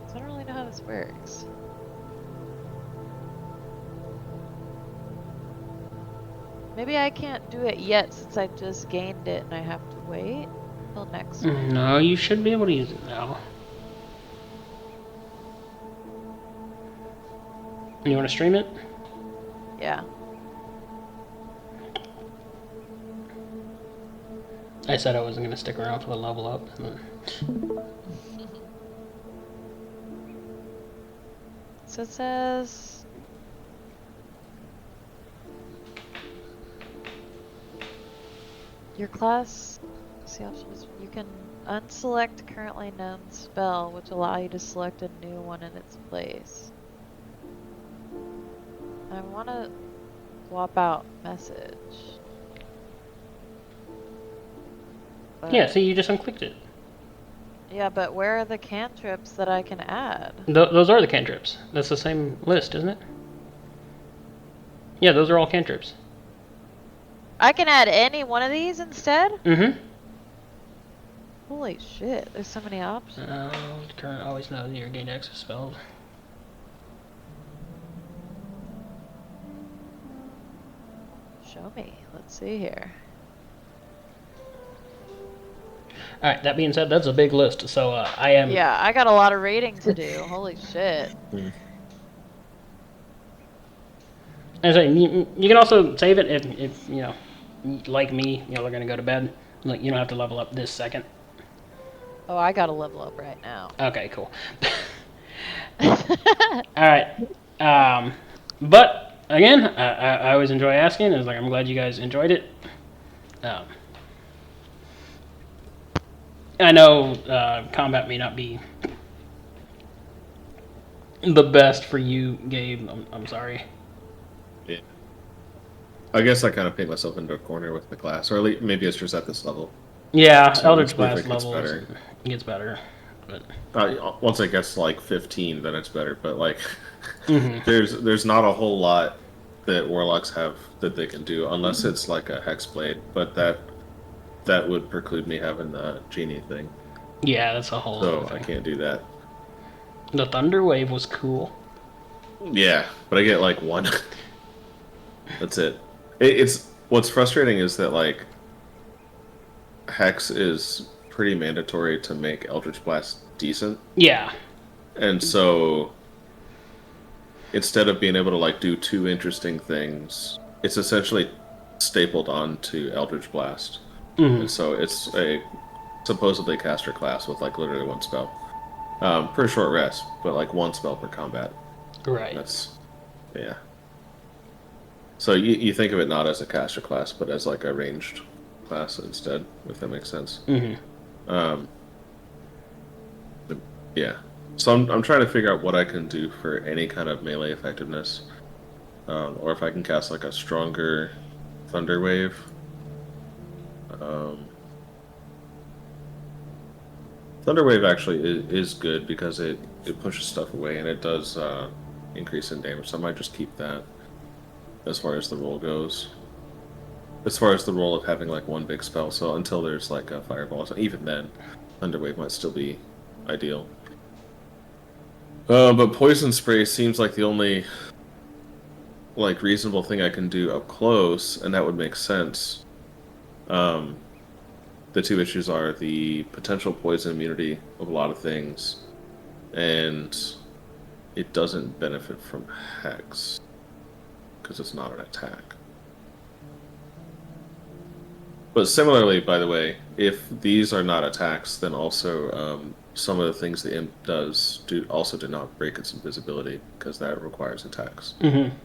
So I don't really know how this works. Maybe I can't do it yet since I just gained it and I have to wait till next week. No, you should be able to use it now. You want to stream it? Yeah. I said I wasn't going to stick around for the level up. So it says your class, see options, you can unselect currently known spell, which allow you to select a new one in its place. I want to swap out message. But, Yeah, see, you just unclicked it. yeah, but where are the cantrips that I can add? Those are the cantrips. That's the same list, isn't it? Yeah, those are all cantrips. I can add any one of these instead? Mm-hmm. Holy shit, there's so many options. Current always knows your gain access spells. Show me. Let's see here. Alright, that being said, that's a big list, so I am... Yeah, I got a lot of reading to do. Holy shit. As I say, you can also save it if you know, like me, you know, we're gonna go to bed. Like, you don't have to level up this second. Oh, I gotta level up right now. Okay, cool. Alright. But, again, I always enjoy asking. It's like, I'm glad you guys enjoyed it. I know combat may not be the best for you, Gabe. I'm sorry. Yeah. I guess I kind of paint myself into a corner with the class, or at least maybe it's just at this level. Yeah, So Eldritch let's see if Blast it levels better. gets better. But Once it gets to like 15, then it's better. But like, Mhm. there's not a whole lot that warlocks have that they can do unless it's like a hex blade. But that would preclude me having the genie thing, Yeah, that's a whole so other I thing. can't do that. The Thunder Wave was cool. Yeah, but I get like one. That's it. It's what's frustrating is that like hex is pretty mandatory to make Eldritch Blast decent, Yeah. and so instead of being able to like do two interesting things, it's essentially stapled onto Eldritch Blast, and so it's a supposedly caster class with like literally one spell, per short rest, but like one spell per combat. Right. That's yeah. So you think of it not as a caster class, but as like a ranged class instead, if that makes sense. Mhm. Yeah. So I'm trying to figure out what I can do for any kind of melee effectiveness, or if I can cast like a stronger thunder wave. Um, thunder wave actually is good because it pushes stuff away and it does increase in damage. So I might just keep that as far as the roll goes. As far as the role of having like one big spell, so until there's like a fireball, so even then, Thunderwave might still be ideal. But Poison Spray seems like the only like reasonable thing I can do up close, and that would make sense. Um, the two issues are the potential poison immunity of a lot of things, and it doesn't benefit from Hex because it's not an attack. But similarly, by the way, if these are not attacks, then also some of the things the imp does also do not break its invisibility because that requires attacks. Mm-hmm.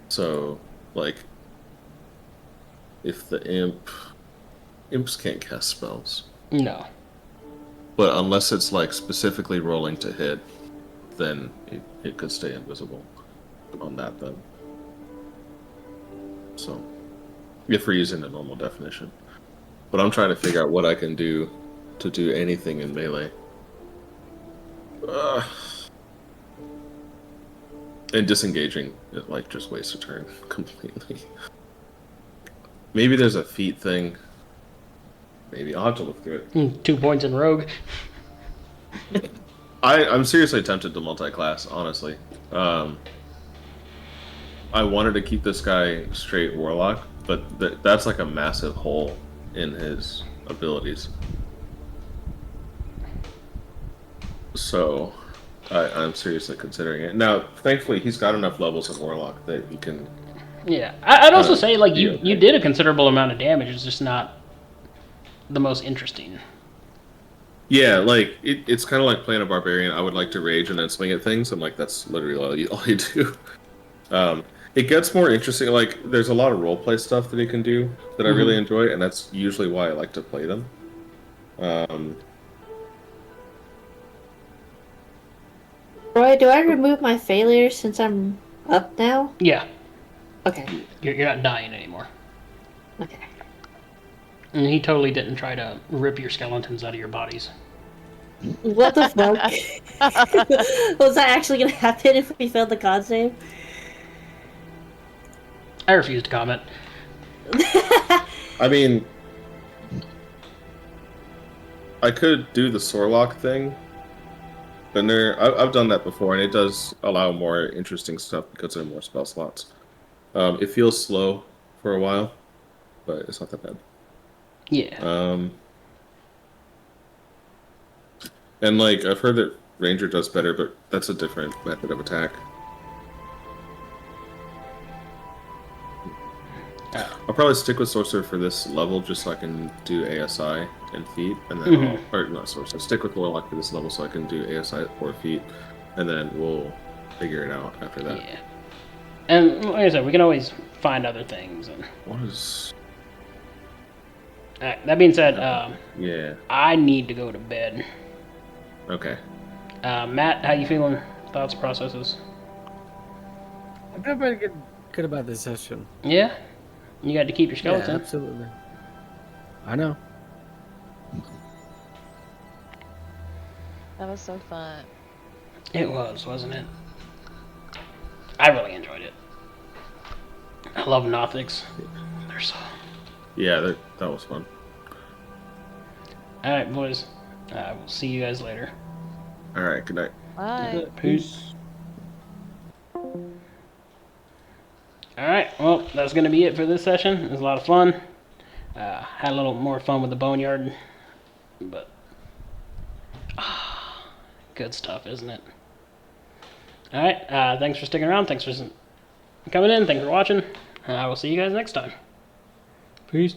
So, like, if the imps can't cast spells, No. but unless it's like specifically rolling to hit, then it could stay invisible on that then. So. If we're using the normal definition. But I'm trying to figure out what I can do to do anything in melee. And disengaging, it like just wastes a turn completely. Maybe there's a feat thing. Maybe I'll have to look through it. 2 points in rogue. I'm seriously tempted to multi-class, honestly. I wanted to keep this guy straight warlock, but that's like a massive hole in his abilities. So I'm seriously considering it. Now, thankfully, he's got enough levels in warlock that he can. Yeah, I'd also say like be you okay. you did a considerable amount of damage. It's just not the most interesting. Yeah, like it's kind of like playing a barbarian. I would like to rage and then swing at things. I'm like, that's literally all you do. It gets more interesting. Like, there's a lot of roleplay stuff that he can do that I really enjoy, and that's usually why I like to play them. Roy, do I remove my failures since I'm up now? Yeah, Okay. you're not dying anymore. Okay. And he totally didn't try to rip your skeletons out of your bodies. What the fuck? Was that actually gonna happen if we failed the con save? I refuse to comment. I mean, I could do the Sorlock thing. But I've done that before, and it does allow more interesting stuff because there are more spell slots. It feels slow for a while, but it's not that bad. Yeah. And like I've heard that Ranger does better, but that's a different method of attack. I'll probably stick with Sorcerer for this level just so I can do ASI and feet, and then or not Sorcerer. Stick with Warlock for this level so I can do ASI or feet, and then we'll figure it out after that. Yeah. And like I said, we can always find other things. And What is? that being said, Yeah. I need to go to bed. Okay. Matt, how you feeling? Thoughts, processes? I feel pretty good about this session. Yeah. You got to keep your skeleton. Yeah, absolutely. I know. That was so fun. It was, wasn't it? I really enjoyed it. I love Nothics. They're so... Yeah, that was fun. Alright, boys. We'll see you guys later. All right. Good night. Bye. Peace. Alright, well, that's going to be it for this session. It was a lot of fun. Had a little more fun with the boneyard. But... good stuff, isn't it? Alright, thanks for sticking around. Thanks for coming in. Thanks for watching. I will see you guys next time. Peace.